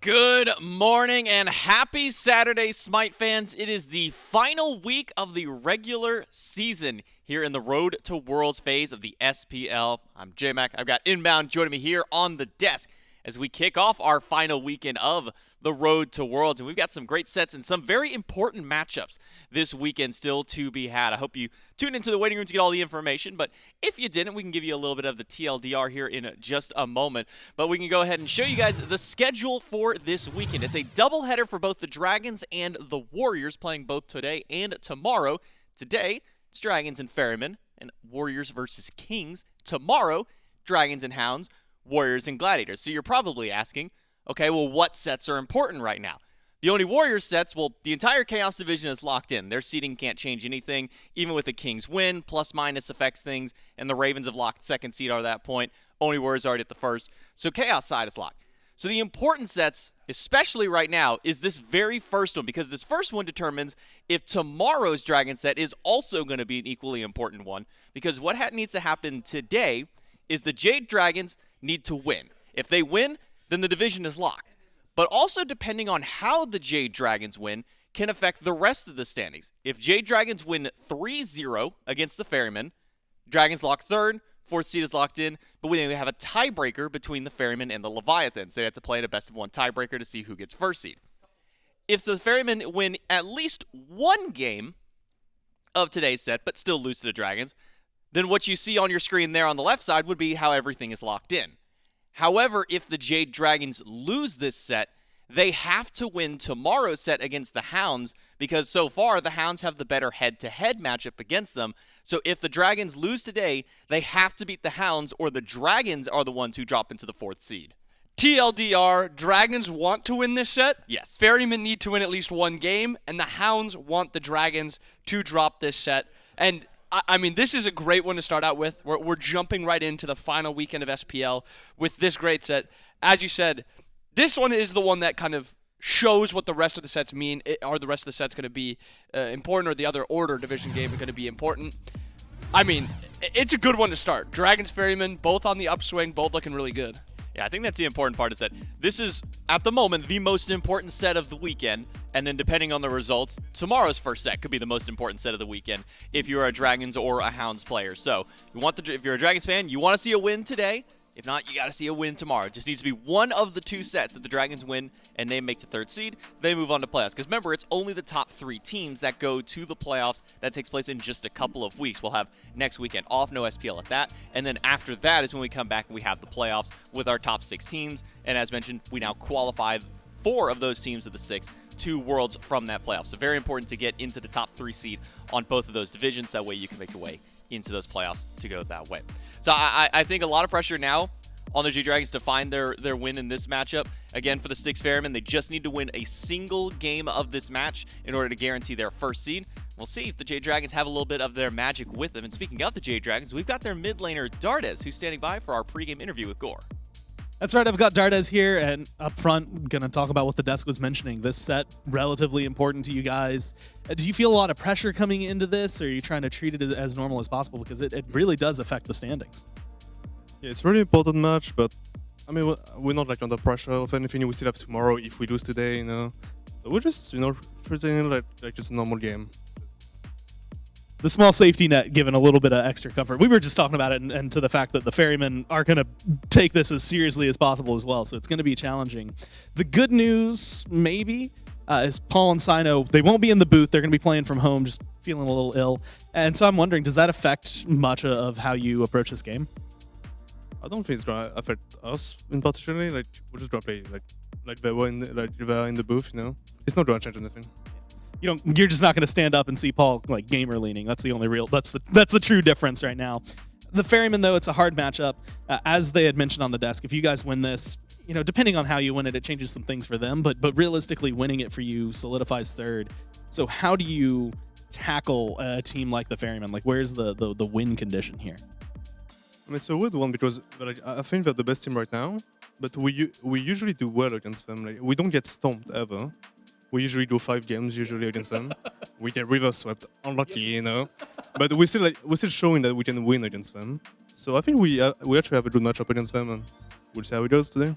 Good morning and happy Saturday, SMITE fans. It is the final week of the regular season here in the Road to Worlds phase of the SPL. I'm J-Mac. I've got Inbound joining me here on the desk as we kick off our final weekend of the Road to Worlds. And we've got some great sets and some very important matchups this weekend still to be had. I hope you tune into the waiting room to get all the information. But if you didn't, we can give you a little bit of the TLDR here in just a moment. But we can go ahead and show you guys the schedule for this weekend. It's a doubleheader for both the Dragons and the Warriors, playing both today and tomorrow. Today, it's Dragons and Ferrymen and Warriors versus Kings. Tomorrow, Dragons and Hounds, Warriors and Gladiators. So you're probably asking, okay, well, what sets are important right now? The only Warriors sets, well, the entire Chaos Division is locked in. Their seeding can't change anything. Even with the Kings win, plus-minus affects things, and the Ravens have locked second seed at that point. Only Warriors already at the first. So Chaos side is locked. So the important sets, especially right now, is this very first one, because this first one determines if tomorrow's Dragon set is also going to be an equally important one, because what needs to happen today is the Jade Dragons need to win. If they win, then the division is locked. But also, depending on how the Jade Dragons win, can affect the rest of the standings. If Jade Dragons win 3-0 against the Ferrymen, Dragons lock third, fourth seed is locked in, but we have a tiebreaker between the Ferrymen and the Leviathans. They have to play in a best-of-one tiebreaker to see who gets first seed. If the Ferrymen win at least one game of today's set, but still lose to the Dragons, then what you see on your screen there on the left side would be how everything is locked in. However, if the Jade Dragons lose this set, they have to win tomorrow's set against the Hounds, because so far the Hounds have the better head-to-head matchup against them. So if the Dragons lose today, they have to beat the Hounds, or the Dragons are the ones who drop into the fourth seed. TLDR, Dragons want to win this set. Yes. Ferrymen need to win at least one game, and the Hounds want the Dragons to drop this set. And I mean, this is a great one to start out with. We're jumping right into the final weekend of SPL with this great set. As you said, this one is the one that kind of shows what the rest of the sets mean. Are the rest of the sets going to be important, or the other order division game are going to be important? I mean, it's a good one to start. Dragons, Ferrymen, both on the upswing, both looking really good. Yeah, I think that's the important part, is that this is, at the moment, the most important set of the weekend. And then depending on the results, tomorrow's first set could be the most important set of the weekend if you're a Dragons or a Hounds player. So if you're a Dragons fan, you want to see a win today. If not, you got to see a win tomorrow. It just needs to be one of the two sets that the Dragons win and they make the third seed. They move on to playoffs. Because remember, it's only the top three teams that go to the playoffs. That takes place in just a couple of weeks. We'll have next weekend off, no SPL at that. And then after that is when we come back and we have the playoffs with our top six teams. And as mentioned, we now qualify 4 of those teams of the 6 to Worlds from that playoff. So very important to get into the top 3 seed on both of those divisions. That way you can make your way into those playoffs to go that way. So I think a lot of pressure now on the Jade Dragons to find their win in this matchup. Again, for the Styx Ferrymen, they just need to win a single game of this match in order to guarantee their first seed. We'll see if the Jade Dragons have a little bit of their magic with them. And speaking of the Jade Dragons, we've got their mid laner Dardez, who's standing by for our pregame interview with Gore. That's right, I've got Dardez here, and up front, going to talk about what the desk was mentioning. This set, relatively important to you guys. Do you feel a lot of pressure coming into this, or are you trying to treat it as normal as possible? Because it really does affect the standings. Yeah, it's a really important match, but I mean, we're not like under pressure of anything. We still have tomorrow if we lose today, you know. So we're just, treating it like just a normal game. The small safety net giving a little bit of extra comfort. We were just talking about it, and to the fact that the Ferrymen are going to take this as seriously as possible as well, so it's going to be challenging. The good news, maybe, is Paul and Cyno, they won't be in the booth. They're going to be playing from home, just feeling a little ill. And so I'm wondering, does that affect much of how you approach this game? I don't think it's going to affect us in particular. Like, we're just going to play like they were in the booth, you know. It's not going to change anything. You're just not going to stand up and see Paul like gamer leaning. That's the only real. That's the true difference right now. The Ferrymen, though, it's a hard matchup. As they had mentioned on the desk, if you guys win this, depending on how you win it, it changes some things for them. But realistically, winning it for you solidifies third. So how do you tackle a team like the Ferrymen? Like, where's the win condition here? I mean, it's a weird one because I think they're the best team right now. But we usually do well against them. Like, we don't get stomped ever. We usually do 5 games against them. We get reverse swept, unlucky, But we're still showing that we can win against them. So I think we actually have a good matchup against them, and we'll see how it goes today.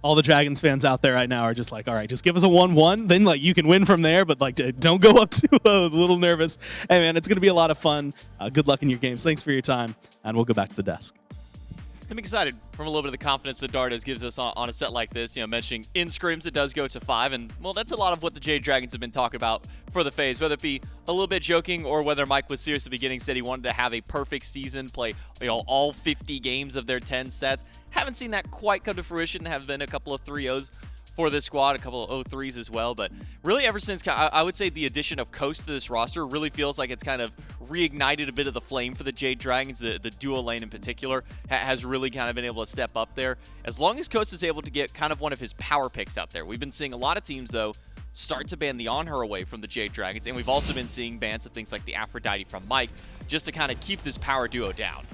all the Dragons fans out there right now are just like, all right, just give us a 1-1, then like you can win from there, but like don't go up too low. A little nervous. Hey man, it's gonna be a lot of fun. Good luck in your games. Thanks for your time, and we'll go back to the desk. I'm excited from a little bit of the confidence that Dardez gives us on a set like this. Mentioning in scrims it does go to 5, and well, that's a lot of what the Jade Dragons have been talking about for the phase, whether it be a little bit joking or whether Mike was serious at the beginning, said he wanted to have a perfect season, play all 50 games of their 10 sets. Haven't seen that quite come to fruition. Have been a couple of 3-0s for this squad, a couple of 0-3s as well, but really ever since, I would say the addition of Coast to this roster really feels like it's kind of reignited a bit of the flame for the Jade Dragons. The duo lane in particular has really kind of been able to step up there. As long as Coast is able to get kind of one of his power picks out there. We've been seeing a lot of teams, though, start to ban the Anhur away from the Jade Dragons, and we've also been seeing bans of things like the Aphrodite from Mike, just to kind of keep this power duo down.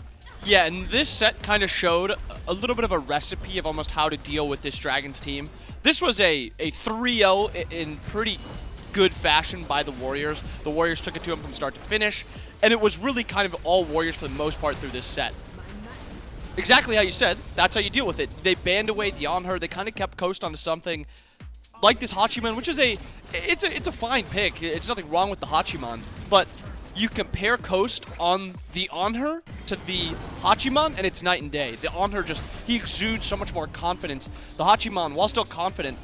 Yeah, and this set kind of showed a little bit of a recipe of almost how to deal with this Dragons team. This was a 3-0 in pretty good fashion by the Warriors. The Warriors took it to them from start to finish, and it was really kind of all Warriors for the most part through this set. Exactly how you said, that's how you deal with it. They banned away the Anhur. They kind of kept Coast onto something like this Hachiman, which is it's a fine pick. It's nothing wrong with the Hachiman, but you compare Coast on the Anhur to the Hachiman, and it's night and day. The Anhur he exudes so much more confidence. The Hachiman, while still confident,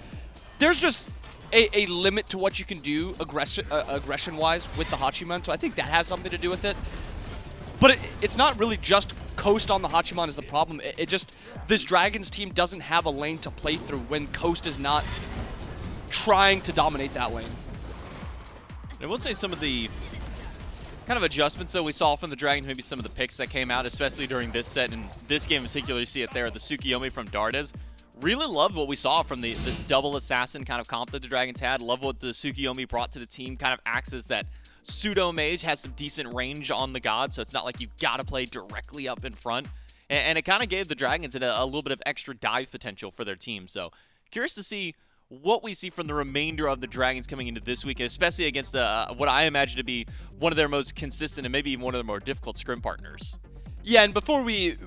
there's just a limit to what you can do aggression-wise with the Hachiman, so I think that has something to do with it. But it's not really just Coast on the Hachiman is the problem. This Dragons team doesn't have a lane to play through when Coast is not trying to dominate that lane. I will say some of the kind of adjustments that we saw from the Dragons, maybe some of the picks that came out, especially during this set, and this game in particular, you see it there, the Tsukiyomi from Dardez. Really loved what we saw from this double assassin kind of comp that the Dragons had. Love what the Tsukiyomi brought to the team, kind of acts as that pseudo mage, has some decent range on the god, so it's not like you've got to play directly up in front. And it kind of gave the Dragons a little bit of extra dive potential for their team. So curious to see what we see from the remainder of the Dragons coming into this week, especially against what I imagine to be one of their most consistent and maybe even one of their more difficult scrim partners. Yeah, and before we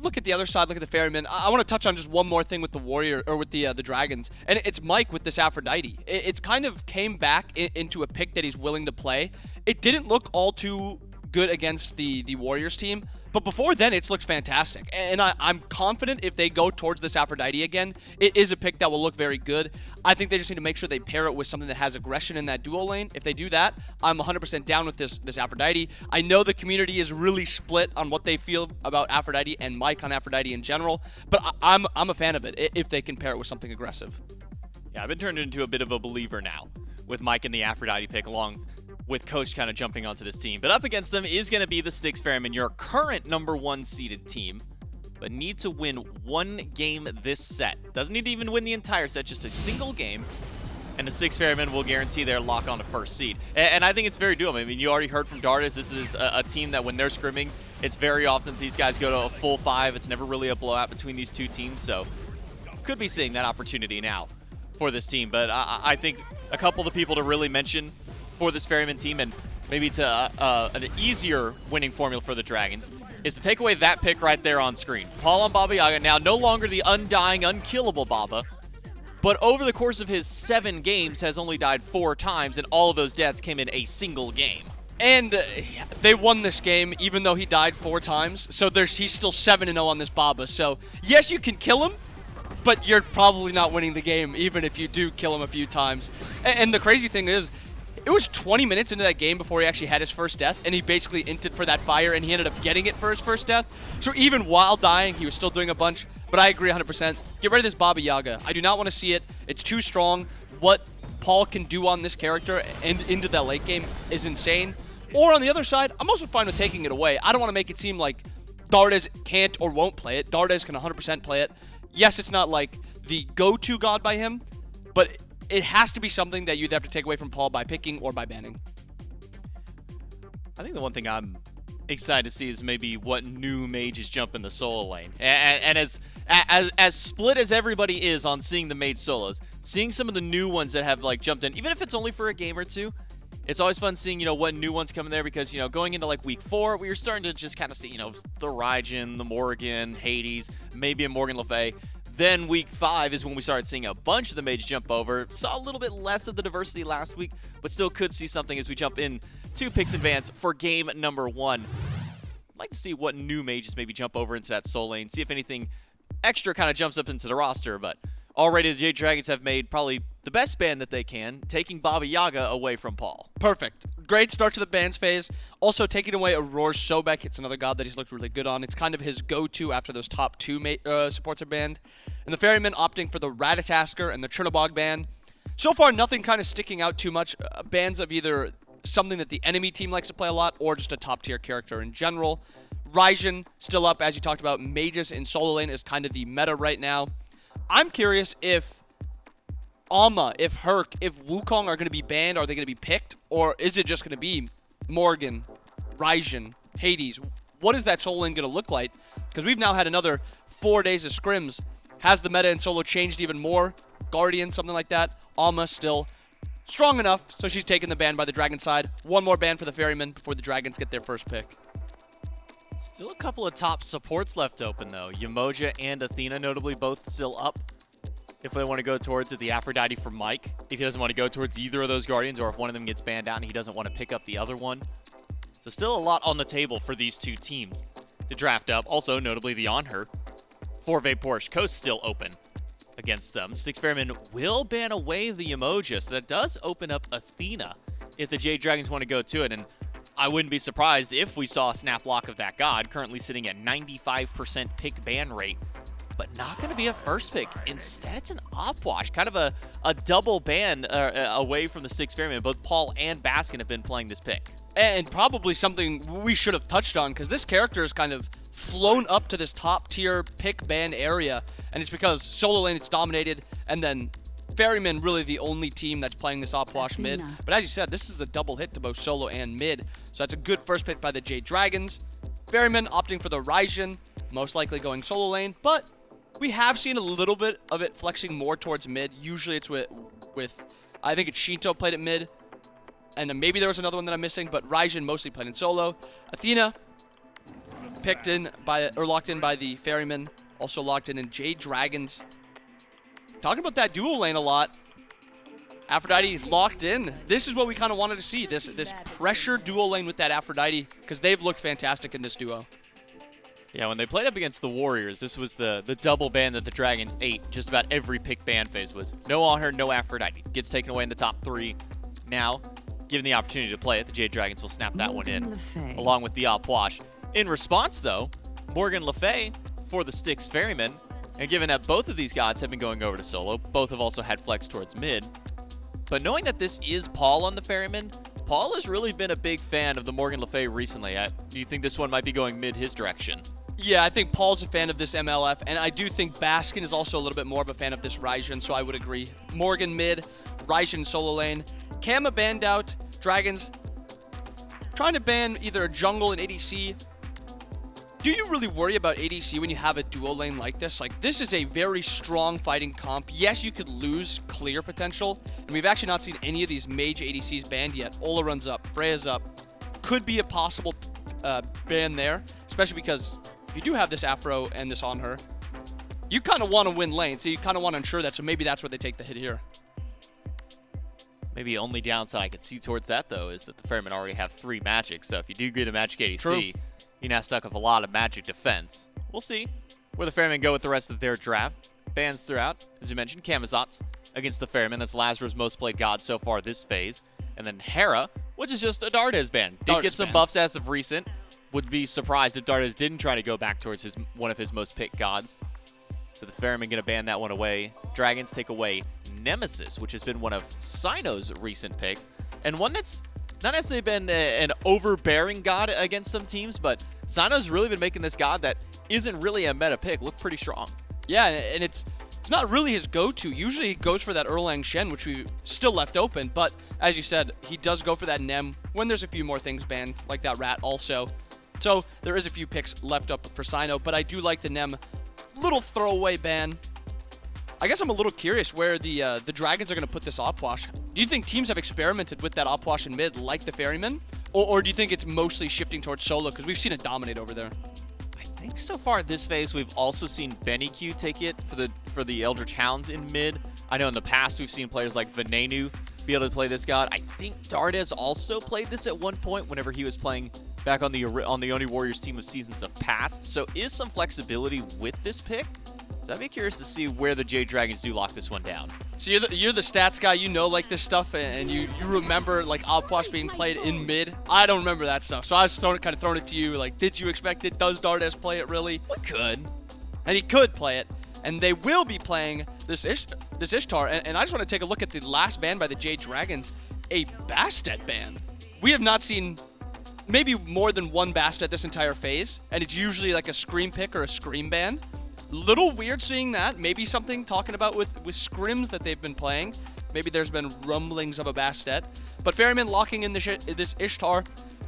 look at the other side, look at the Ferrymen, I want to touch on just one more thing with the Dragons, and it's Mike with this Aphrodite. It's kind of came back into a pick that he's willing to play. It didn't look all too good against the Warriors team, but before then, it's looked fantastic. And I'm confident if they go towards this Aphrodite again, it is a pick that will look very good. I think they just need to make sure they pair it with something that has aggression in that duo lane. If they do that, I'm 100% down with this Aphrodite. I know the community is really split on what they feel about Aphrodite and Mike on Aphrodite in general, but I'm a fan of it if they can pair it with something aggressive. Yeah, I've been turned into a bit of a believer now with Mike and the Aphrodite pick, along with Coach kind of jumping onto this team. But up against them is going to be the Styx Ferrymen, your current #1 seeded team, but need to win one game this set. Doesn't need to even win the entire set, just a single game, and the Styx Ferrymen will guarantee their lock on the first seed. And I think it's very doable. I mean, you already heard from Dardez, this is a team that when they're scrimming, it's very often these guys go to a full 5. It's never really a blowout between these two teams, so could be seeing that opportunity now for this team. But I think a couple of the people to really mention for this Ferryman team, and maybe to an easier winning formula for the Dragons, is to take away that pick right there on screen. Paul on Baba Yaga, now no longer the undying, unkillable Baba, but over the course of his 7 games has only died 4 times, and all of those deaths came in a single game. And they won this game even though he died 4 times, so he's still 7-0 on this Baba. So yes, you can kill him, but you're probably not winning the game even if you do kill him a few times. And the crazy thing is, it was 20 minutes into that game before he actually had his first death, and he basically inted for that fire, and he ended up getting it for his first death. So even while dying, he was still doing a bunch. But I agree 100%. Get rid of this Baba Yaga. I do not want to see it. It's too strong. What Paul can do on this character and into that late game is insane. Or on the other side, I'm also fine with taking it away. I don't want to make it seem like Dardez can't or won't play it. Dardez can 100% play it. Yes, it's not like the go-to god by him, but it has to be something that you'd have to take away from Paul by picking or by banning. I think the one thing I'm excited to see is maybe what new mages jump in the solo lane. And as split as everybody is on seeing the mage solos, seeing some of the new ones that have like jumped in, even if it's only for a game or two, it's always fun seeing, what new ones come in there, because, going into like week 4, we were starting to just kind of see, the Raijin, the Morgan, Hades, maybe a Morgan Le Fay. Then week 5 is when we started seeing a bunch of the mages jump over. Saw a little bit less of the diversity last week, but still could see something as we jump in 2 picks advance for game number 1. I'd like to see what new mages maybe jump over into that soul lane, see if anything extra kind of jumps up into the roster, but already the Jade Dragons have made probably the best ban that they can, taking Baba Yaga away from Paul. Perfect. Great start to the bans phase. Also taking away Aror Sobek. It's another god that he's looked really good on. It's kind of his go-to after those top 2 supports are banned. And the Ferrymen opting for the Ratatasker and the Chernobog ban. So far, nothing kind of sticking out too much. Bans of either something that the enemy team likes to play a lot or just a top-tier character in general. Raijin still up, as you talked about. Mages in solo lane is kind of the meta right now. I'm curious if Alma, if Herc, if Wukong are going to be banned, are they going to be picked? Or is it just going to be Morgan, Raijin, Hades? What is that solo lane going to look like? Because we've now had another 4 days of scrims. Has the meta in solo changed even more? Guardian, something like that. Alma still strong enough, so she's taking the ban by the Dragon side. One more ban for the Ferrymen before the Dragons get their first pick. Still a couple of top supports left open, though. Yamoja and Athena, notably, both still up. If they want to go towards it, the Aphrodite for Mike. If he doesn't want to go towards either of those Guardians, or if one of them gets banned out and he doesn't want to pick up the other one. So still a lot on the table for these 2 teams to draft up. Also, notably, the Anhur for VaporishCoast still open against them. Styx Ferrymen will ban away the Yamoja, so that does open up Athena if the Jade Dragons want to go to it. And I wouldn't be surprised if we saw a snap lock of that god, currently sitting at 95% pick ban rate, but not going to be a first pick. Instead, it's an opwash, kind of a double ban away from the Styx Ferrymen. Both Paul and Baskin have been playing this pick. And probably something we should have touched on, because this character is kind of flown up to this top tier pick ban area, and it's because solo lane it's dominated, and then Ferrymen really the only team that's playing this opwash mid. But as you said, this is a double hit to both solo and mid, so that's a good first pick by the Jade Dragons. Ferrymen opting for the Raijin, most likely going solo lane, but we have seen a little bit of it flexing more towards mid. Usually it's with I think it's Shinto played at mid, and then maybe there was another one that I'm missing, but Raijin mostly played in solo. Athena picked in by, or locked in by the Ferrymen, also locked in Jade Dragons. Talking about that dual lane a lot. Aphrodite locked in. This is what we kind of wanted to see, this pressure dual lane with that Aphrodite, because they've looked fantastic in this duo. Yeah, when they played up against the Warriors, this was the double ban that the Dragons ate. Just about every pick ban phase was no Anhur, no Aphrodite. Gets taken away in the top 3. Now, given the opportunity to play it, the Jade Dragons will snap that one in, along with the Opwash. In response, though, Morgan Le Fay for the Styx Ferrymen, and given that both of these gods have been going over to solo, both have also had flex towards mid. But knowing that this is Paul on the Ferrymen, Paul has really been a big fan of the Morgan Le Fay recently. Do you think this one might be going mid his direction? Yeah, I think Paul's a fan of this MLF, and I do think Baskin is also a little bit more of a fan of this Raijin, so I would agree. Morgan mid, Raijin solo lane. Kama banned out, Dragons trying to ban either a jungle and ADC. Do you really worry about ADC when you have a dual lane like this? Like, this is a very strong fighting comp. Yes, you could lose clear potential, and we've actually not seen any of these mage ADCs banned yet. Ullr runs up, Freya's up. Could be a possible ban there, especially because if you do have this Afro and this Anhur, you kind of want to win lane, so you kind of want to ensure that, so maybe that's where they take the hit here. Maybe the only downside I could see towards that, though, is that the Ferrymen already have 3 magic, so if you do get a magic ADC, True. you're now stuck with a lot of magic defense. We'll see where the Ferrymen go with the rest of their draft. Bans throughout, as you mentioned, Camazotz against the Ferrymen. That's LASBRA's most played god so far this phase. And then Hera, which is just a Dardez ban. Did get some buffs as of recent. Would be surprised if Dardez didn't try to go back towards one of his most picked gods. So the Ferrymen going to ban that one away. Dragons take away Nemesis, which has been one of Cyno's recent picks. And one that's not necessarily been an overbearing god against some teams, but Cyno's really been making this god that isn't really a meta pick look pretty strong. Yeah, and it's not really his go-to. Usually he goes for that Erlang Shen, which we still left open, but as you said, he does go for that Nem when there's a few more things banned, like that Rat also. So there is a few picks left up for Cyno, but I do like the Nem little throwaway ban. I guess I'm a little curious where the Dragons are going to put this Opwash. Do you think teams have experimented with that Opwash in mid like the Ferrymen? Or do you think it's mostly shifting towards solo? Because we've seen it dominate over there. I think so far this phase we've also seen BennyQ take it for the Eldritch Hounds in mid. I know in the past we've seen players like Venenu be able to play this god. I think Dardez also played this at one point whenever he was playing back on the Oni Warriors team of seasons of past. So is some flexibility with this pick. So I'd be curious to see where the Jade Dragons do lock this one down. So you're the stats guy, you know like this stuff, and you remember like Opwash being played in mid. I don't remember that stuff, so I was kind of throwing it to you. Like, did you expect it? Does Dardez play it really? We could. And he could play it, and they will be playing this Ishtar. And I just want to take a look at the last ban by the Jade Dragons, a Bastet ban. We have not seen maybe more than one Bastet this entire phase, and it's usually like a Scream pick or a Scream ban. Little weird seeing that. Maybe something talking about with scrims that they've been playing. Maybe there's been rumblings of a Bastet. But Ferrymen locking in this Ishtar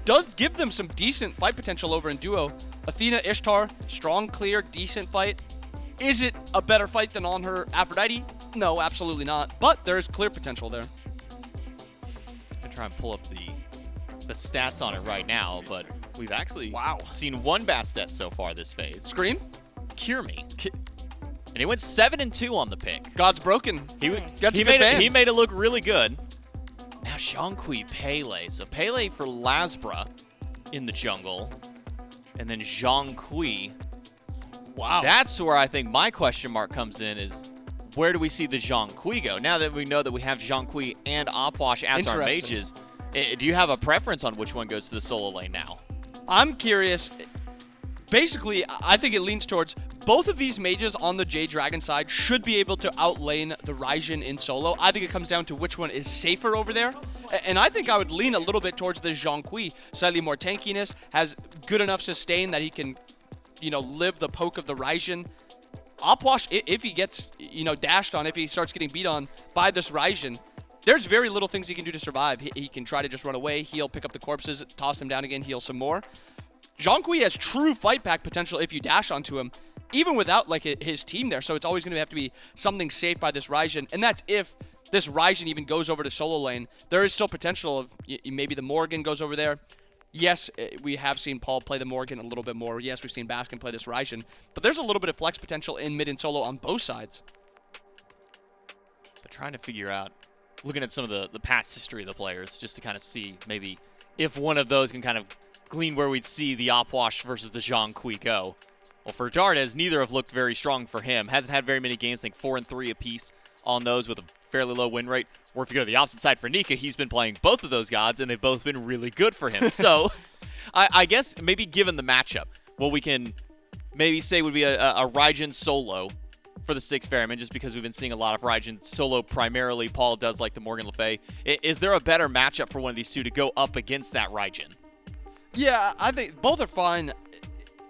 does give them some decent fight potential over in duo. Athena, Ishtar, strong, clear, decent fight. Is it a better fight than Anhur, Aphrodite? No, absolutely not. But there's clear potential there. I'm going to try and pull up the stats on it right now, but we've actually seen one Bastet so far this phase. Scream? Cure Me. And he went 7-2 on the pick. God's broken. He made it look really good. Now Zhong Pele. So Pele for LASBRA in the jungle. And then Zhong. Wow. That's where I think my question mark comes in is where do we see the Zhong go? Now that we know that we have Zhong and Opwash as our mages, do you have a preference on which one goes to the solo lane now? I'm curious. Basically, I think it leans towards both of these mages on the Jade Dragon side should be able to outlane the Raijin in solo. I think it comes down to which one is safer over there. And I think I would lean a little bit towards the Zhong. Slightly more tankiness, has good enough sustain that he can, live the poke of the Raijin. Opwash, if he gets, dashed on, if he starts getting beat on by this Raijin, there's very little things he can do to survive. He can try to just run away, heal, pick up the corpses, toss them down again, heal some more. Zhong has true fight back potential if you dash onto him, even without his team there. So it's always going to have to be something safe by this Raijin, and that's if this Raijin even goes over to solo lane. There is still potential of maybe the Morgan goes over there. Yes, we have seen Paul play the Morgan a little bit more. Yes, we've seen Baskin play this Raijin, but there's a little bit of flex potential in mid and solo on both sides. So trying to figure out, looking at some of the past history of the players, just to kind of see maybe if one of those can kind of glean where we'd see the Opwash versus the Zhong go. Well, for Dardez, neither have looked very strong for him. Hasn't had very many games, I think 4-3 apiece on those with a fairly low win rate. Or if you go to the opposite side for Nika, he's been playing both of those gods, and they've both been really good for him. So I guess maybe given the matchup, what we can maybe say would be a Raijin solo for the Styx Ferrymen, just because we've been seeing a lot of Raijin solo primarily. Paul does like the Morgan Le Fay. Is there a better matchup for one of these two to go up against that Raijin? Yeah, I think both are fine.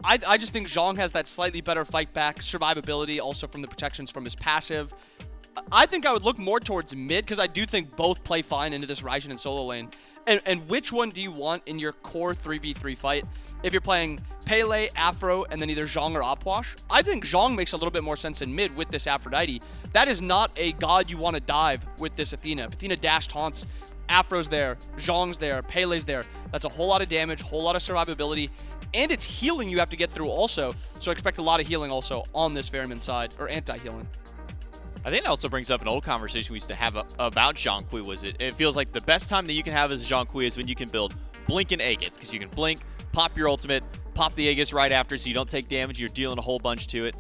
I just think Zhong has that slightly better fight back, survivability, also from the protections from his passive. I think I would look more towards mid, because I do think both play fine into this Raijin and solo lane. And which one do you want in your core 3v3 fight? If you're playing Pele, Afro, and then either Zhong or Opwash, I think Zhong makes a little bit more sense in mid with this Aphrodite. That is not a god you want to dive with this Athena. If Athena dash taunts, Afro's there, Zhong's there, Pele's there. That's a whole lot of damage, whole lot of survivability, and it's healing you have to get through also. So expect a lot of healing also on this Ferryman side, or anti-healing. I think that also brings up an old conversation we used to have about Zhong. Was it feels like the best time that you can have as Zhong is when you can build Blink and Aegis, because you can blink, pop your ultimate, pop the Aegis right after so you don't take damage, you're dealing a whole bunch to it.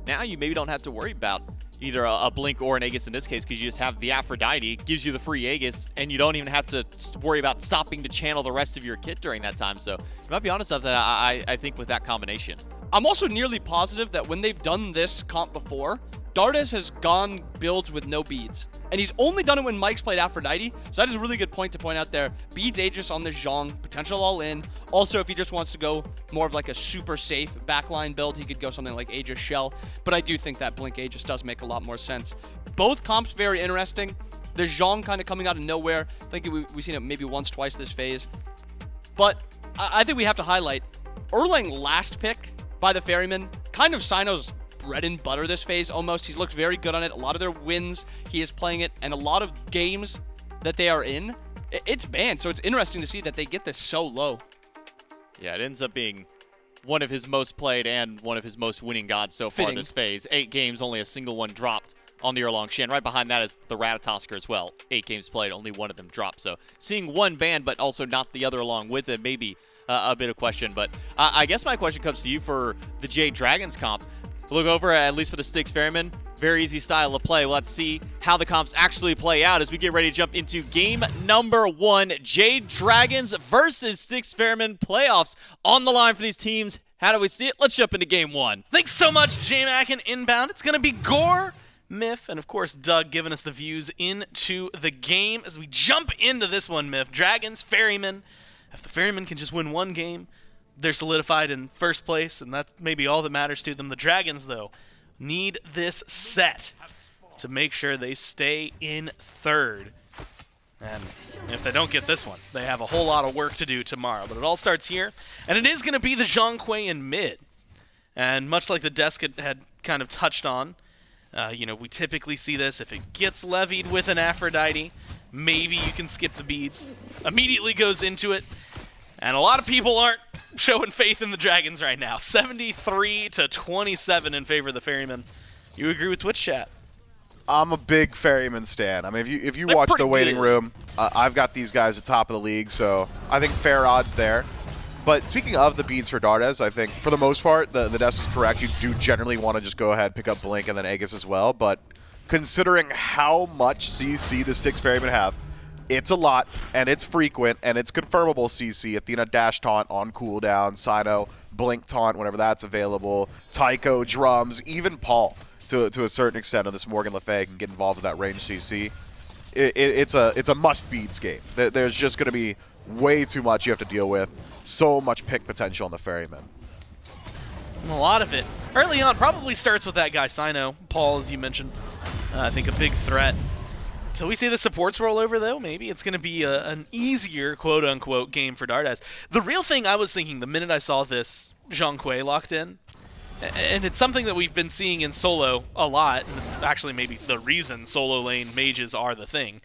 Now you maybe don't have to worry about either a Blink or an Aegis in this case, because you just have the Aphrodite, gives you the free Aegis, and you don't even have to worry about stopping to channel the rest of your kit during that time. So you might be honest about that, I think, with that combination. I'm also nearly positive that when they've done this comp before, Dardez has gone builds with no beads. And he's only done it when Mike's played Aphrodite. So that is a really good point to point out there. Beads Aegis on the Zhong, potential all in. Also, if he just wants to go more of like a super safe backline build, he could go something like Aegis Shell. But I do think that Blink Aegis does make a lot more sense. Both comps very interesting. The Zhong kind of coming out of nowhere. I think we've seen it maybe once, twice this phase. But I think we have to highlight Erlang last pick by the Ferrymen. Kind of Cyno's bread and butter this phase almost. He's looked very good on it. A lot of their wins, he is playing it, and a lot of games that they are in, it's banned. So it's interesting to see that they get this so low. Yeah, it ends up being one of his most played and one of his most winning gods so far Fitting. this phase. 8 games, only a single one dropped on the Erlang Shen. Right behind that is the Ratatosker as well. 8 games played, only one of them dropped. So seeing one banned, but also not the other along with it, maybe a bit of question. But I guess my question comes to you for the Jade Dragons comp. Look over, at least for the Styx Ferrymen, very easy style of play. Let's see how the comps actually play out as we get ready to jump into game number 1. Jade Dragons versus Styx Ferrymen playoffs on the line for these teams. How do we see it? Let's jump into game 1. Thanks so much, J-Mac and Inbound. It's going to be Gore, Myth, and of course Doug giving us the views into the game as we jump into this one, Myth. Dragons, Ferrymen. If the Ferrymen can just win one game, they're solidified in first place, and that's maybe all that matters to them. The Dragons, though, need this set to make sure they stay in third. And if they don't get this one, they have a whole lot of work to do tomorrow. But it all starts here, and it is going to be the Zhong in mid. And much like the desk had kind of touched on, we typically see this. If it gets levied with an Aphrodite, maybe you can skip the beads. Immediately goes into it. And a lot of people aren't showing faith in the Dragons right now. 73-27 in favor of the Ferrymen. You agree with Twitch chat? I'm a big Ferryman stan. I mean, if you They're watch pretty the waiting good. room, I've got these guys at top of the league, so I think fair odds there. But speaking of the beads for Dardez, I think for the most part, the desk is correct. You do generally want to just go ahead, pick up Blink and then Aegis as well. But considering how much CC the Styx Ferrymen have, it's a lot, and it's frequent, and it's confirmable CC. Athena dash taunt on cooldown, Cyno, Blink taunt whenever that's available, Tycho, drums, even Paul to a certain extent of this Morgan Le Fay can get involved with that range CC. It's a must-beats game. There's just going to be way too much you have to deal with. So much pick potential on the Ferrymen. A lot of it. Early on, probably starts with that guy, Cyno. Paul, as you mentioned, I think a big threat. Till we see the supports roll over, though, maybe it's going to be an easier, quote-unquote, game for Dardez. The real thing I was thinking the minute I saw this Zhong locked in, and it's something that we've been seeing in solo a lot, and it's actually maybe the reason solo lane mages are the thing.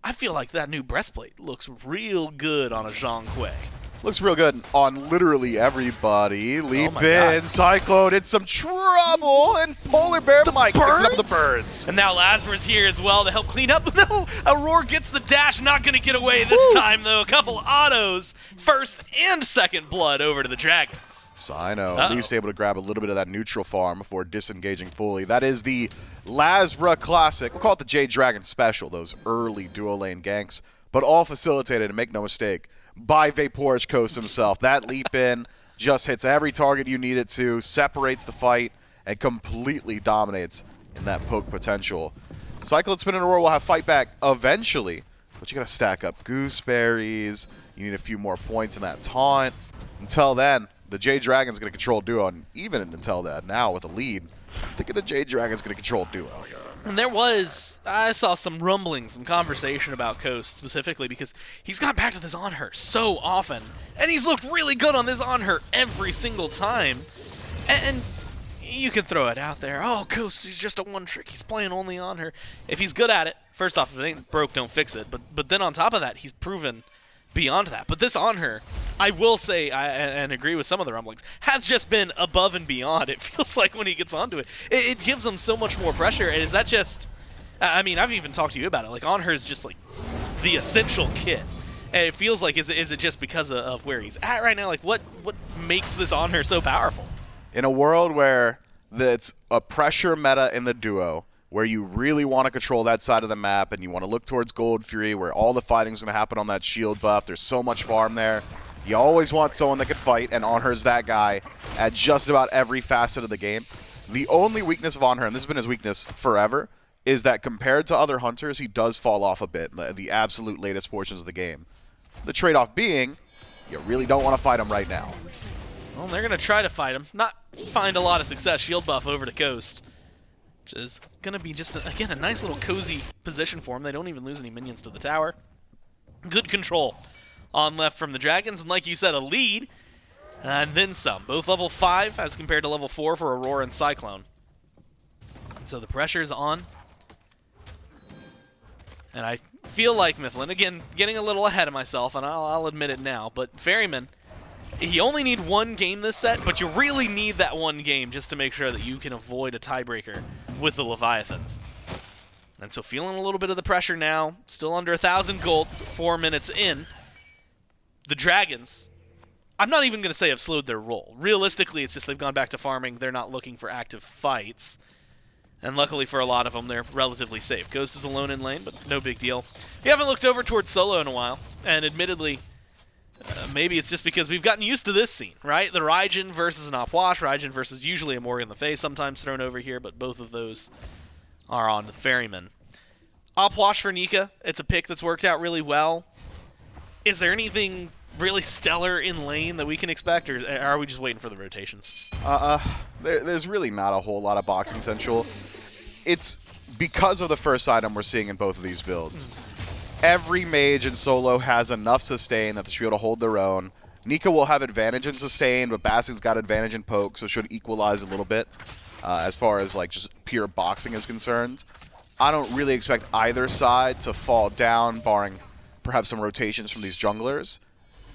I feel like that new breastplate looks real good on a Zhong. Looks real good on literally everybody. Leap my in, God. Cyclone in some trouble, and PolarBearMike picks it up with the birds. And now LASBRA's here as well to help clean up. No, Aror gets the dash, not going to get away this time, though. A couple autos, first and second blood over to the Dragons. Cyno at least able to grab a little bit of that neutral farm before disengaging fully. That is the LASBRA Classic. We'll call it the Jade Dragon Special, those early dual lane ganks, but all facilitated, and make no mistake, by VaporishCoast himself. That leap in just hits every target you need it to, separates the fight, and completely dominates in that poke potential. CycloneSpin and Aror will have fight back eventually, but you gotta stack up gooseberries, you need a few more points in that taunt. Until then, the Jade Dragon's gonna control duo, and even until that, now with a lead, I think the Jade Dragon's gonna control duo. And I saw some rumbling, some conversation about Coast specifically because he's got back to this Anhur so often. And he's looked really good on this Anhur every single time. And you can throw it out there. Oh, Coast, he's just a one trick. He's playing only Anhur. If he's good at it, first off, if it ain't broke, don't fix it. But then on top of that, he's proven beyond that. But this Anhur, I will say, and agree with some of the rumblings, has just been above and beyond. It feels like when he gets onto it, it gives him so much more pressure. And is that just, I mean, I've even talked to you about it. Like, Anhur is just like the essential kit. And it feels like, is it just because of where he's at right now? Like, what makes this Anhur so powerful? In a world where it's a pressure meta in the duo, where you really want to control that side of the map and you want to look towards Gold Fury, where all the fighting's going to happen on that shield buff. There's so much farm there. You always want someone that can fight, and Anhur's that guy at just about every facet of the game. The only weakness of Anhur, and this has been his weakness forever, is that compared to other hunters, he does fall off a bit in the absolute latest portions of the game. The trade-off being, you really don't want to fight him right now. Well, they're going to try to fight him. Not find a lot of success. Shield buff over to Coast, which is going to be just, again, a nice little cozy position for him. They don't even lose any minions to the tower. Good control on left from the Dragons, and like you said, a lead, and then some. Both level 5 as compared to level 4 for Aurora and Cyclone. So the pressure is on. And I feel like Mifflin, again, getting a little ahead of myself, and I'll admit it now, but Ferryman, you only need one game this set, but you really need that one game just to make sure that you can avoid a tiebreaker with the Leviathans. And so feeling a little bit of the pressure now, still under 1,000 gold, 4 minutes in. The Dragons, I'm not even going to say have slowed their roll. Realistically, it's just they've gone back to farming. They're not looking for active fights. And luckily for a lot of them, they're relatively safe. Ghost is alone in lane, but no big deal. We haven't looked over towards solo in a while, and admittedly, maybe it's just because we've gotten used to this scene, right? The Raijin versus an Opwash. Raijin versus usually a Morgan in the face, sometimes thrown over here, but both of those are on the Ferrymen. Opwash for Nika. It's a pick that's worked out really well. Is there anything really stellar in lane that we can expect, or are we just waiting for the rotations? There's really not a whole lot of boxing potential. It's because of the first item we're seeing in both of these builds. Every mage in solo has enough sustain that they should be able to hold their own. Nika will have advantage in sustain, but Baskin's got advantage in poke, so should equalize a little bit as far as like just pure boxing is concerned. I don't really expect either side to fall down, barring perhaps some rotations from these junglers.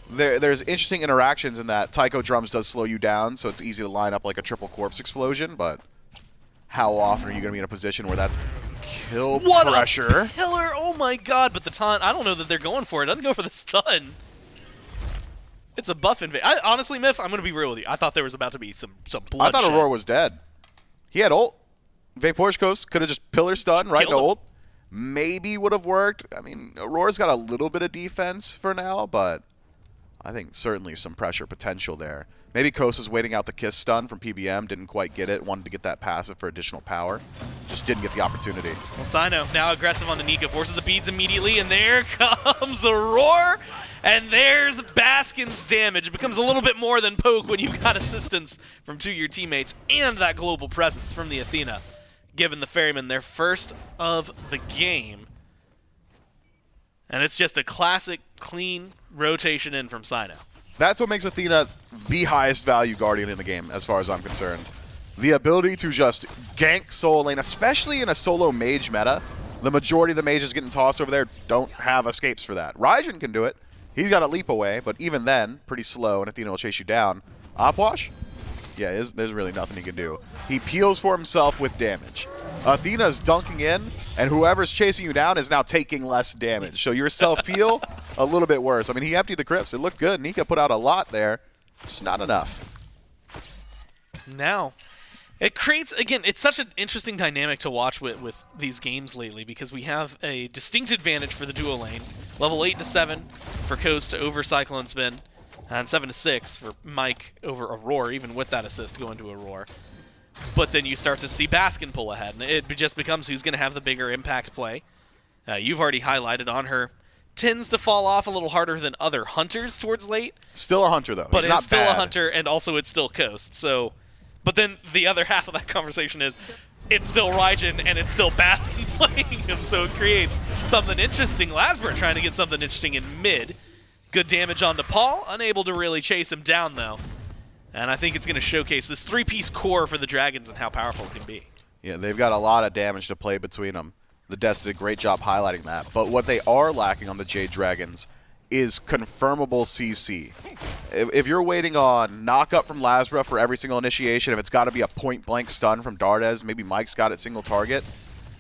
There's interesting interactions in that Taiko drums does slow you down, so it's easy to line up like a triple corpse explosion, but how often are you going to be in a position where that's kill pressure? What a killer! Oh my god, but the taunt, I don't know that they're going for it. It doesn't go for the stun. It's a buff invade. Honestly, Myth, I'm going to be real with you. I thought there was about to be some bloodshed. I thought Aror was dead. He had ult. VaporishCoast could have just pillar stun right into ult. Maybe would have worked. I mean, Auror's got a little bit of defense for now, but I think certainly some pressure potential there. Maybe Coast was waiting out the kiss stun from PBM, didn't quite get it, wanted to get that passive for additional power. Just didn't get the opportunity. Well, Cyno now aggressive on the Nika, forces the beads immediately, and there comes Aror, and there's Baskin's damage. It becomes a little bit more than poke when you've got assistance from two of your teammates and that global presence from the Athena, giving the Ferrymen their first of the game. And it's just a classic, clean rotation in from Cyno. That's what makes Athena the highest value Guardian in the game, as far as I'm concerned. The ability to just gank solo lane, especially in a solo mage meta. The majority of the mages getting tossed over there don't have escapes for that. Raijin can do it. He's got a leap away, but even then, pretty slow, and Athena will chase you down. Opwash? Yeah, there's really nothing he can do. He peels for himself with damage. Athena's dunking in, and whoever's chasing you down is now taking less damage. So your self-peel, a little bit worse. I mean, he emptied the crypts. It looked good. Nika put out a lot there. Just not enough. Now, it creates, again, it's such an interesting dynamic to watch with these games lately because we have a distinct advantage for the duo lane. Level 8 to 7 for Coast over CycloneSpin, and 7 to 6 for Mike over Aror, even with that assist going to Aror. But then you start to see Baskin pull ahead, and it just becomes who's going to have the bigger impact play. You've already highlighted Anhur tends to fall off a little harder than other hunters towards late. Still a hunter, though. But He's not it's still bad. a hunter, and also it's still Coast. So, but then the other half of that conversation is it's still Raijin, and it's still Baskin playing him, so it creates something interesting. LASBRA trying to get something interesting in mid. Good damage on Paul, unable to really chase him down, though. And I think it's going to showcase this three-piece core for the Dragons and how powerful it can be. Yeah, they've got a lot of damage to play between them. The Dez did a great job highlighting that. But what they are lacking on the Jade Dragons is confirmable CC. If you're waiting on knock-up from LASBRA for every single initiation, if it's got to be a point-blank stun from Dardez, maybe Mike's got it single target,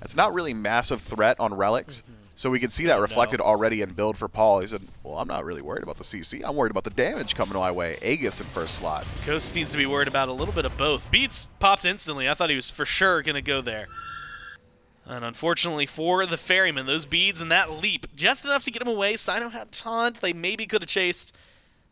that's not really massive threat on Relics. So we can see that reflected already in build for Paul. He said, well, I'm not really worried about the CC. I'm worried about the damage coming my way. Aegis in first slot. Coast needs to be worried about a little bit of both. Beats popped instantly. I thought he was for sure going to go there. And unfortunately for the Ferrymen, those beads and that leap, just enough to get him away. Cyno had taunt. They maybe could have chased.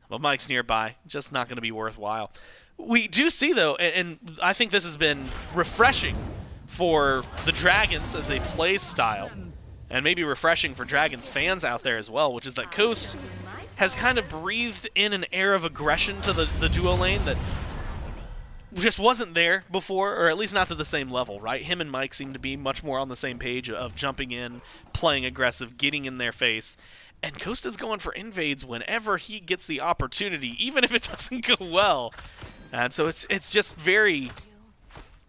But Mike's nearby. Just not going to be worthwhile. We do see, though, and I think this has been refreshing for the Dragons as a play style. And maybe refreshing for Dragons fans out there as well, which is that Coast has kind of breathed in an air of aggression to the duo lane that just wasn't there before, or at least not to the same level, right? Him and Mike seem to be much more on the same page of jumping in, playing aggressive, getting in their face. And Coast is going for invades whenever he gets the opportunity, even if it doesn't go well. And so it's just very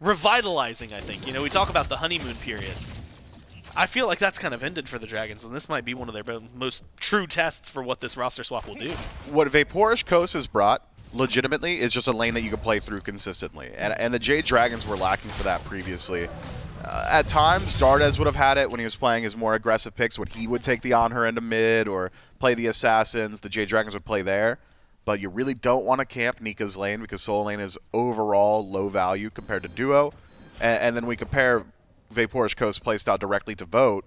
revitalizing, I think. You know, we talk about the honeymoon period. I feel like that's kind of ended for the Dragons, and this might be one of their most true tests for what this roster swap will do. What VaporishCoast has brought legitimately is just a lane that you can play through consistently. And the Jade Dragons were lacking for that previously. At times, Dardez would have had it when he was playing his more aggressive picks, when he would take the Anhur into mid or play the Assassins. The Jade Dragons would play there. But you really don't want to camp Nika's lane because solo lane is overall low value compared to duo. And then we compare VaporishCoast playstyle directly to Vote.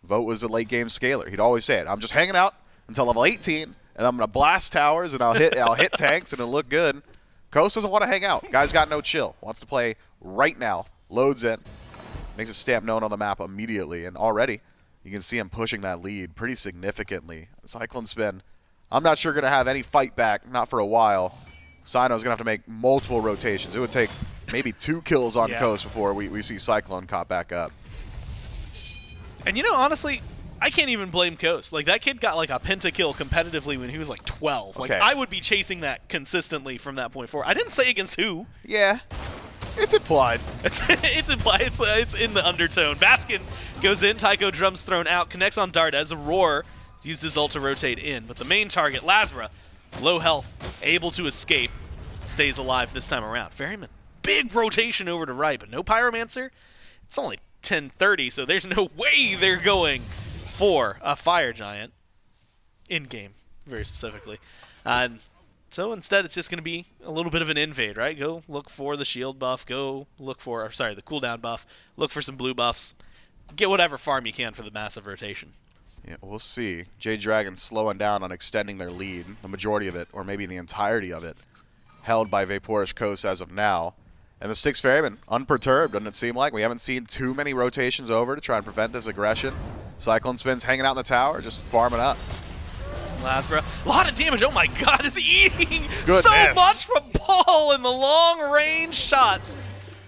Vote was a late game scaler. He'd always say it. I'm just hanging out until level 18, and I'm gonna blast towers and I'll hit tanks and it'll look good. Coast doesn't want to hang out. Guy's got no chill. Wants to play right now. Loads in. Makes his stamp known on the map immediately, and already you can see him pushing that lead pretty significantly. CycloneSpin, I'm not sure going to have any fight back, not for a while. Cyno's going to have to make multiple rotations. It would take maybe 2 kills on Coast before we see Cyclone caught back up. And you know, honestly, I can't even blame Coast. Like, that kid got like a pentakill competitively when he was like 12. Like, I would be chasing that consistently from that point forward. I didn't say against who. Yeah. It's implied. It's implied. It's in the undertone. Baskin goes in. Tycho drums thrown out. Connects on Dardez. Aror uses his ult to rotate in. But the main target, LASBRA, low health, able to escape, stays alive this time around. Ferryman, big rotation over to right, but no Pyromancer. It's only 10:30, so there's no way they're going for a Fire Giant. In-game, very specifically. So instead, it's just going to be a little bit of an invade, right? Go look for the shield buff. Go look for, or sorry, the cooldown buff. Look for some blue buffs. Get whatever farm you can for the massive rotation. Yeah, we'll see. Jade Dragons slowing down on extending their lead, the majority of it, or maybe the entirety of it, held by VaporishCoast as of now. And the Styx Ferrymen, unperturbed, doesn't it seem like? We haven't seen too many rotations over to try and prevent this aggression. CycloneSpin's hanging out in the tower, just farming up. LASBRA, a lot of damage. Oh my god, is eating Goodness. so much from Paul in the long-range shots.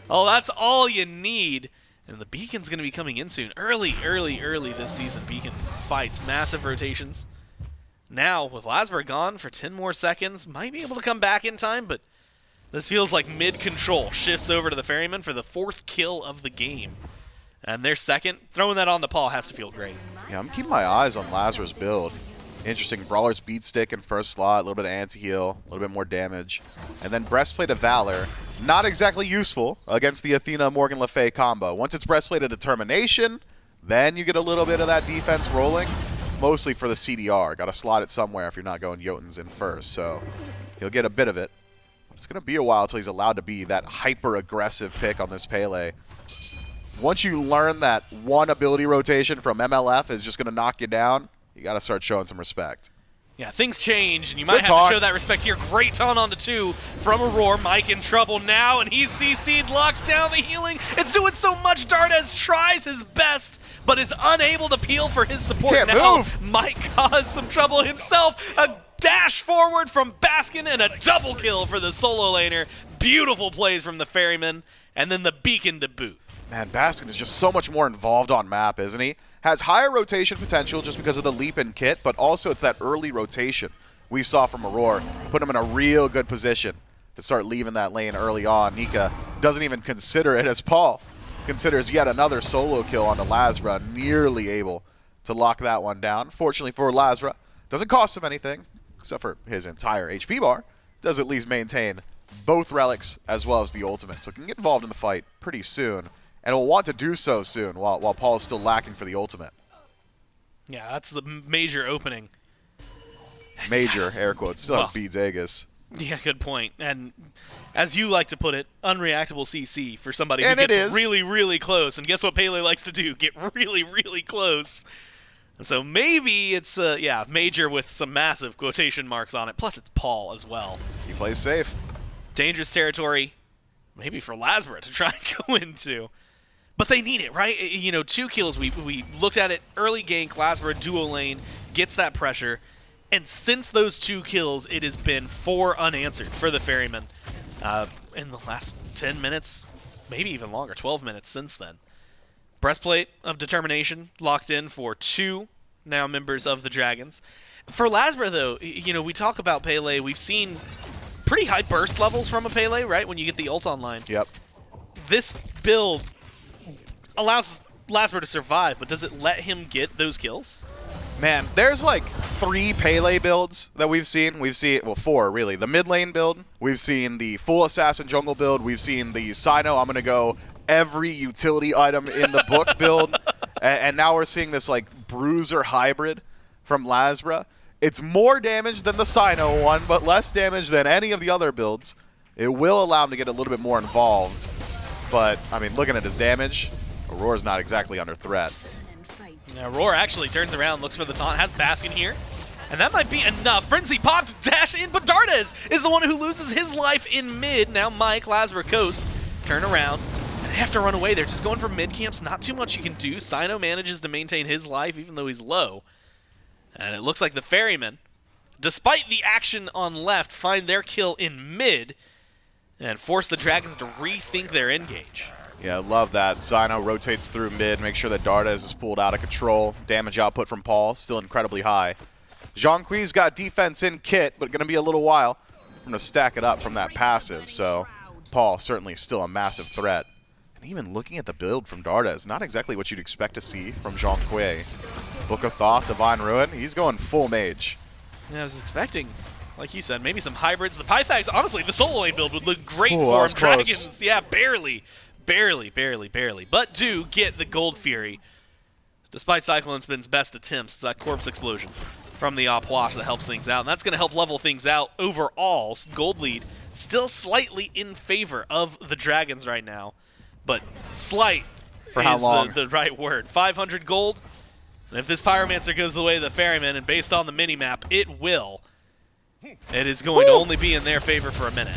Oh, that's all you need. And the Beacon's going to be coming in soon. Early this season. Beacon fights, massive rotations. Now, with LASBRA gone for 10 more seconds, might be able to come back in time, but this feels like mid-control. Shifts over to the Ferryman for the 4th kill of the game. And their second, throwing that on to Paul has to feel great. Yeah, I'm keeping my eyes on LASBRA's build. Interesting. Brawler's Beat Stick in first slot, a little bit of anti-heal, a little bit more damage. And then Breastplate of Valor. Not exactly useful against the Athena Morgan Le Fay combo. Once it's Breastplate of Determination, then you get a little bit of that defense rolling. Mostly for the CDR. Got to slot it somewhere if you're not going Jotuns in first. So he'll get a bit of it. It's going to be a while until he's allowed to be that hyper-aggressive pick on this Pele. Once you learn that one ability rotation from MLF is just going to knock you down, you got to start showing some respect. Yeah, things change, and you might have to show that respect here. Great taunt onto 2 from Aror. Mike in trouble now, and he's CC'd, locked down the healing. It's doing so much. Dardez tries his best, but is unable to peel for his support. Can't now move. Mike caused some trouble himself. A dash forward from Baskin and a double kill for the solo laner. Beautiful plays from the Ferryman, and then the Beacon to boot. Man, Baskin is just so much more involved on map, isn't he? Has higher rotation potential just because of the leap and kit, but also it's that early rotation we saw from Aror. Put him in a real good position to start leaving that lane early on. Nika doesn't even consider it as Paul considers yet another solo kill onto LASBRA, nearly able to lock that one down. Fortunately for LASBRA, doesn't cost him anything, except for his entire HP bar. Does at least maintain both relics as well as the ultimate, so can get involved in the fight pretty soon. And will want to do so soon while Paul is still lacking for the ultimate. Yeah, that's the major opening. Major, air quotes. Still has Beads Aegis. Yeah, good point. And as you like to put it, unreactable CC for somebody who And it gets is. really, really close. And guess what Pele likes to do? Get really, really close. And so maybe it's, major with some massive quotation marks on it. Plus it's Paul as well. He plays safe. Dangerous territory, maybe for LASBRA to try and go into. But they need it, right? You know, 2 kills. We looked at it early gank. LASBRA duo lane gets that pressure, and since those 2 kills, it has been 4 unanswered for the Ferrymen in the last 10 minutes, maybe even longer, 12 minutes since then. Breastplate of Determination locked in for 2 now members of the Dragons. For LASBRA, though, you know, we talk about Pele. We've seen pretty high burst levels from a Pele, right? When you get the ult online. Yep. This build allows LASBRA to survive, but does it let him get those kills? Man, there's like 3 Pele builds that we've seen. We've seen, well, 4 really. The mid lane build. We've seen the full assassin jungle build. We've seen the Cyno, I'm going to go every utility item in the book build. And now we're seeing this like bruiser hybrid from LASBRA. It's more damage than the Cyno one, but less damage than any of the other builds. It will allow him to get a little bit more involved. But, I mean, looking at his damage, Aror's not exactly under threat. Now, Aror actually turns around, looks for the taunt, has Baskin here. And that might be enough. Frenzy popped, dash in, but Dardez is the one who loses his life in mid. Now Mike, LASBRA turn around. And they have to run away. They're just going for mid camps. Not too much you can do. Cyno manages to maintain his life, even though he's low. And it looks like the Ferrymen, despite the action on left, find their kill in mid and force the Dragons to rethink their engage. Yeah, I love that. Cyno rotates through mid, make sure that Dardez is pulled out of control. Damage output from Paul, still incredibly high. Zhong's got defense in kit, but going to be a little while. I'm going to stack it up from that passive, so Paul certainly still a massive threat. And even looking at the build from Dardez, not exactly what you'd expect to see from Zhong. Book of Thoth, Divine Ruin, he's going full mage. Yeah, I was expecting, like you said, maybe some hybrids. The Pythags, honestly, the solo lane build would look great Ooh, for that was him. close. Dragons, yeah, barely, but do get the Gold Fury, despite CycloneSpin's best attempts. That corpse explosion from the Opwash that helps things out, and that's going to help level things out overall. Gold lead still slightly in favor of the Dragons right now, but slight For how is long? the right word. 500 gold, and if this Pyromancer goes the way of the Ferryman, and based on the minimap, it will. It is going to only be in their favor for a minute.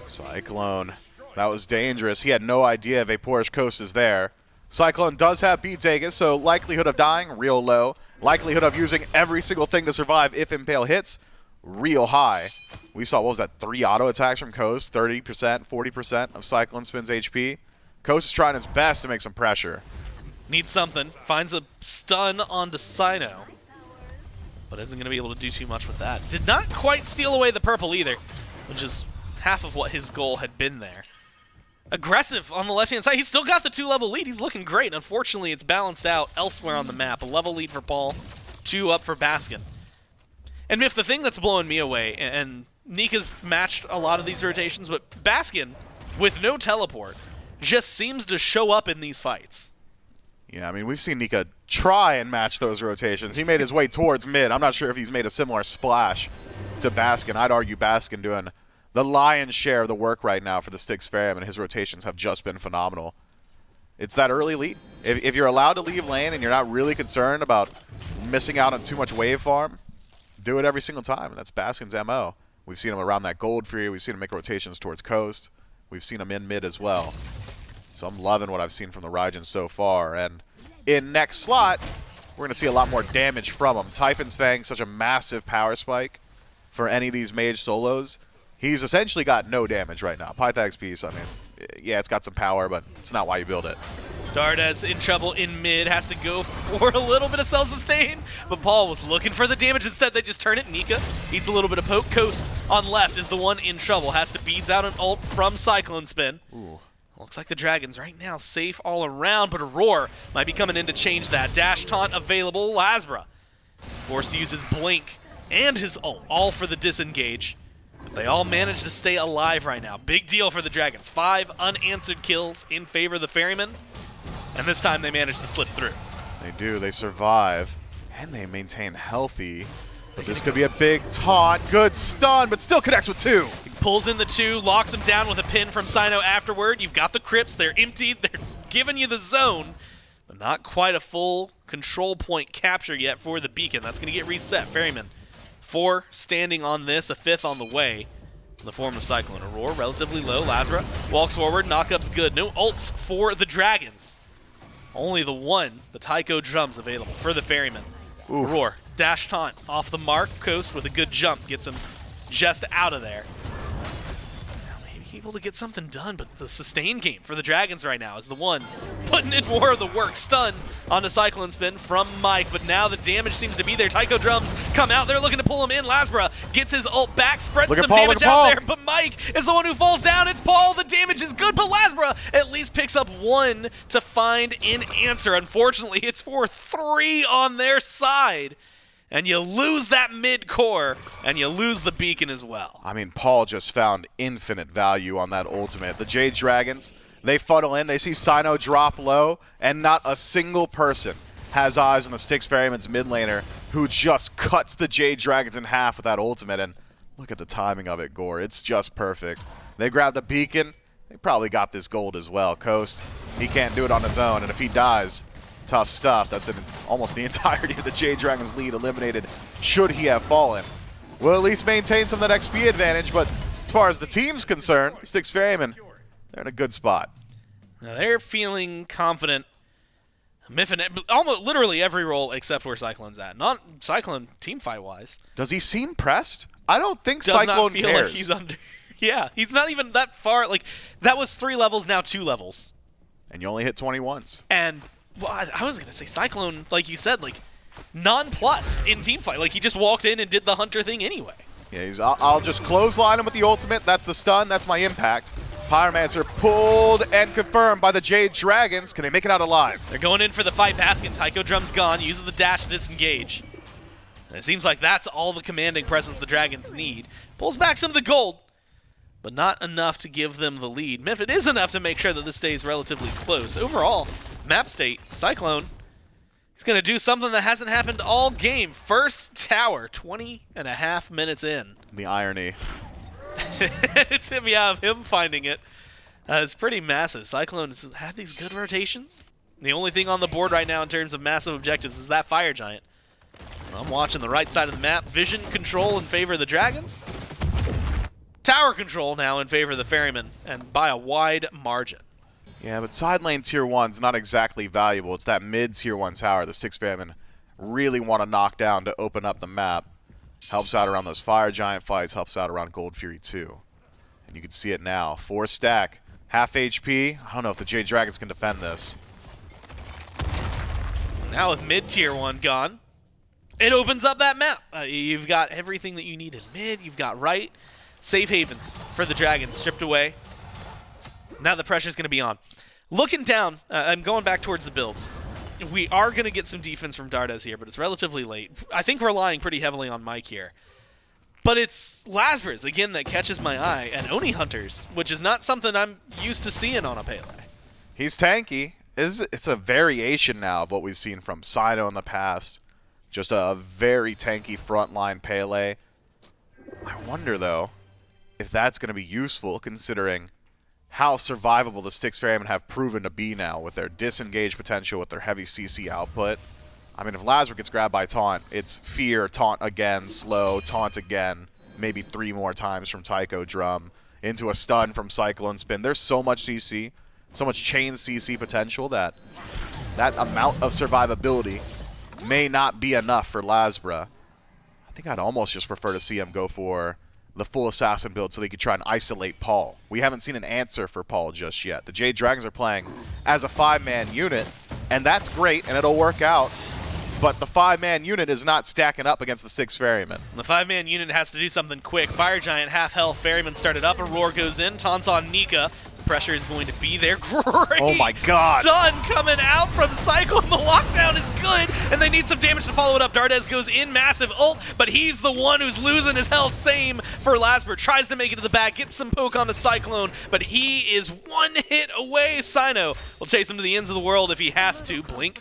Cyclone, that was dangerous. He had no idea VaporishCoast is there. Cyclone does have beats Aegis, so likelihood of dying, real low. Likelihood of using every single thing to survive if Impale hits, real high. We saw, what was that, 3 auto attacks from Coast, 30%, 40% of CycloneSpin's HP. Coast is trying his best to make some pressure. Needs something, finds a stun onto Cyno, but isn't going to be able to do too much with that. Did not quite steal away the purple either, which is half of what his goal had been there. Aggressive on the left-hand side. He's still got the 2-level lead. He's looking great. Unfortunately, it's balanced out elsewhere on the map. A level lead for Paul, 2 up for Baskin. And if the thing that's blowing me away, and Nika's matched a lot of these rotations, but Baskin, with no teleport, just seems to show up in these fights. Yeah, I mean, we've seen Nika try and match those rotations. He made his way towards mid. I'm not sure if he's made a similar splash to Baskin. I'd argue Baskin doing the lion's share of the work right now for the Styx Ferrymen, and his rotations have just been phenomenal. It's that early lead. If you're allowed to leave lane and you're not really concerned about missing out on too much wave farm, do it every single time, and that's Baskin's MO. We've seen him around that Gold Fury. We've seen him make rotations towards Coast. We've seen him in mid as well. So I'm loving what I've seen from the Raijin so far. And in next slot, we're going to see a lot more damage from him. Typhon's Fang, such a massive power spike for any of these mage solos. He's essentially got no damage right now. Pythag's piece, I mean, yeah, it's got some power, but it's not why you build it. Dardez in trouble in mid, has to go for a little bit of self-sustain, but Paul was looking for the damage. Instead, they just turn it. Nika eats a little bit of poke. Coast on left is the one in trouble. Has to beads out an ult from CycloneSpin. Ooh. Looks like the Dragons right now safe all around, but Aror might be coming in to change that. Dash taunt available. LASBRA forced to use his blink and his ult, all for the disengage. They all manage to stay alive right now. Big deal for the Dragons. 5 unanswered kills in favor of the Ferrymen, and this time they manage to slip through. They do. They survive, and they maintain healthy. But this could be a big taunt. Good stun, but still connects with 2. He pulls in the 2, locks him down with a pin from Cyno afterward. You've got the crypts. They're emptied. They're giving you the zone, but not quite a full control point capture yet for the beacon. That's going to get reset. Ferryman 4 standing on this, a 5th on the way in the form of Cyclone. Aror relatively low. LASBRA walks forward. Knockup's good. No ults for the Dragons. Only the 1, the Taiko drums available for the Ferryman. Oof. Aror, dash taunt off the mark. Coast with a good jump gets him just out of there. Maybe able to get something done, but the sustain game for the Dragons right now is the one putting in more of the work. Stun onto CycloneSpin from Mike, but now the damage seems to be there. Taiko drums come out. They're looking to pull him in. LASBRA gets his ult back, spreads Look at some Paul, damage look at out Paul. there, but Mike is the one who falls down. It's Paul. The damage is good, but LASBRA at least picks up 1 to find an answer. Unfortunately, it's for 3 on their side. And you lose that mid-core, and you lose the beacon as well. I mean, Paul just found infinite value on that ultimate. The Jade Dragons, they funnel in, they see Cyno drop low, and not a single person has eyes on the Styx Ferrymen's mid laner, who just cuts the Jade Dragons in half with that ultimate. And look at the timing of it, Gore. It's just perfect. They grab the beacon. They probably got this gold as well. Coast, he can't do it on his own, and if he dies, tough stuff. That's almost the entirety of the Jade Dragons lead eliminated should he have fallen. We'll at least maintain some of that XP advantage, but as far as the team's concerned, Styx Ferrymen, they're in a good spot. Now they're feeling confident. Miffin, almost literally every role except where Cyclone's at. Not Cyclone team fight wise. Does he seem pressed? I don't think Does Cyclone not feel cares. like he's under. Yeah, he's not even that far. Like that was 3 levels, now 2 levels. And you only hit 21s. And well, I was gonna say Cyclone, like you said, like nonplussed in team fight. Like he just walked in and did the hunter thing anyway. Yeah, I'll just clothesline him with the ultimate. That's the stun. That's my impact. Pyromancer pulled and confirmed by the Jade Dragons. Can they make it out alive? They're going in for the fight. Baskin, Tycho Drum's gone, uses the dash to disengage. And it seems like that's all the commanding presence the Dragons need. Pulls back some of the gold, but not enough to give them the lead. If it is enough to make sure that this stays relatively close. Overall, map state, Cyclone, he's going to do something that hasn't happened all game. First tower, 20.5 minutes in. The irony. It's him, yeah, of him finding it. It's pretty massive. Cyclone has had these good rotations. The only thing on the board right now in terms of massive objectives is that Fire Giant. I'm watching the right side of the map. Vision control in favor of the Dragons. Tower control now in favor of the Ferrymen, and by a wide margin. Yeah, but side lane tier 1's not exactly valuable. It's that mid tier 1 tower the Styx Ferrymen really want to knock down to open up the map. Helps out around those Fire Giant fights, helps out around Gold Fury 2. And you can see it now. 4 stack, half HP. I don't know if the Jade Dragons can defend this. Now with mid-tier 1 gone, it opens up that map. You've got everything that you need in mid. You've got right. Safe havens for the Dragons stripped away. Now the pressure's going to be on. Looking down, I'm going back towards the builds. We are going to get some defense from Dardez here, but it's relatively late. I think we're relying pretty heavily on Mike here. But it's LASBRA's, again, that catches my eye, and Oni Hunters, which is not something I'm used to seeing on a Pele. He's tanky. It's a variation now of what we've seen from Cyno in the past. Just a very tanky frontline Pele. I wonder, though, if that's going to be useful, considering how survivable the Styx Ferrymen have proven to be now with their disengage potential, with their heavy CC output. I mean, if LASBRA gets grabbed by taunt, it's fear, taunt again, slow, taunt again, maybe 3 more times from Tycho Drum, into a stun from CycloneSpin. There's so much CC, so much chain CC potential that amount of survivability may not be enough for LASBRA. I think I'd almost just prefer to see him go for the full assassin build so they could try and isolate Paul. We haven't seen an answer for Paul just yet. The Jade Dragons are playing as a 5-man unit, and that's great, and it'll work out. But the 5-man unit is not stacking up against the Styx Ferrymen. The 5-man unit has to do something quick. Fire Giant, half health. Ferryman started up. Aurora goes in. Taunts on Nika. Pressure is going to be there. Great Oh my God. stun coming out from Cyclone. The lockdown is good, and they need some damage to follow it up. Dardez goes in, massive ult, but he's the one who's losing his health. Same for LASBRA. Tries to make it to the back, gets some poke on the Cyclone, but he is 1 hit away. Cyno will chase him to the ends of the world if he has to. Blink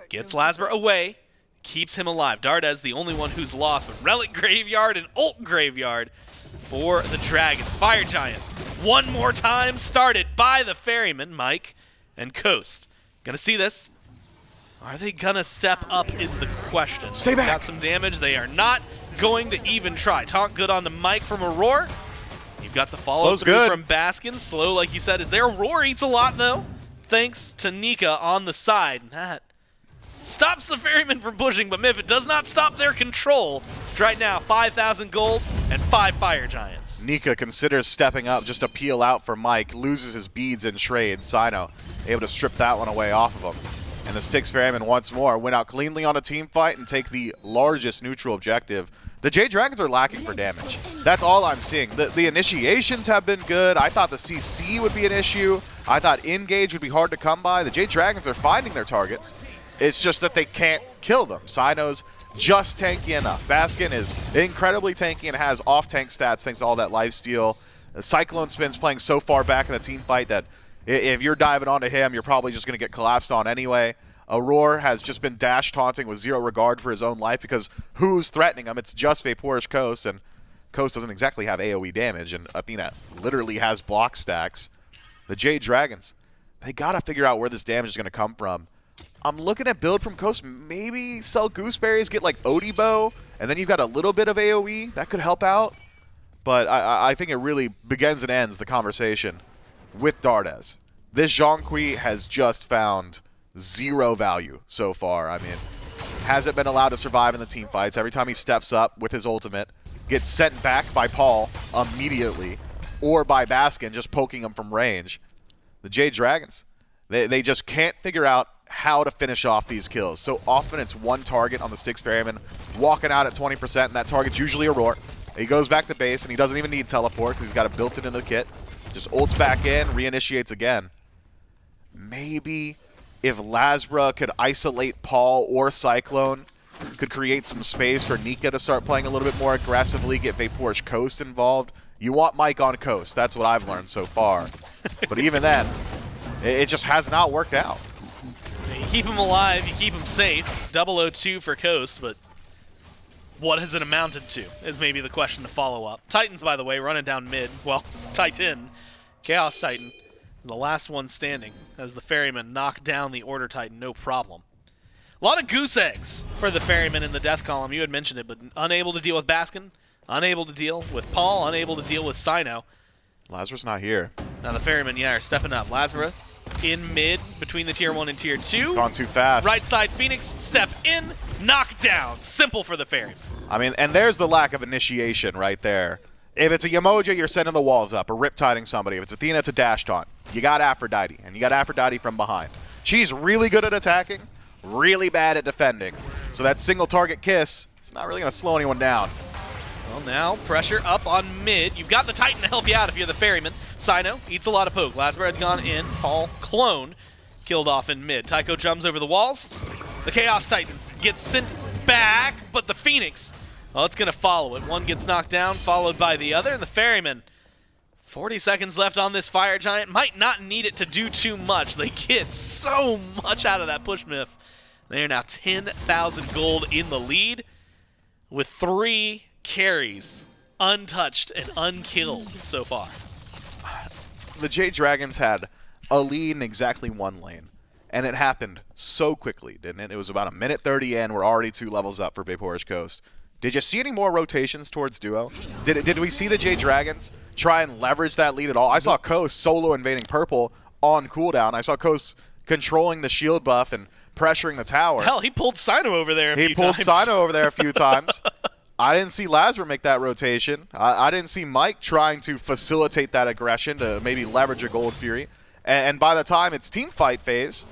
gets LASBRA away, keeps him alive. Dardez, the only one who's lost, but Relic Graveyard and Ult Graveyard for the Dragons. Fire Giant, one more time, started by the Ferrymen, Mike and Coast. Gonna see this. Are they gonna step up is the question. Stay back. Got some damage. They are not going to even try. Taunt good on the Mike from Aurora. You've got the follow Slow's through good. from Baskin. Slow, like you said, is there. Aurora eats a lot, though, thanks to Nika on the side. That stops the Ferrymen from pushing, but Miff, it does not stop their control. Right now, 5,000 gold and 5 Fire Giants. Nika considers stepping up just to peel out for Mike, loses his beads in trade. Cyno able to strip that one away off of him. And the Styx Ferrymen once more win out cleanly on a team fight and take the largest neutral objective The Jade Dragons are lacking for damage. That's all I'm seeing. The initiations have been good. I thought the CC would be an issue. I thought engage would be hard to come by. The Jade Dragons are finding their targets. It's just that they can't kill them. Cyno's just tanky enough. Baskin is incredibly tanky and has off-tank stats thanks to all that lifesteal. CycloneSpin's playing so far back in the team fight that if you're diving onto him, you're probably just going to get collapsed on anyway. Aror has just been dash taunting with zero regard for his own life because who's threatening him? It's just VaporishCoast, and Coast doesn't exactly have AoE damage, and Athena literally has block stacks. The Jade Dragons, they got to figure out where this damage is going to come from. I'm looking at build from Coast. Maybe sell gooseberries, get like Odie Bow, and then you've got a little bit of AoE. That could help out. But I think it really begins and ends the conversation with Dardez. This Zhong has just found zero value so far. I mean, hasn't been allowed to survive in the team fights. Every time he steps up with his ultimate, gets sent back by Paul immediately, or by Baskin just poking him from range. The Jade Dragons, they just can't figure out how to finish off these kills. So often it's one target on the Styx Ferrymen walking out at 20%, and that target's usually Aror. He goes back to base, and he doesn't even need teleport because he's got it built into the kit. Just ults back in, reinitiates again. Maybe if LASBRA could isolate Paul or Cyclone, could create some space for Nika to start playing a little bit more aggressively, get VaporishCoast involved. You want Mike on Coast. That's what I've learned so far. But even then, it just has not worked out. You keep him alive, you keep him safe. 002 for Coast, but what has it amounted to is maybe the question to follow up. Titans, by the way, running down mid. Well, Titan, Chaos Titan, the last one standing as the Ferrymen knock down the Order Titan, no problem. A lot of goose eggs for the Ferrymen in the death column. You had mentioned it, but unable to deal with Baskin, unable to deal with Paul, unable to deal with Cyno. LASBRA's not here. Now the Ferrymen, yeah, are stepping up. LASBRA in mid between the tier 1 and tier 2. It's gone too fast. Right side Phoenix, step in, knock down. Simple for the Ferrymen. I mean, and there's the lack of initiation right there. If it's a Yamoja, you're sending the walls up or rip-tiding somebody. If it's Athena, it's a dash taunt. You got Aphrodite, and you got Aphrodite from behind. She's really good at attacking, really bad at defending. So that single target kiss, it's not really going to slow anyone down. Well, now pressure up on mid. You've got the Titan to help you out if you're the Ferryman. Cyno eats a lot of poke. LASBRA had gone in. Paul Clone killed off in mid. Tycho jumps over the walls. The Chaos Titan gets sent back, but the Phoenix, well, it's going to follow it. One gets knocked down, followed by the other, and the Ferryman, 40 seconds left on this Fire Giant, might not need it to do too much. They get so much out of that push myth. They are now 10,000 gold in the lead with 3 carries untouched and unkilled so far. The Jade Dragons had a lead in exactly one lane, and it happened so quickly, didn't it? It was about a minute 30 in. We're already 2 levels up for VaporishCoast. Did you see any more rotations towards duo? Did we see the Jade Dragons try and leverage that lead at all? I saw Coast solo invading purple on cooldown. I saw Coast controlling the shield buff and pressuring the tower. Hell, he pulled Cyno over there a few times. He pulled Cyno over there a few times. I didn't see LASBRA make that rotation. I didn't see Mike trying to facilitate that aggression to maybe leverage a Gold Fury. And by the time it's team fight phase,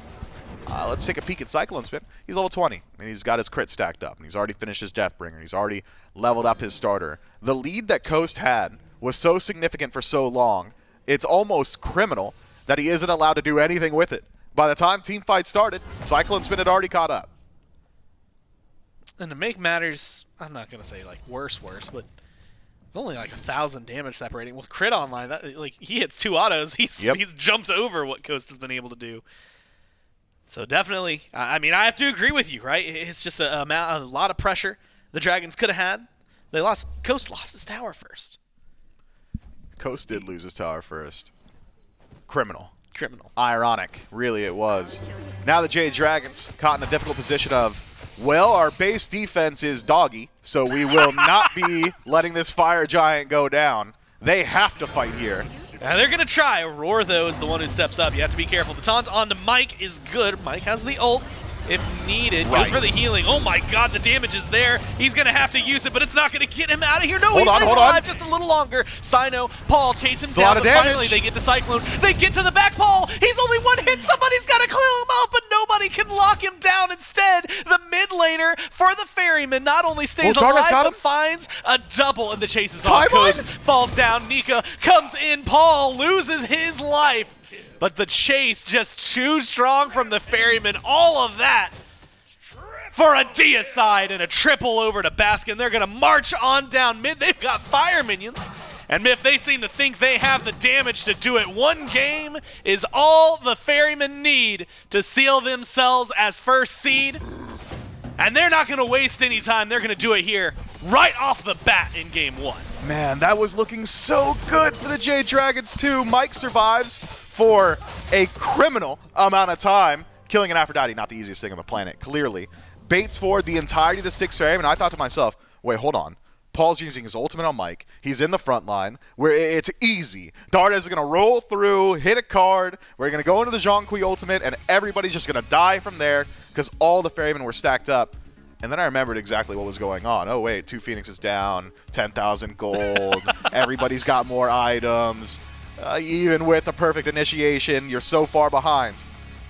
let's take a peek at CycloneSpin. He's level 20, and he's got his crit stacked up, and he's already finished his Deathbringer. He's already leveled up his starter. The lead that Coast had was so significant for so long, it's almost criminal that he isn't allowed to do anything with it. By the time team fight started, CycloneSpin had already caught up. And to make matters, I'm not going to say like worse, but it's only like 1,000 damage separating. With crit online, that, like he hits 2 autos, he's jumped over what Coast has been able to do. So definitely, I mean, I have to agree with you, right? It's just a lot of pressure the Dragons could have had. They lost. Coast lost his tower first. Coast did lose his tower first. Criminal. Criminal. Ironic. Really, it was. Now the Jade Dragons caught in a difficult position of, well, our base defense is doggy, so we will not be letting this Fire Giant go down. They have to fight here. They're going to try. Aror, though, is the one who steps up. You have to be careful. The taunt onto Mike is good. Mike has the ult if needed. Goes for the healing. Oh, my God, the damage is there. He's going to have to use it, but it's not going to get him out of here. No, he's alive just a little longer. Cyno, Paul chase him down, but finally they get to Cyclone. They get to the back. Paul, he's only one hit. Somebody's got to clear him out, but nobody can lock him down. Instead, the mid laner for the Ferryman not only stays Dardez alive, got but him. finds a double, and the chase is on. Timeline? Coast falls down. Nika comes in. Paul loses his life. But the chase just too strong from the Ferryman. All of that for a deicide and a triple over to Baskin. They're going to march on down mid. They've got fire minions. And Myth, they seem to think they have the damage to do it. One game is all the Ferrymen need to seal themselves as first seed. And they're not going to waste any time. They're going to do it here right off the bat in game 1. Man, that was looking so good for the Jade Dragons too. Mike survives for a criminal amount of time, killing an Aphrodite, not the easiest thing on the planet, clearly. Baits for the entirety of the Styx Ferrymen, and I thought to myself, wait, hold on. Paul's using his ultimate on Mike. He's in the front line, where it's easy. Dardez is going to roll through, hit a card. We're going to go into the Zhong ultimate, and everybody's just going to die from there because all the Ferrymen were stacked up. And then I remembered exactly what was going on. Oh, wait, 2 Phoenixes down, 10,000 gold. Everybody's got more items. Even with the perfect initiation, you're so far behind.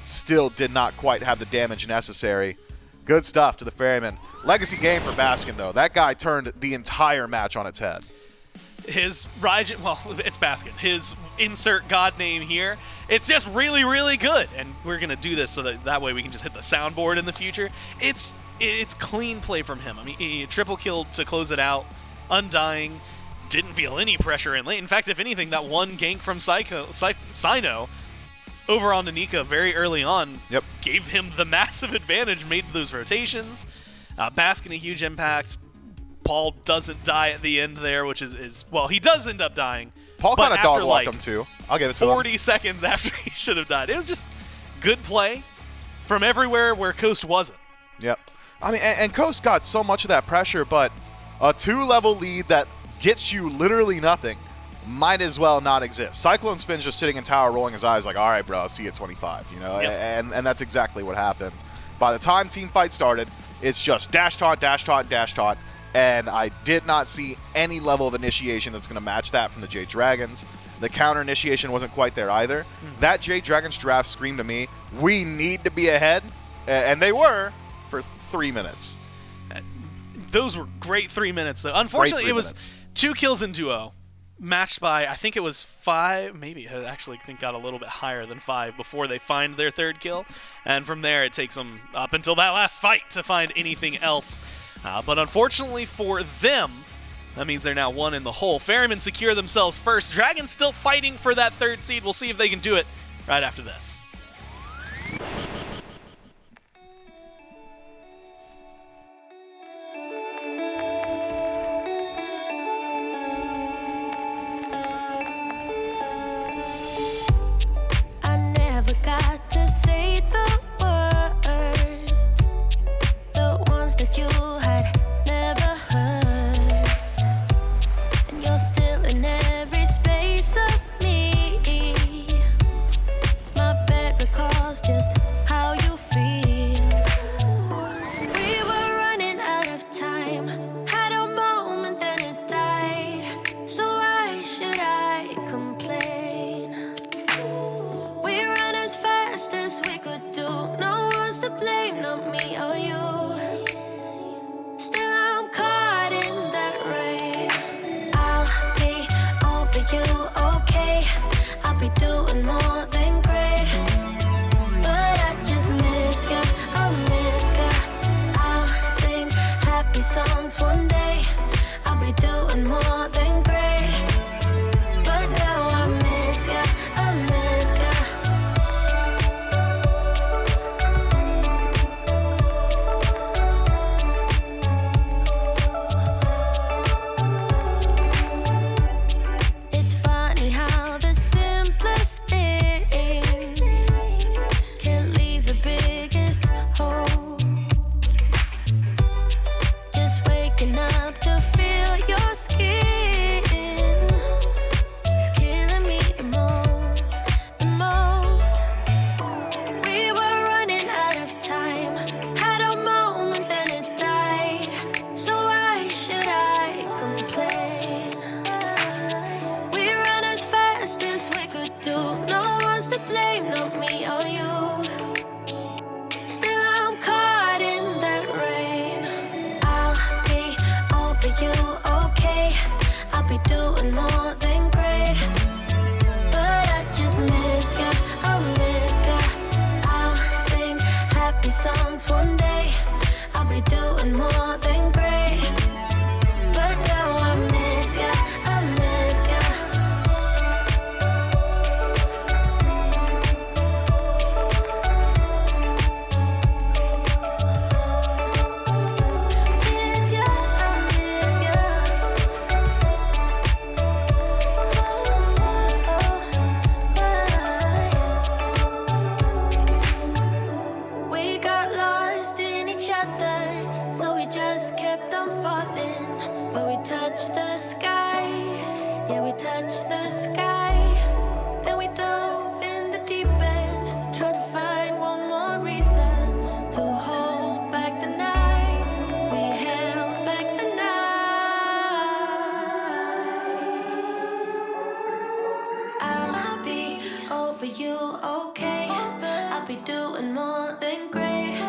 Still did not quite have the damage necessary. Good stuff to the Ferryman. Legacy game for Baskin, though. That guy turned the entire match on its head. His Raijin, well, it's Baskin. His insert god name here. It's just really, really good. And we're going to do this so that way we can just hit the soundboard in the future. It's clean play from him. I mean, he triple killed to close it out. Undying. Didn't feel any pressure in lane. In fact, if anything, that one gank from Cyno over onto Nika very early on gave him the massive advantage, made those rotations. Baskin a huge impact. Paul doesn't die at the end there, which is well, he does end up dying. Paul kind of dog walked like him too. I'll give it to him. 40 seconds after he should have died. It was just good play from everywhere where Coast wasn't. Yep. I mean, and Coast got so much of that pressure, but a 2-level lead that gets you literally nothing might as well not exist. CycloneSpin's just sitting in tower rolling his eyes like, all right, bro, I'll see you at 25, you know? Yep. And that's exactly what happened. By the time team fight started, it's just dash taunt, dash taunt, dash taunt, and I did not see any level of initiation that's going to match that from the Jade Dragons. The counter initiation wasn't quite there either. That Jade Dragons draft screamed to me, we need to be ahead, and they were for 3 minutes. Those were great 3 minutes, though. Unfortunately, it was 2 kills in duo, matched by, I think it was 5, maybe I actually think got a little bit higher than 5 before they find their 3rd kill. And from there, it takes them up until that last fight to find anything else. But unfortunately for them, that means they're now 1 in the hole. Ferrymen secure themselves first. Dragons still fighting for that 3rd seed. We'll see if they can do it right after this. My bed you, okay. I'll be doing more than great.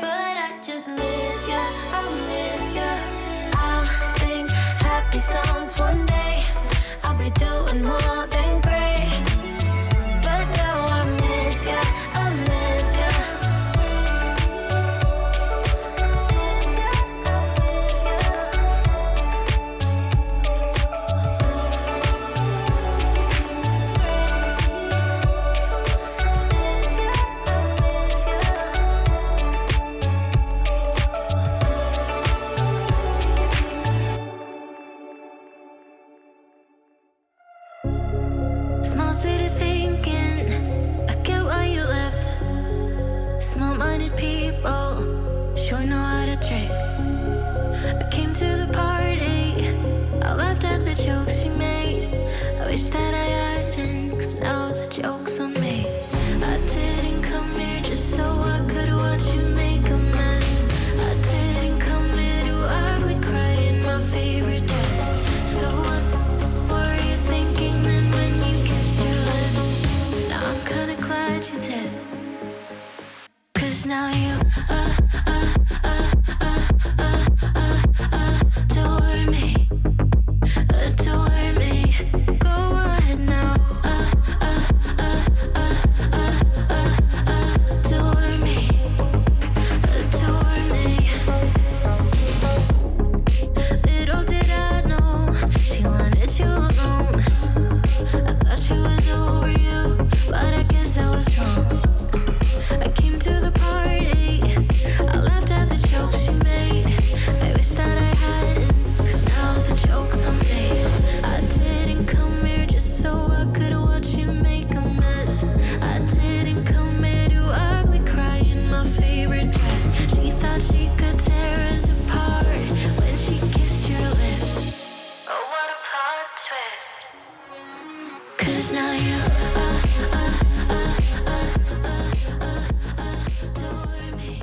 But I just miss ya, I miss ya. I'll sing happy songs one day. I'll be doing more than great. But now I miss ya, I miss ya. Small city thinking, I get why you left. Small-minded people sure know how to trick. I came to the party, I laughed at the jokes you made. I wish that I hadn't, 'cause now the joke's on me. I didn't come here just so I could watch you make a mess. I didn't come here to ugly cry in my favorite dress. So what were you thinking then when you kissed your lips? Now I'm kinda glad you did. 'Cause now you adore me, adore me. Go ahead now, adore me, adore me. Little did I know she wanted you alone. I thought she was over you, but I guess I was wrong. I came to the party, I laughed at the jokes she made. I wish that I hadn't, 'cause now the joke's on me. I didn't come here just so I could watch you make a mess. I didn't come here to ugly cry in my favorite dress. She thought she could tear us apart when she kissed your lips. Oh, what a plot twist. 'Cause now you adore me.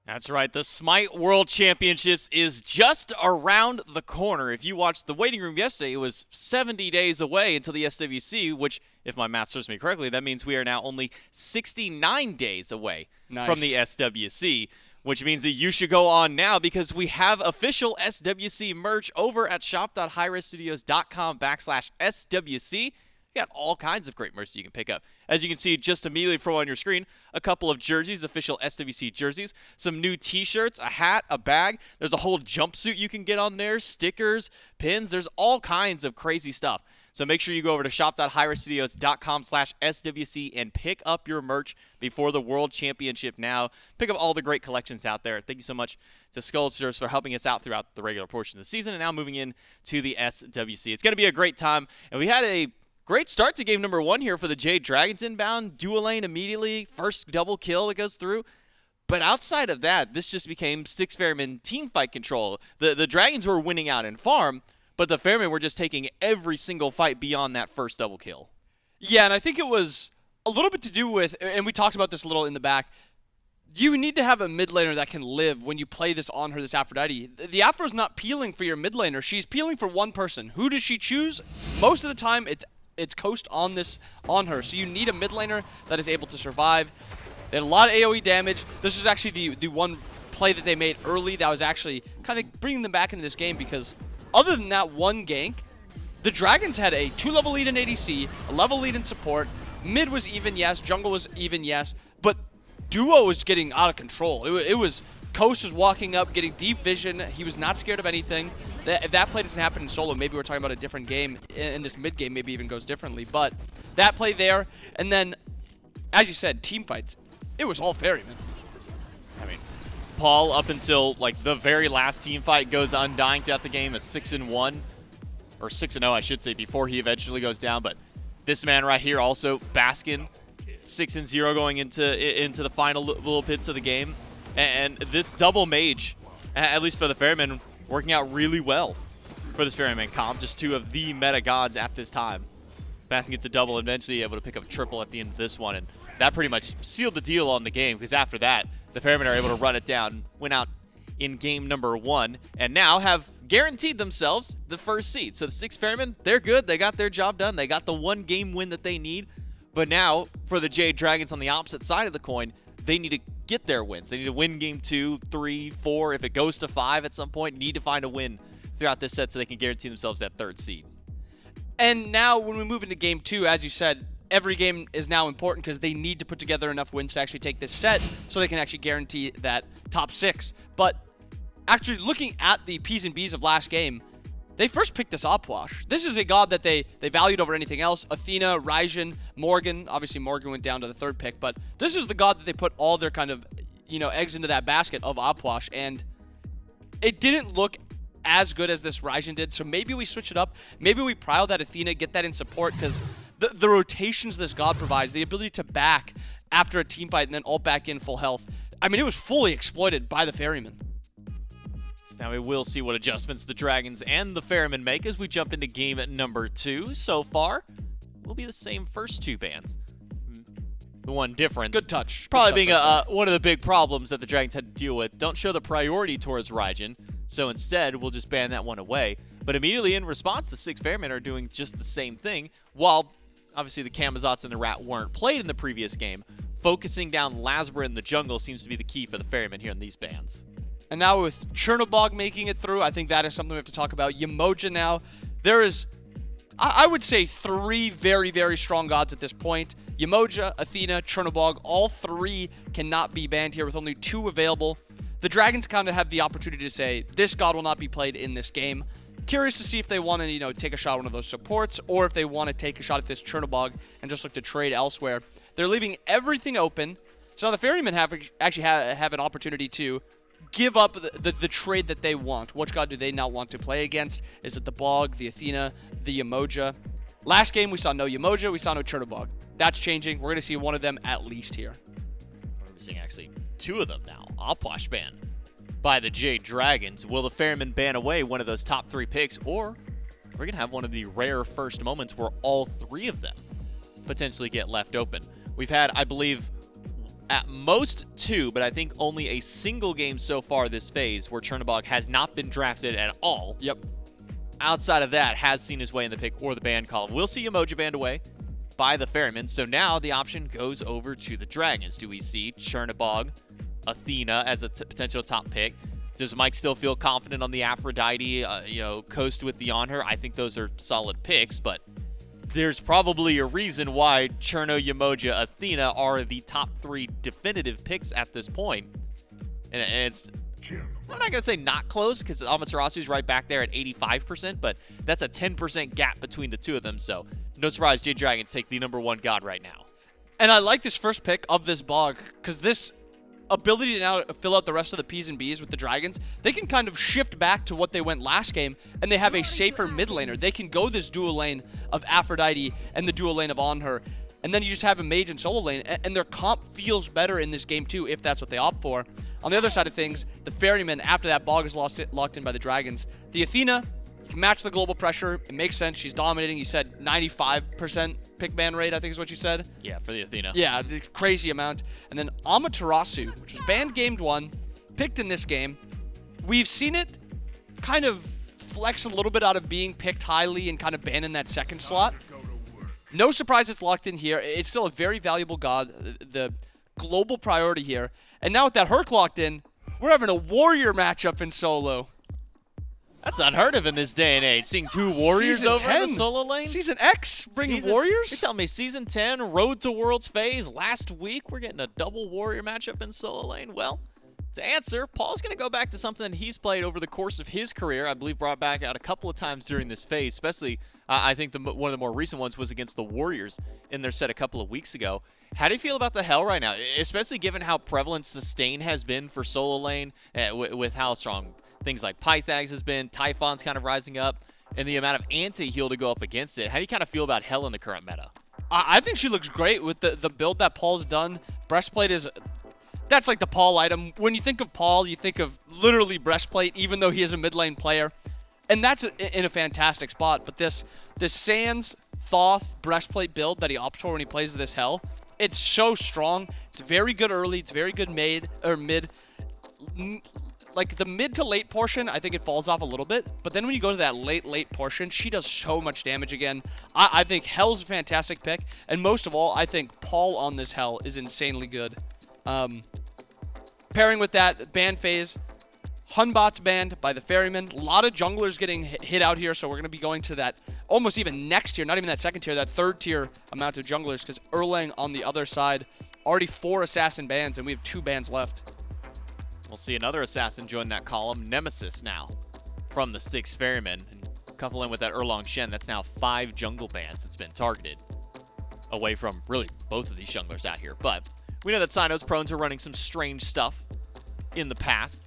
That's right, the SMITE World Championships is just around the corner. If you watched the waiting room yesterday, it was 70 days away until the SWC, which, if my math serves me correctly, that means we are now only 69 days away from the SWC, which means that you should go on now because we have official SWC merch over at shop.highresstudios.com/SWC. We got all kinds of great merch that you can pick up. As you can see just immediately from on your screen, a couple of jerseys, official SWC jerseys, some new t-shirts, a hat, a bag. There's a whole jumpsuit you can get on there, stickers, pins. There's all kinds of crazy stuff. So make sure you go over to shop.highresstudios.com/SWC and pick up your merch before the World Championship now. Pick up all the great collections out there. Thank you so much to Skullsters for helping us out throughout the regular portion of the season and now moving in to the SWC. It's going to be a great time. And we had a great start to game number 1 here for the Jade Dragons inbound. Dual lane immediately. First double kill that goes through. But outside of that, this just became Styx Ferrymen team fight control. The Dragons were winning out in farm, but the Ferrymen were just taking every single fight beyond that first double kill. Yeah, and I think it was a little bit to do with, and we talked about this a little in the back, you need to have a mid laner that can live when you play this on her, this Aphrodite. The Afro's not peeling for your mid laner. She's peeling for one person. Who does she choose? Most of the time, it's Coast on her. So you need a mid laner that is able to survive. They had a lot of AoE damage. This was actually the one play that they made early that was actually kind of bringing them back into this game, because other than that one gank, the Dragons had a 2-level lead in ADC, a level lead in support. Mid was even, yes. Jungle was even, yes. But duo was getting out of control. It was Coast was walking up, getting deep vision. He was not scared of anything. If that play doesn't happen in solo, maybe we're talking about a different game. In this mid game, maybe even goes differently. But that play there, and then, as you said, team fights. It was all Ferrymen. I mean, Paul up until like the very last team fight goes undying throughout the game, a 6-1 or 6-0 I should say, before he eventually goes down. But this man right here also, Baskin, 6-0 going into the final little bits of the game, and this double mage, at least for the Ferrymen, working out really well for this Ferryman comp. Just two of the meta gods at this time. Baskin gets a double, eventually able to pick up a triple at the end of this one, and that pretty much sealed the deal on the game, because after that, the Ferrymen are able to run it down, win out in game number 1, and now have guaranteed themselves the first seed. So the 6 Ferrymen, they're good. They got their job done. They got the 1 game win that they need. But now, for the Jade Dragons on the opposite side of the coin, they need to get their wins. They need to win game 2, 3, 4. If it goes to 5 at some point, need to find a win throughout this set so they can guarantee themselves that 3rd seed. And now when we move into game 2, as you said, every game is now important because they need to put together enough wins to actually take this set so they can actually guarantee that top 6. But actually looking at the P's and B's of last game, they first picked this Opwash. This is a god that they valued over anything else. Athena, Raijin, Morgan. Obviously Morgan went down to the 3rd pick, but this is the god that they put all their kind of, eggs into that basket of Opwash, and it didn't look as good as this Raijin did, so maybe we switch it up. Maybe we prile that Athena, get that in support, because the rotations this god provides, the ability to back after a team fight and then ult back in full health, I mean, it was fully exploited by the Ferrymen. So now we will see what adjustments the Dragons and the Ferrymen make as we jump into game number 2. So far, will be the same first 2 bans. The one difference, Good touch. probably Good being touch one of the big problems that the Dragons had to deal with. Don't show the priority towards Raijin, so instead we'll just ban that one away. But immediately in response, the 6 Ferrymen are doing just the same thing, while obviously the Camazotz and the Rat weren't played in the previous game. Focusing down LASBRA in the jungle seems to be the key for the Ferrymen here in these bans. And now with Chernobog making it through, I think that is something we have to talk about. Yemoja now, there is, I would say, 3 very, very strong gods at this point. Yemoja, Athena, Chernobog, all 3 cannot be banned here with only 2 available. The Dragons kind of have the opportunity to say, this god will not be played in this game. Curious to see if they want to, take a shot at one of those supports, or if they want to take a shot at this Chernobog and just look to trade elsewhere. They're leaving everything open. So now the Ferrymen actually have an opportunity to give up the trade that they want. Which god do they not want to play against? Is it the Bog, the Athena, the Yemoja? Last game, we saw no Yemoja, we saw no Chernobog. That's changing. We're going to see one of them at least here. We're seeing actually 2 of them now. Opwash ban by the Jade Dragons. Will the Ferrymen ban away one of those top 3 picks, or we're going to have one of the rare first moments where all 3 of them potentially get left open? We've had, I believe, at most 2, but I think only a single game so far this phase where Chernobog has not been drafted at all. Yep. Outside of that, has seen his way in the pick or the ban column. We'll see Yemoja banned away by the Ferrymen, so now the option goes over to the Dragons. Do we see Chernobog, Athena as a potential top pick? Does Mike still feel confident on the Aphrodite, coast with the Anhur? I think those are solid picks, but there's probably a reason why Cherno, Yemoja, Athena are the top 3 definitive picks at this point. And it's, I'm not going to say not close, because Amaterasu's right back there at 85%, but that's a 10% gap between the 2 of them, so no surprise Jade Dragons take the number 1 god right now. And I like this first pick of this Bog, because this ability to now fill out the rest of the P's and B's with the Dragons, they can kind of shift back to what they went last game, and they have a safer mid laner. They can go this dual lane of Aphrodite and the dual lane of Anhur, and then you just have a mage and solo lane, and their comp feels better in this game too, if that's what they opt for. On the other side of things, the Ferrymen, after that Bog is locked in by the Dragons, the Athena can match the global pressure. It makes sense. She's dominating. You said 95% pick ban rate, I think is what you said. Yeah, for the Athena. Yeah, the crazy amount. And then Amaterasu, which was banned game 1, picked in this game. We've seen it kind of flex a little bit out of being picked highly and kind of banned in that 2nd slot. No surprise it's locked in here. It's still a very valuable god, the global priority here. And now with that Herc locked in, we're having a warrior matchup in solo. That's unheard of in this day and age, seeing 2 warriors Season over 10. in the solo lane. Season X bringing warriors? You're telling me Season 10, Road to Worlds phase, last week we're getting a double warrior matchup in solo lane? Well, To answer, Paul's going to go back to something that he's played over the course of his career. I believe brought back out a couple of times during this phase, especially I think one of the more recent ones was against the Warriors in their set a couple of weeks ago. How do you feel about the Hell right now, especially given how prevalent Sustain has been for solo lane, with how strong things like Pythags has been, Typhon's kind of rising up, and the amount of anti-heal to go up against it? How do you kind of feel about Hell in the current meta? I think she looks great with the build that Paul's done. Breastplate is... That's like the Paul item. When you think of Paul, you think of literally breastplate, even though he is a mid lane player. And that's in a fantastic spot. But this Sans Thoth breastplate build that he opts for when he plays this Hell, it's so strong. It's very good early. It's very good mid. Like the mid to late portion, I think it falls off a little bit. But then when you go to that late portion, she does so much damage again. I think Hell's a fantastic pick. And most of all, I think Paul on this Hell is insanely good. Pairing with that ban phase, Hunbot's banned by the Ferrymen. A lot of junglers getting hit out here, so we're going to be going to that almost even next tier, not even that second tier, that third tier amount of junglers, because Erlang on the other side, already 4 assassin bans, and we have 2 bans left. We'll see another assassin join that column, Nemesis now, from the Styx Ferrymen. And couple in with that Erlang Shen, that's now 5 jungle bans that's been targeted away from really both of these junglers out here. But we know that Cyno's prone to running some strange stuff in the past.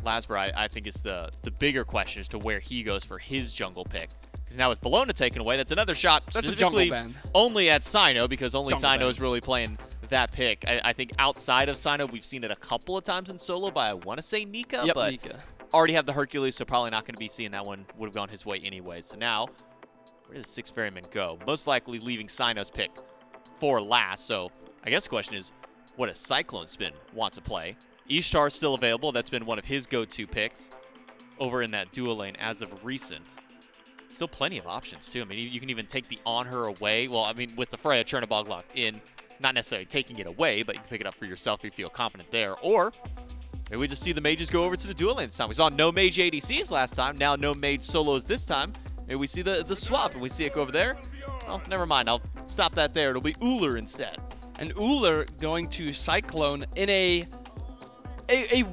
LASBRA, I think, is the bigger question as to where he goes for his jungle pick. Because now with Bologna taken away, that's another shot that's a jungle specifically ban. only at Cyno, because only Jungle Cyno ban. is really playing that pick. I think outside of Cyno, we've seen it a couple of times in solo by, I want to say, Nika. Yep, but Nika. already have the Hercules, so probably not going to be seeing that one. Would have gone his way anyway. So now, where does Styx Ferrymen go? Most likely leaving Cyno's pick for last. So I guess the question is, what does CycloneSpin want to play? Ishtar still available. That's been one of his go-to picks over in that dual lane as of recent. Still plenty of options, too. I mean, you can even take the Anhur away. Well, I mean, with the Freya Chernobog locked in, not necessarily taking it away, but you can pick it up for yourself if you feel confident there. Or maybe we just see the mages go over to the dual lane this time. We saw no mage ADCs last time. Now no mage solos this time. Maybe we see the swap and we see it go over there. Oh, never mind. I'll stop that there. It'll be Ullr instead. And Ullr going to Cyclone in a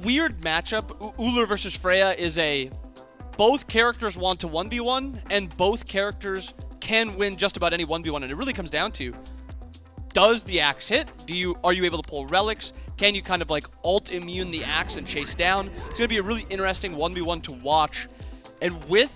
weird matchup. Ullr versus Freya is both characters want to 1v1, and both characters can win just about any 1v1, and it really comes down to, does the axe hit? Are you able to pull relics? Can you kind of like alt immune the axe and chase down? It's going to be a really interesting 1v1 to watch. And with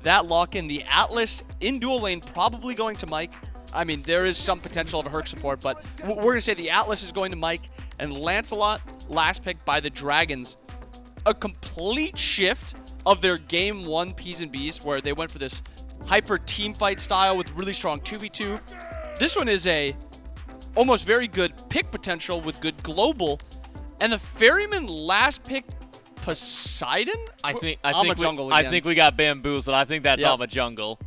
that lock-in, the Atlas in dual lane probably going to Mike. I mean, there is some potential of a Herc support, but we're going to say the Atlas is going to Mike, and Lancelot, last pick by the Dragons. A complete shift of their game 1 P's and B's, where they went for this hyper team fight style with really strong 2v2. This one is almost very good pick potential with good global, and the Ferryman last pick Poseidon? I think jungle again. I think we got bamboozled. I think that's Yep. Alma jungle.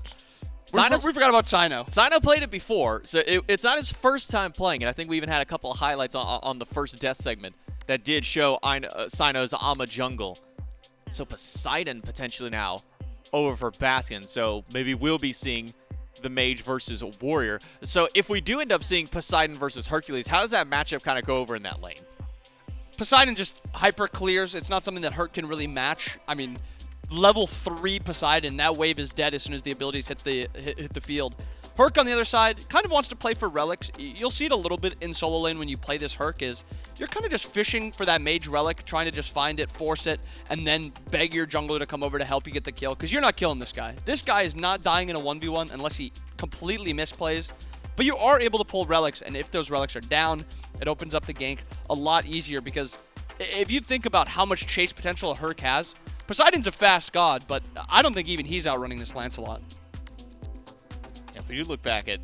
We forgot about Cyno. Cyno played it before, so it's not his first time playing it. I think we even had a couple of highlights on the first death segment that did show Cyno's Ama jungle. So Poseidon potentially now over for Baskin. So maybe we'll be seeing the mage versus warrior. So if we do end up seeing Poseidon versus Hercules, how does that matchup kind of go over in that lane? Poseidon just hyper clears. It's not something that Herc can really match. I mean, level 3 Poseidon, that wave is dead as soon as the abilities hit the field. Herc on the other side kind of wants to play for relics. You'll see it a little bit in solo lane when you play this Herc is you're kind of just fishing for that mage relic, trying to just find it, force it, and then beg your jungler to come over to help you get the kill, because you're not killing this guy. This guy is not dying in a 1v1 unless he completely misplays. But you are able to pull relics, and if those relics are down, it opens up the gank a lot easier, because if you think about how much chase potential a Herc has, Poseidon's a fast god, but I don't think even he's outrunning this Lancelot. If you look back at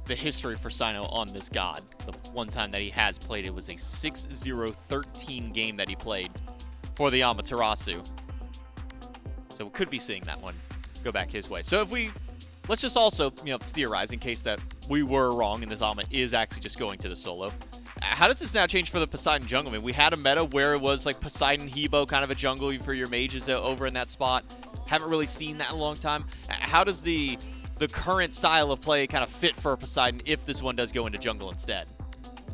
the history for Cyno on this god, the one time that he has played, it was a 6-0-13 game that he played for the Amaterasu. So we could be seeing that one go back his way. So let's just also, theorize in case that we were wrong and this Ama is actually just going to the solo. How does this now change for the Poseidon jungle? I mean, we had a meta where it was like Poseidon Hebo, kind of a jungle for your mages over in that spot. Haven't really seen that in a long time. How does the current style of play kind of fit for Poseidon if this one does go into jungle instead?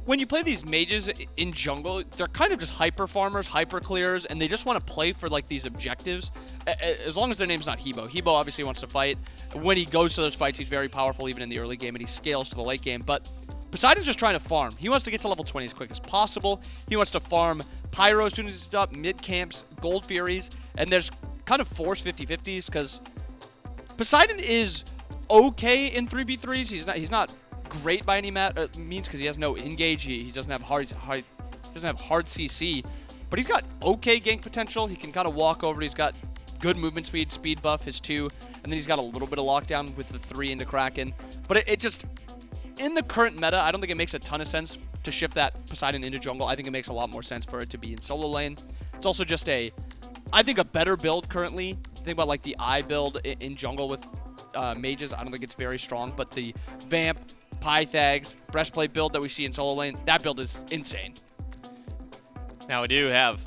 when you play these mages in jungle, they're kind of just hyper farmers, hyper clearers, and they just want to play for like these objectives. As long as their name's not Hebo. Hebo obviously wants to fight. When he goes to those fights, he's very powerful even in the early game, and he scales to the late game. But Poseidon's just trying to farm. He wants to get to level 20 as quick as possible. He wants to farm Pyro as soon as he's up, mid camps, Gold Furies, and there's kind of forced 50-50s because Poseidon is okay in 3v3s. He's not great by any means because he has no engage. He doesn't have hard CC, but he's got okay gank potential. He can kind of walk over. He's got good movement speed, speed buff, his 2, and then he's got a little bit of lockdown with the 3 into Kraken. But it just, in the current meta, I don't think it makes a ton of sense to shift that Poseidon into jungle. I think it makes a lot more sense for it to be in solo lane. It's also just I think a better build currently. Think about like the I build in jungle with mages. I don't think it's very strong, but the Vamp, Pythags, Breastplate build that we see in solo lane, that build is insane. Now we do have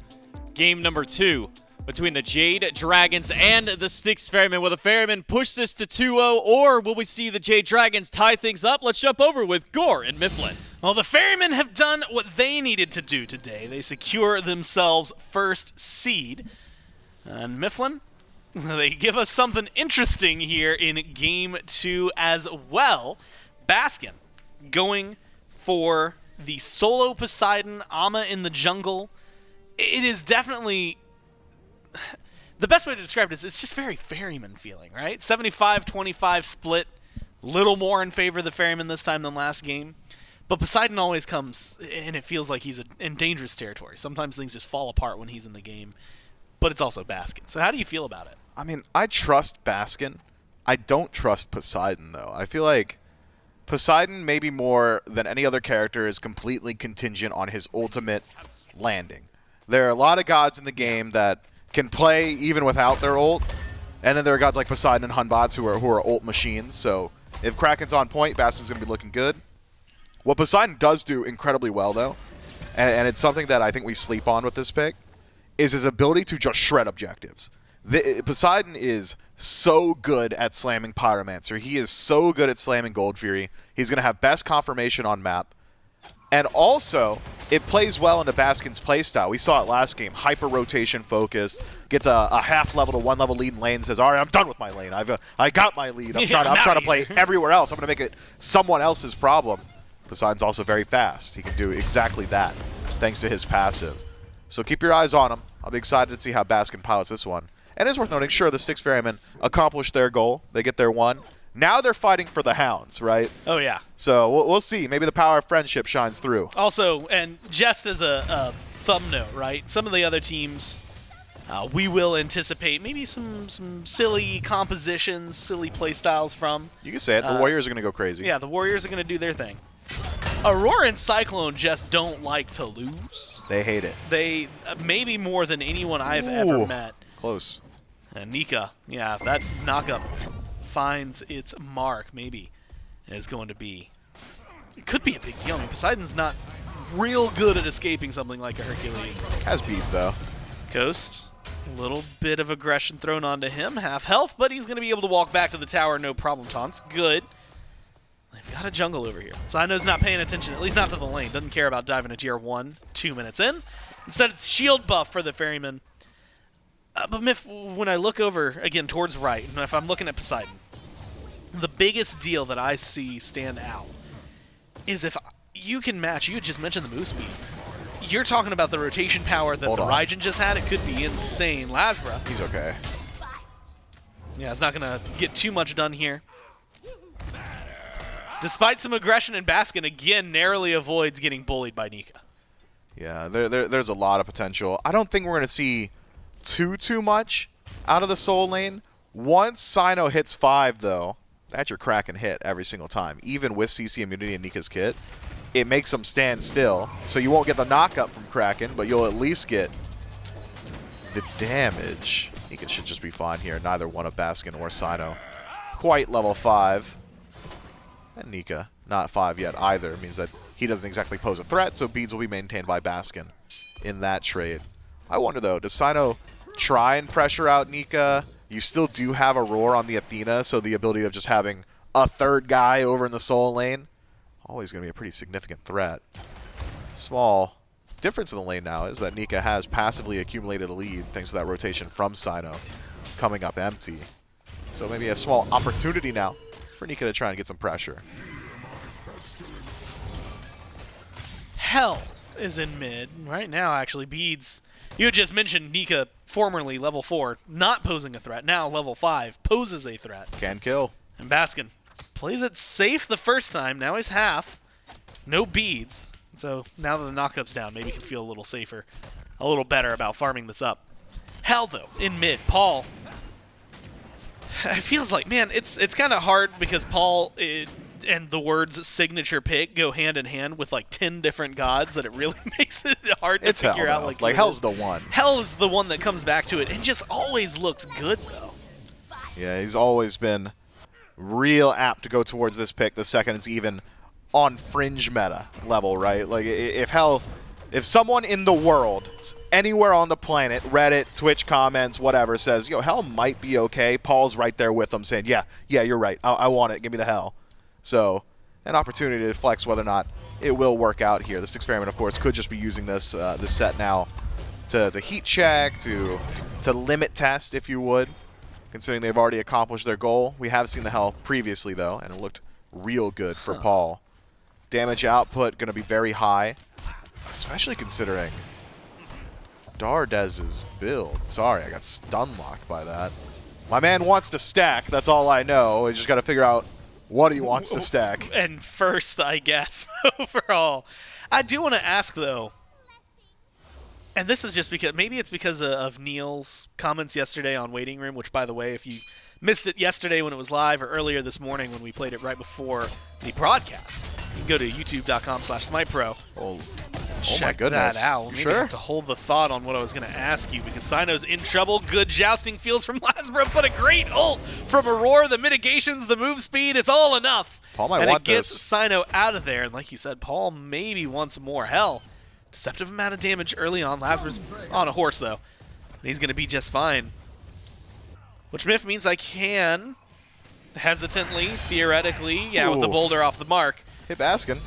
game number 2 between the Jade Dragons and the Styx Ferrymen. Will the Ferrymen push this to 2-0, or will we see the Jade Dragons tie things up? Let's jump over with Gore and Mifflin. Well, the Ferrymen have done what they needed to do today. They secure themselves first seed. And Mifflin, they give us something interesting here in game 2 as well. Baskin going for the solo Poseidon, Ama in the jungle. It is definitely... The best way to describe it is it's just very Ferryman feeling, right? 75-25 split. Little more in favor of the Ferryman this time than last game. But Poseidon always comes, and it feels like he's in dangerous territory. Sometimes things just fall apart when he's in the game. But it's also Baskin. So how do you feel about it? I mean, I trust Baskin. I don't trust Poseidon, though. I feel like Poseidon, maybe more than any other character, is completely contingent on his ultimate landing. There are a lot of gods in the game that can play even without their ult, and then there are gods like Poseidon and Hunbots who are ult machines. So if Kraken's on point, Baskin's going to be looking good. What Poseidon does do incredibly well, though, and it's something that I think we sleep on with this pick, is his ability to just shred objectives. Poseidon is so good at slamming Pyromancer. He is so good at slamming Gold Fury. He's going to have best confirmation on map. And also, it plays well into Baskin's playstyle. We saw it last game. Hyper-rotation focus. Gets a half level to 1 level lead in lane. Says, all right, I'm done with my lane. I got my lead. I'm trying to play everywhere else. I'm going to make it someone else's problem. Poseidon's also very fast. He can do exactly that, thanks to his passive. So keep your eyes on him. I'll be excited to see how Baskin pilots this one. And it's worth noting, sure, the Styx Ferrymen accomplished their goal. They get their 1. Now they're fighting for the Hounds, right? Oh, yeah. So we'll see. Maybe the power of friendship shines through. Also, and just as a thumb note, right? Some of the other teams, we will anticipate maybe some silly compositions, silly playstyles from. You can say it. The Warriors are going to go crazy. Yeah, the Warriors are going to do their thing. Aurora and Cyclone just don't like to lose. They hate it. They, maybe more than anyone I've ever met. Close. And Nika, yeah, if that knockup finds its mark, maybe is going to be... It could be a big deal. I mean, Poseidon's not real good at escaping something like a Hercules. Has beads, though. Coast, a little bit of aggression thrown onto him. Half health, but he's going to be able to walk back to the tower, no problem. Taunts, good. They've got a jungle over here. Cyno's not paying attention, at least not to the lane. Doesn't care about diving a tier 1 2 minutes in. Instead, it's shield buff for the Ferryman. But Miff, when I look over, again, towards right, and if I'm looking at Poseidon, the biggest deal that I see stand out is if you can match, you had just mentioned the move speed. You're talking about the rotation power that the Raijin just had. It could be insane. LASBRA. He's okay. Yeah, it's not going to get too much done here. Despite some aggression in Baskin, again, narrowly avoids getting bullied by Nika. Yeah, there's a lot of potential. I don't think we're going to see too much out of the soul lane. Once Cyno hits 5, though, that's your Kraken hit every single time. Even with CC immunity in Nika's kit, it makes them stand still. So you won't get the knockup from Kraken, but you'll at least get the damage. Nika should just be fine here. Neither one of Baskin or Cyno quite level 5. And Nika, not 5 yet either. It means that he doesn't exactly pose a threat, so beads will be maintained by Baskin in that trade. I wonder, though, does Cyno try and pressure out Nika? You still do have Aror on the Athena, so the ability of just having a third guy over in the soul lane, always going to be a pretty significant threat. Small difference in the lane now is that Nika has passively accumulated a lead thanks to that rotation from Cyno coming up empty. So maybe a small opportunity now for Nika to try and get some pressure. Hell is in mid. Right now, actually, Beads. You had just mentioned Nika, formerly level 4, not posing a threat. Now level 5, poses a threat. Can kill. And Baskin plays it safe the first time. Now he's half. No beads. So now that the knockup's down, maybe he can feel a little safer, a little better about farming this up. Hell, though, in mid. Paul. It feels like, man, it's kind of hard because Paul and the words signature pick go hand in hand with like 10 different gods that it really makes it hard to figure out. Like Hell's the one. Hell is the one that comes back to it and just always looks good, though. Yeah, he's always been real apt to go towards this pick the second it's even on fringe meta level, right? Like if someone in the world, anywhere on the planet, Reddit, Twitch comments, whatever, says, yo, Hell might be okay, Paul's right there with them saying, yeah, you're right. I want it. Give me the Hell. So an opportunity to flex whether or not it will work out here. The Styx Ferrymen, of course, could just be using this set now to heat check, to limit test, if you would, considering they've already accomplished their goal. We have seen the Hell previously, though, and it looked real good for Paul. Damage output going to be very high, especially considering Dardez's build. Sorry, I got stun locked by that. My man wants to stack, that's all I know. We just got to figure out what he wants to stack. And first, I guess, overall. I do want to ask, though, and this is just because, maybe it's because of Neil's comments yesterday on Waiting Room, which, by the way, if you missed it yesterday when it was live or earlier this morning when we played it right before the broadcast, you can go to youtube.com/SmitePro. Check goodness. that out. Maybe I have to hold the thought on what I was going to ask you because Cyno's in trouble. Good jousting feels from LASBRA, but a great ult from Aror. The mitigations, the move speed, it's all enough. Paul might and want it gets this. Cyno out of there. And like you said, Paul maybe wants more. Hell, deceptive amount of damage early on. LASBRA's on a horse, though. And he's going to be just fine. Which myth means I can hesitantly, theoretically, with the boulder off the mark. Hit Baskin.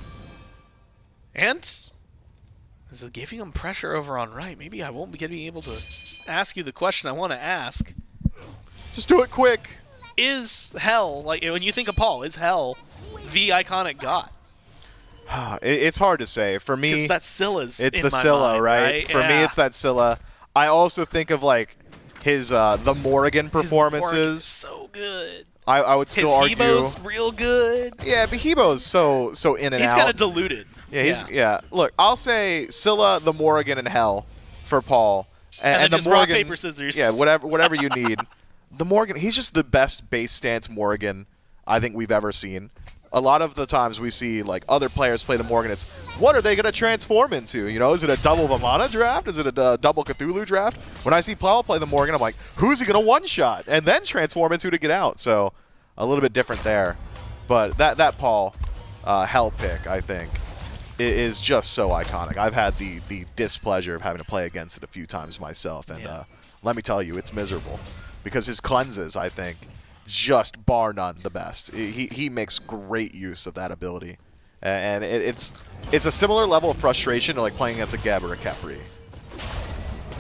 And is it giving him pressure over on right? Maybe I won't be able to ask you the question I want to ask. Just do it quick. Is Hell, like when you think of Paul, is Hell the iconic god? It's hard to say. For me, Because that's Scylla's it's in the my Scylla, mind, right? For me, it's that Scylla. I also think of like his the Morrigan performances. So good. I would still argue. Hebo's real good. Yeah, but Hebo's so in and He's out. kind of diluted. Yeah, Look, I'll say Scylla, the Morrigan, and Hell for Paul, And then the just Morrigan. rock, paper, scissors. Yeah, whatever you need. The Morrigan, he's just the best base stance Morrigan I think we've ever seen. A lot of the times we see like other players play the Morrigan, it's what are they going to transform into? You know, is it a double Vamana draft? Is it a double Cthulhu draft? When I see Paul play the Morrigan, I'm like, who's he going to one-shot and then transform into to get out? So a little bit different there. But that Paul Hell pick, I think, is just so iconic. I've had the displeasure of having to play against it a few times myself, and let me tell you, it's miserable. Because his cleanses, I think, just bar none the best. He makes great use of that ability. And it's a similar level of frustration to like playing against a Geb or a Khepri.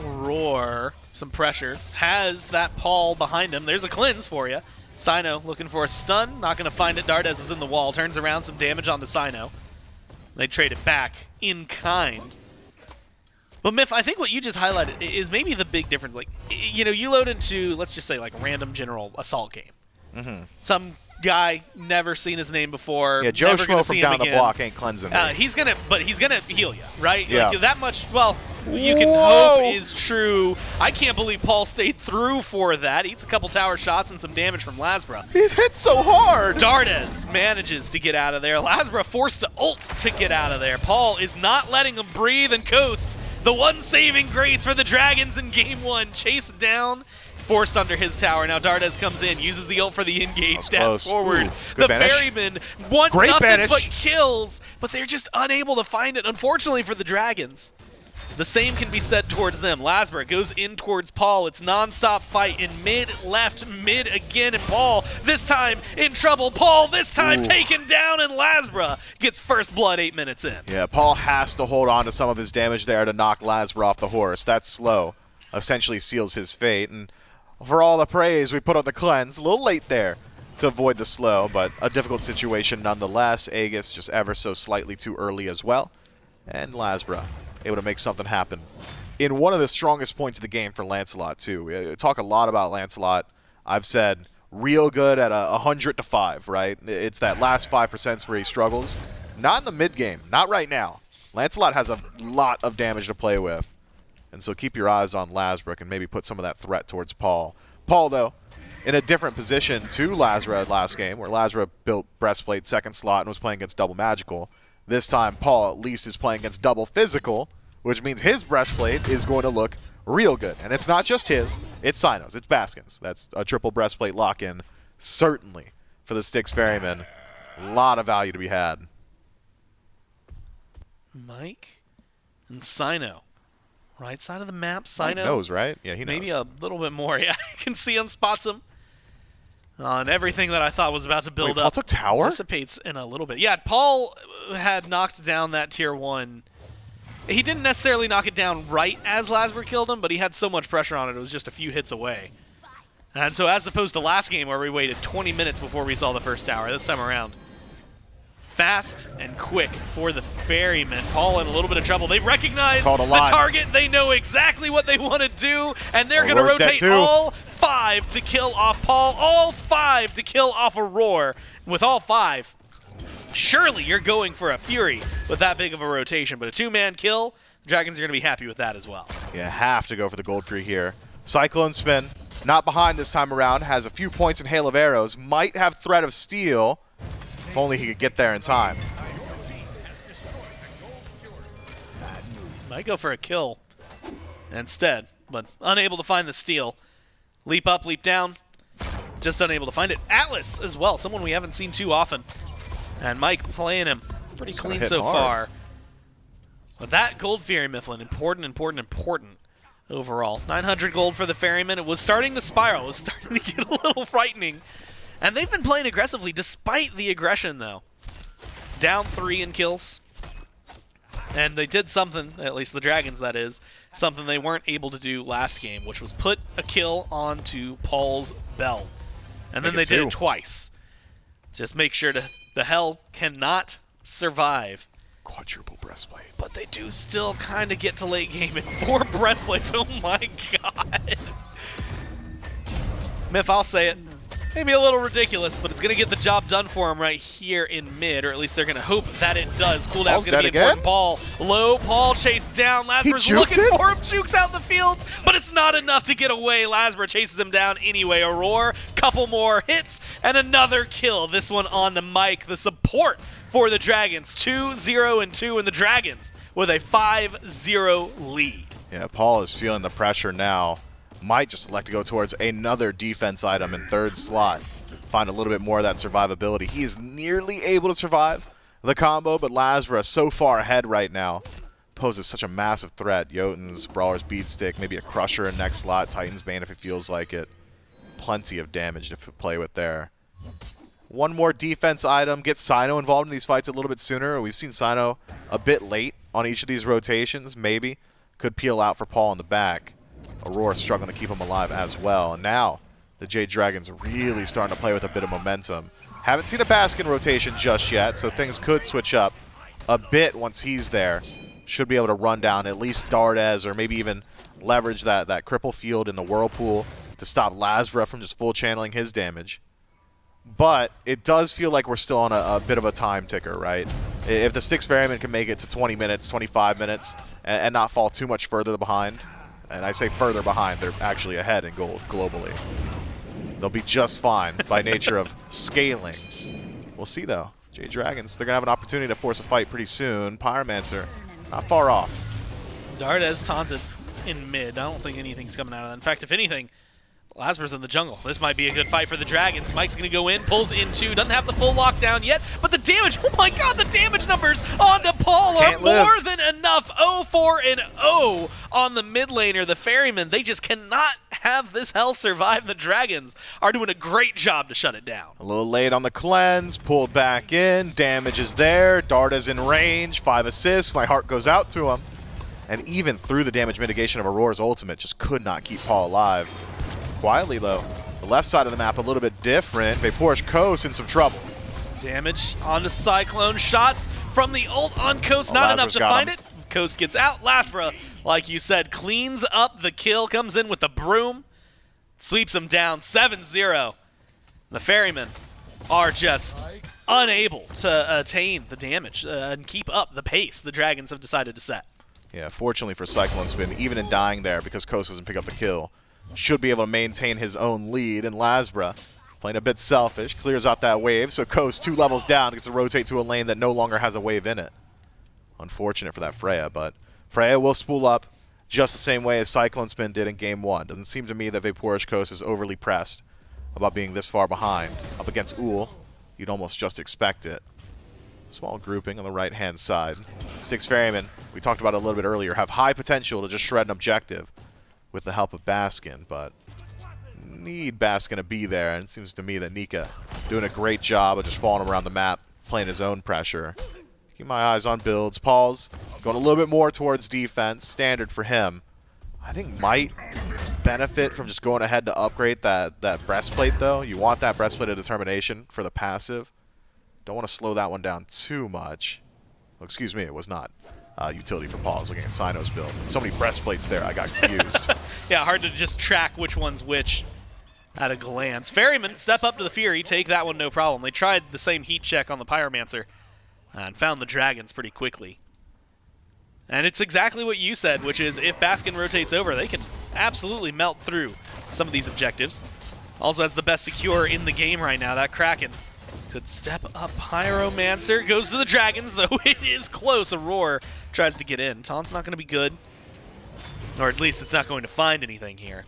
Roar, some pressure. Has that Paul behind him. There's a cleanse for you. Cyno looking for a stun. Not going to find it. Dardez was in the wall. Turns around, some damage onto Cyno. They trade it back in kind. But Myth, I think what you just highlighted is maybe the big difference. Like, you know, you load into, let's just say, like a random general assault game. Mm-hmm. Some guy, never seen his name before. Yeah, Joe never gonna Schmo from see him down the again. block ain't cleansing me. He's gonna heal you, right? Yeah. Like, that much. Well, you can Whoa! hope is true. I can't believe Paul stayed through for that. Eats a couple tower shots and some damage from LASBRA. He's hit so hard. Dardez manages to get out of there. LASBRA forced to ult to get out of there. Paul is not letting him breathe and coast. The one saving grace for the Dragons in game one. Chased down, forced under his tower. Now Dardez comes in, uses the ult for the engage, dabs forward. Ooh, the good banish. Ferrymen want Great nothing banish. but kills, but they're just unable to find it, unfortunately for the Dragons. the same can be said towards them. LASBRA goes in towards Paul. It's non-stop fight in mid, left, mid again, and Paul this time in trouble. Paul this time taken down, and LASBRA gets first blood 8 minutes in. Yeah, Paul has to hold on to some of his damage there to knock LASBRA off the horse. That slow essentially seals his fate, and for all the praise we put on the cleanse, a little late there to avoid the slow, but a difficult situation nonetheless. Aegis just ever so slightly too early as well, and LASBRA able to make something happen in one of the strongest points of the game for Lancelot too. We talk a lot about Lancelot. I've said real good at 100 to 5, right? It's that last 5% where he struggles. Not in the mid game, not right now. Lancelot has a lot of damage to play with, and so keep your eyes on LASBRA and maybe put some of that threat towards Paul. Paul, though, in a different position to LASBRA last game, where LASBRA built breastplate second slot and was playing against double magical. This time, Paul at least is playing against double physical, which means his breastplate is going to look real good. And it's not just his, it's Cyno's, it's Baskin's. That's a triple breastplate lock-in, certainly, for the Styx Ferrymen. A lot of value to be had. Mike and Cyno. Right side of the map, Mike Cyno. knows, right? Yeah, he knows. Maybe a little bit more. Yeah, I can see him, spots him. And everything that I thought was about to build Paul up took tower? dissipates in a little bit. Yeah, Paul had knocked down that tier 1. He didn't necessarily knock it down right as LASBRA killed him, but he had so much pressure on it, it was just a few hits away. And so as opposed to last game where we waited 20 minutes before we saw the first tower, this time around, fast and quick for the Ferrymen. Paul in a little bit of trouble. They recognize the target. They know exactly what they want to do, and they're going to rotate all 5 to kill off Paul, all 5 to kill off Aror. With all 5, surely you're going for a Fury with that big of a rotation, but a 2-man kill, the Dragons are going to be happy with that as well. Yeah, have to go for the gold tree here. CycloneSpin, not behind this time around, has a few points in Hail of Arrows, might have threat of steal. If only he could get there in time. Might go for a kill instead, but unable to find the steal. Leap up, leap down. Just unable to find it. Atlas as well, someone we haven't seen too often. And Mike playing him pretty clean so far. But that gold Fury Mifflin, important overall. 900 gold for the Ferrymen. It was starting to spiral. It was starting to get a little frightening. And they've been playing aggressively despite the aggression, though. Down 3 in kills. And they did something, at least the Dragons, that is, something they weren't able to do last game, which was put a kill onto Paul's belt. And then they did it twice. Just make sure the Hell cannot survive. Quadruple breastplate. But they do still kind of get to late game in 4 breastplates. Oh my god. Miff, I'll say it. Maybe a little ridiculous, but it's going to get the job done for him right here in mid, or at least they're going to hope that it does. Cooldown's going to be important. Paul, low, Paul chased down. LASBRA's looking for him, jukes out in the fields, but it's not enough to get away. LASBRA chases him down anyway. Aror, couple more hits, and another kill. This one on the Mike, the support for the Dragons. 2-0-2, and the Dragons with a 5-0 lead. Yeah, Paul is feeling the pressure now. Might just elect to go towards another defense item in 3rd slot. Find a little bit more of that survivability. He is nearly able to survive the combo, but LASBRA so far ahead right now. Poses such a massive threat. Jotun's, Brawler's Beatstick, maybe a Crusher in next slot, Titan's Bane if it feels like it. Plenty of damage to play with there. One more defense item. Get Cyno involved in these fights a little bit sooner. We've seen Cyno a bit late on each of these rotations, maybe. Could peel out for Paul in the back. Aror struggling to keep him alive as well. And now the Jade Dragons are really starting to play with a bit of momentum. Haven't seen a Baskin rotation just yet, so things could switch up a bit once he's there. Should be able to run down at least Dardez, or maybe even leverage that cripple field in the Whirlpool to stop LASBRA from just full channeling his damage. But it does feel like we're still on a bit of a time ticker, right? If the Styx Ferrymen can make it to 20 minutes, 25 minutes, and not fall too much further behind, and I say further behind, they're actually ahead in gold globally. They'll be just fine by nature of scaling. We'll see, though. Jade Dragons, they're going to have an opportunity to force a fight pretty soon. Pyromancer, not far off. Dardez taunted in mid. I don't think anything's coming out of that. In fact, if anything, LASBRA's in the jungle. This might be a good fight for the Dragons. Mike's going to go in, pulls in 2, doesn't have the full lockdown yet, but the damage, oh my god, the damage numbers onto Paul are more than enough. 0-4-0 on the mid laner. The Ferrymen, they just cannot have this hell survive. The Dragons are doing a great job to shut it down. A little late on the cleanse, pulled back in, damage is there, Dardez in range, 5 assists, my heart goes out to him. And even through the damage mitigation of Auror's ultimate, just could not keep Paul alive. Quietly, though, the left side of the map a little bit different. VaporishCoast in some trouble. Damage onto Cyclone. Shots from the ult on Coast. Not enough to find it. Coast gets out. LASBRA, like you said, cleans up the kill. Comes in with the broom. Sweeps him down. 7-0. The Ferrymen are just unable to attain the damage and keep up the pace the Dragons have decided to set. Yeah, fortunately for CycloneSpin, even in dying there, because Coast doesn't pick up the kill, should be able to maintain his own lead. And LASBRA, playing a bit selfish, clears out that wave, so Coast 2 levels down, gets to rotate to a lane that no longer has a wave in it. Unfortunate for that Freya, but Freya will spool up just the same way as CycloneSpin did in Game 1. Doesn't seem to me that VaporishCoast is overly pressed about being this far behind. Up against Ullr, you'd almost just expect it. Small grouping on the right-hand side. Styx Ferrymen, we talked about it a little bit earlier, have high potential to just shred an objective with the help of Baskin, but need Baskin to be there, and it seems to me that Nika doing a great job of just following him around the map, playing his own pressure. Keep my eyes on builds. Paul's going a little bit more towards defense, standard for him. I think might benefit from just going ahead to upgrade that breastplate, though. You want that breastplate of determination for the passive. Don't want to slow that one down too much. Well, excuse me, it was not utility for Paul. I was looking at Cyno's build. So many breastplates there, I got confused. Yeah, hard to just track which one's which at a glance. Ferrymen step up to the Fury, take that one no problem. They tried the same heat check on the Pyromancer and found the Dragons pretty quickly. And it's exactly what you said, which is if Baskin rotates over, they can absolutely melt through some of these objectives. Also has the best secure in the game right now, that Kraken. Could step up. Pyromancer goes to the Dragons, though it is close. Aror tries to get in. Taunt's not going to be good. Or at least it's not going to find anything here.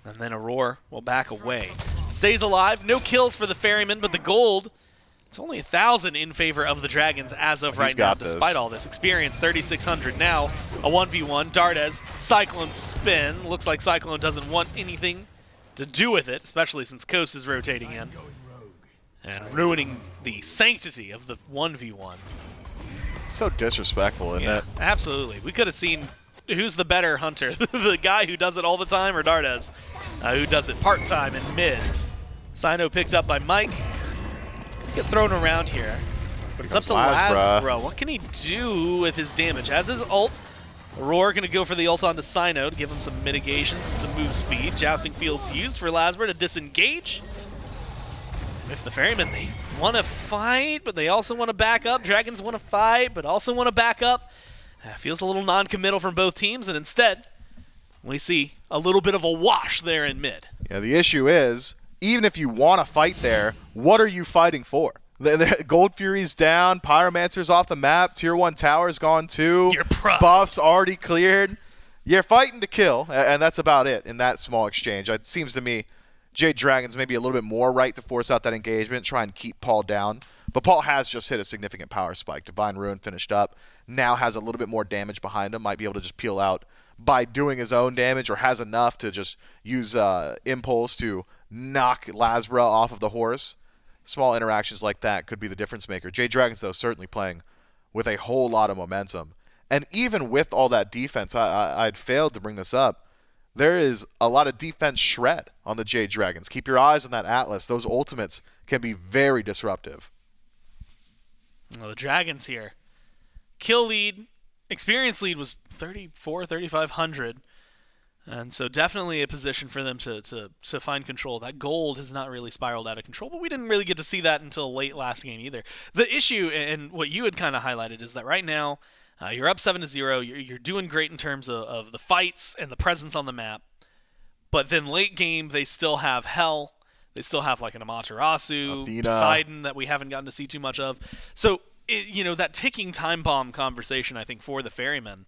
And then Aror will back away. Stays alive. No kills for the Ferrymen, but the gold, it's only 1,000 in favor of the Dragons as of right now, despite all this. Experience, 3,600 now. A 1v1. Dardez, CycloneSpin. Looks like Cyclone doesn't want anything to do with it, especially since Coast is rotating in and ruining the sanctity of the 1v1. So disrespectful, isn't it? Absolutely. We could have seen who's the better hunter, the guy who does it all the time or Dardez, who does it part-time in mid. Cyno picked up by Mike. Get thrown around here. But it's up to LASBRA. What can he do with his damage? Has his ult. Aror going to go for the ult onto Cyno to give him some mitigations and some move speed. Jousting Field's used for LASBRA to disengage. If the Ferrymen, they want to fight, but they also want to back up. Dragons want to fight, but also want to back up. Feels a little non-committal from both teams, and instead, we see a little bit of a wash there in mid. Yeah, the issue is, even if you want to fight there, what are you fighting for? The Gold Fury's down, Pyromancer's off the map, Tier 1 tower's gone too, buffs already cleared. You're fighting to kill, and that's about it in that small exchange. It seems to me Jade Dragons maybe a little bit more right to force out that engagement, try and keep Paul down. But Paul has just hit a significant power spike. Divine Ruin finished up, now has a little bit more damage behind him, might be able to just peel out by doing his own damage, or has enough to just use Impulse to knock LASBRA off of the horse. Small interactions like that could be the difference maker. Jade Dragons, though, certainly playing with a whole lot of momentum. And even with all that defense, I'd failed to bring this up, there is a lot of defense shred on the Jade Dragons. Keep your eyes on that Atlas. Those ultimates can be very disruptive. Well, the Dragons here. Kill lead, experience lead was 3,500. And so definitely a position for them to find control. That gold has not really spiraled out of control, but we didn't really get to see that until late last game either. The issue, and what you had kind of highlighted, is that right now, you're up 7-0. You're doing great in terms of the fights and the presence on the map. But then late game, they still have Hell. They still have like an Amaterasu, Athena, Poseidon that we haven't gotten to see too much of. So, that ticking time bomb conversation, I think, for the Ferrymen,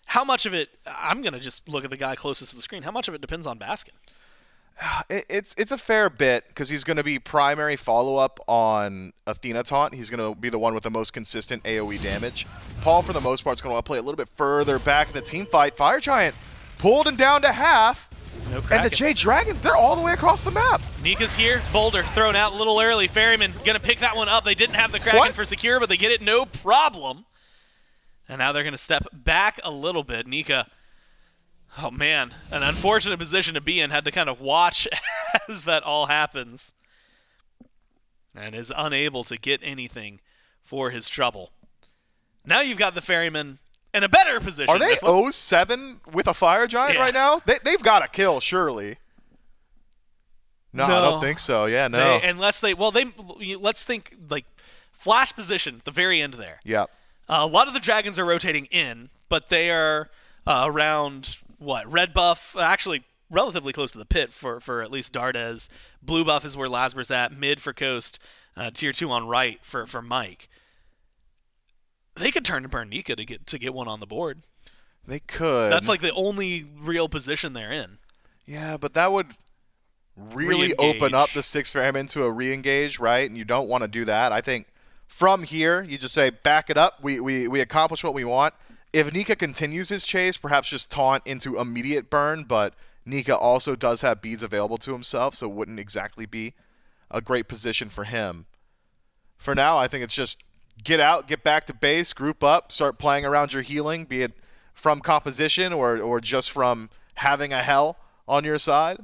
how much of it, I'm going to just look at the guy closest to the screen, how much of it depends on Baskin? It's a fair bit because he's going to be primary follow-up on Athena taunt. He's going to be the one with the most consistent AoE damage. Paul, for the most part, is going to play a little bit further back in the team fight. Fire Giant pulled him down to half. No And the Kraken. Jade Dragons, they're all the way across the map. Nika's here. Boulder thrown out a little early. Ferryman gonna pick that one up. They didn't have the Kraken What? for secure, but they get it no problem. And now they're gonna step back a little bit. Nika, oh man, an unfortunate position to be in. Had to kind of watch as that all happens. And is unable to get anything for his trouble. Now you've got the Ferryman in a better position. Are they Mifflin. 0-7 with a Fire Giant Yeah. right now? They've got to kill, surely. No, I No. don't think so. Yeah, no. Let's think like flash position at the very end there. Yeah. A lot of the dragons are rotating in, but they are around red buff, actually relatively close to the pit for at least Dardez. Blue buff is where LASBRA's at. Mid for Coast. Tier 2 on right for Mike. They could turn to burn Nika to get one on the board. They could. That's like the only real position they're in. Yeah, but that would really open up Re-engage. the Styx Ferrymen to a re-engage, right? And you don't want to do that. I think from here, you just say, back it up. We accomplish what we want. If Nika continues his chase, perhaps just taunt into immediate burn, but Nika also does have beads available to himself, so it wouldn't exactly be a great position for him. For now, I think it's just get out, get back to base, group up, start playing around your healing, be it from composition or just from having a hell on your side,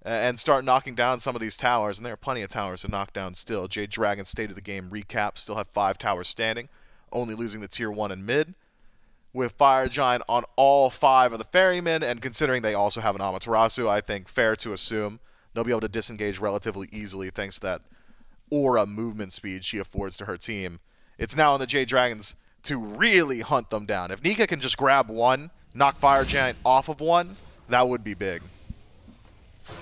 and start knocking down some of these towers. And there are plenty of towers to knock down still. Jade Dragons State of the Game recap, still have 5 towers standing, only losing the tier 1 and mid, with Fire Giant on all 5 of the Ferrymen, and considering they also have an Amaterasu, I think fair to assume they'll be able to disengage relatively easily thanks to that aura movement speed she affords to her team. It's now on the Jade Dragons to really hunt them down. If Nika can just grab one, knock Fire Giant off of one, that would be big.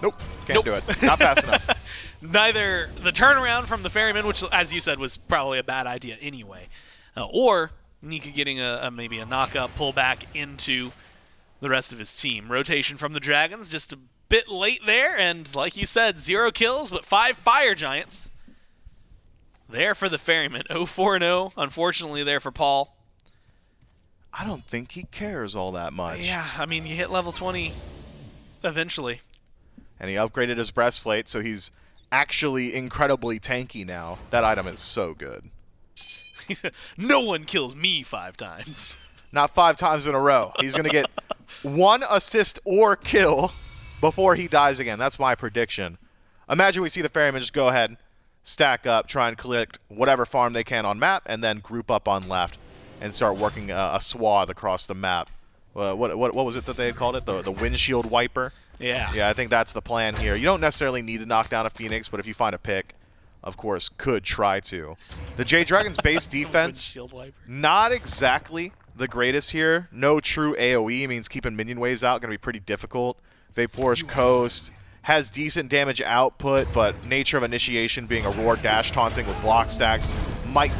Nope, can't do it. Not fast enough. Neither the turnaround from the Ferryman, which, as you said, was probably a bad idea anyway, or Nika getting maybe a knock-up, pull back into the rest of his team. Rotation from the Dragons, just a bit late there, and like you said, 0 kills, but 5 Fire Giants. There for the Ferryman. 0-4-0, unfortunately there for Paul. I don't think he cares all that much. Yeah, I mean, you hit level 20 eventually. And he upgraded his breastplate, so he's actually incredibly tanky now. That item is so good. He said, no one kills me 5 times. Not 5 times in a row. He's going to get 1 assist or kill before he dies again. That's my prediction. Imagine we see the Ferryman just go ahead, stack up, try and collect whatever farm they can on map, and then group up on left and start working a swath across the map. What was it that they had called it? The windshield wiper? Yeah. Yeah, I think that's the plan here. You don't necessarily need to knock down a Phoenix, but if you find a pick, of course, could try to. The Jade Dragons base defense, Windshield wiper. not exactly the greatest here. No true AoE means keeping minion waves out going to be pretty difficult. VaporishCoast has decent damage output, but nature of initiation being Aror dash taunting with block stacks might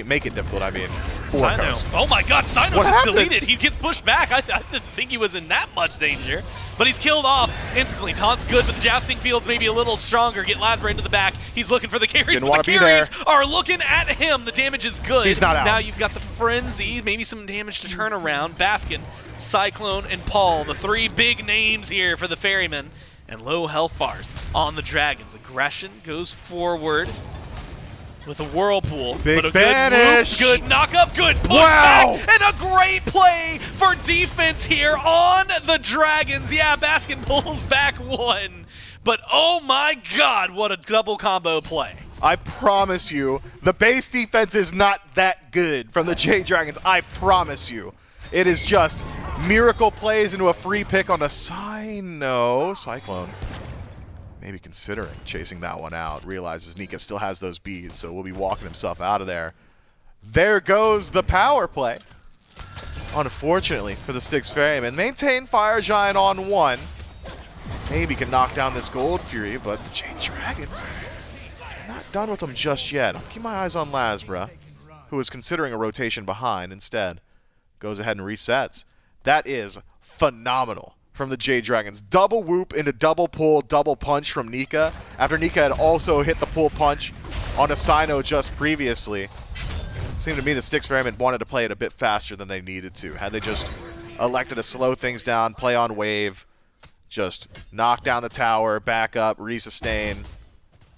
make it difficult, for Cyno. Coast. Oh my god, Cyno What just happens? deleted. He gets pushed back. I didn't think he was in that much danger. But he's killed off instantly. Taunt's good, but the jousting field's maybe a little stronger. Get LASBRA into the back. He's looking for the carries, Didn't but wanna the be carries there. are looking at him. The damage is good. He's not out. Now you've got the Frenzy, maybe some damage to turn around. Baskin, Cyclone, and Paul, the 3 big names here for the Ferrymen. And low health bars on the Dragons. Aggression goes forward with a whirlpool. Big but a banish. good move, good knock up, good push Wow. back, and a great play for defense here on the Dragons. Yeah, Baskin pulls back 1, but oh my god, what a double combo play. I promise you, the base defense is not that good from the Jade Dragons. I promise you. It is just miracle plays into a free pick on a Cyno. Cyclone maybe considering chasing that one out. Realizes Nika still has those beads, so will be walking himself out of there. There goes the power play. Unfortunately for the Styx Ferrymen, maintain Fire Giant on 1. Maybe can knock down this Gold Fury, but the Jade Dragons not done with them just yet. I'll keep my eyes on LASBRA, who is considering a rotation behind instead. Goes ahead and resets. That is phenomenal from the Jade Dragons. Double whoop into double pull, double punch from Nika, after Nika had also hit the pull punch on a Cyno just previously. It seemed to me the Styx Ferrymen wanted to play it a bit faster than they needed to. Had they just elected to slow things down, play on wave, just knock down the tower, back up, resustain,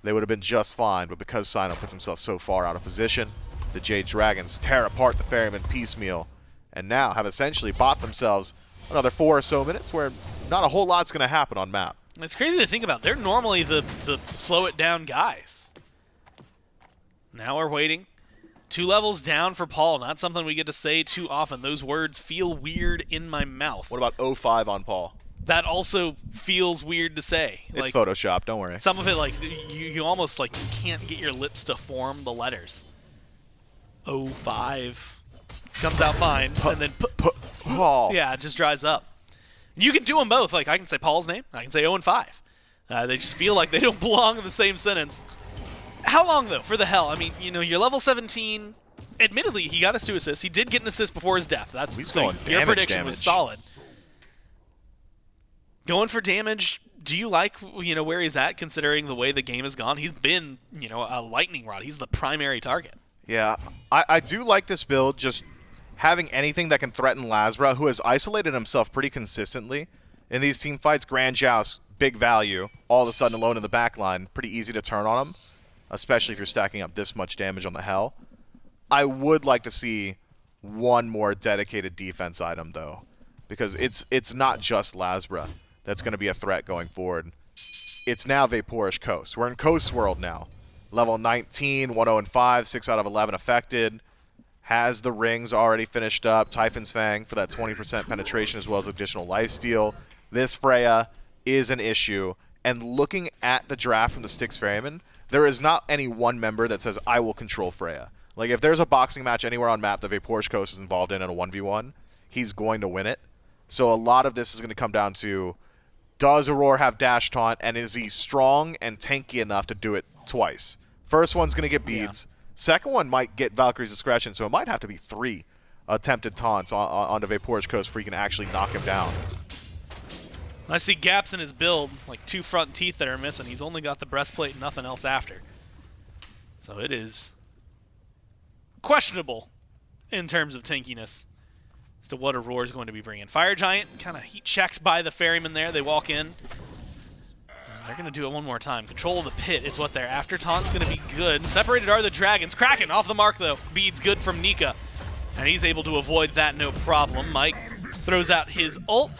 they would have been just fine. But because Cyno puts himself so far out of position, the Jade Dragons tear apart the Ferrymen piecemeal and now have essentially bought themselves another 4 or so minutes where not a whole lot's going to happen on map. It's crazy to think about. They're normally the slow it down guys. Now we're waiting. 2 levels down for Paul. Not something we get to say too often. Those words feel weird in my mouth. What about 0-5 on Paul? That also feels weird to say. It's like, Photoshop, don't worry. Some of it, like, you almost, like, you can't get your lips to form the letters. 0-5 comes out fine, and then Paul. yeah, it just dries up. You can do them both. Like, I can say Paul's name, I can say 0-5. They just feel like they don't belong in the same sentence. How long, though, for the hell? I mean, you know, you're level 17. Admittedly, he got us 2 assists. He did get an assist before his death. That's He's so going your damage, prediction was solid. Going for damage, do you like, you know, where he's at, considering the way the game has gone? He's been, you know, a lightning rod. He's the primary target. Yeah, I do like this build, just having anything that can threaten LASBRA, who has isolated himself pretty consistently in these team fights. Grand Joust, big value, all of a sudden alone in the back line, pretty easy to turn on him, especially if you're stacking up this much damage on the Hell. I would like to see one more dedicated defense item, though, because it's not just LASBRA that's going to be a threat going forward. It's now VaporishCoast. We're in Coast World now. Level 19, 1-0-5, 6 out of 11 affected. Has the rings already finished up. Typhon's Fang for that 20% penetration as well as additional lifesteal. This Freya is an issue. And looking at the draft from the Styx Ferrymen, there is not any one member that says, I will control Freya. Like, if there's a boxing match anywhere on map that VaporishCoast is involved in a 1v1, he's going to win it. So a lot of this is going to come down to, does Aror have dash taunt, and is he strong and tanky enough to do it twice? First one's going to get beads. Yeah. Second one might get Valkyrie's Discretion, so it might have to be 3 attempted taunts onto VaporishCoast before you can actually knock him down. I see gaps in his build, like 2 front teeth that are missing. He's only got the breastplate and nothing else after. So it is questionable in terms of tankiness as to what Aror is going to be bringing. Fire Giant kind of heat checked by the Ferryman there. They walk in. They're going to do it one more time. Control of the pit is what they're after. Taunt's going to be good. Separated are the Dragons. Kraken off the mark, though. Beads good from Nika. And he's able to avoid that no problem. Mike throws out his ult.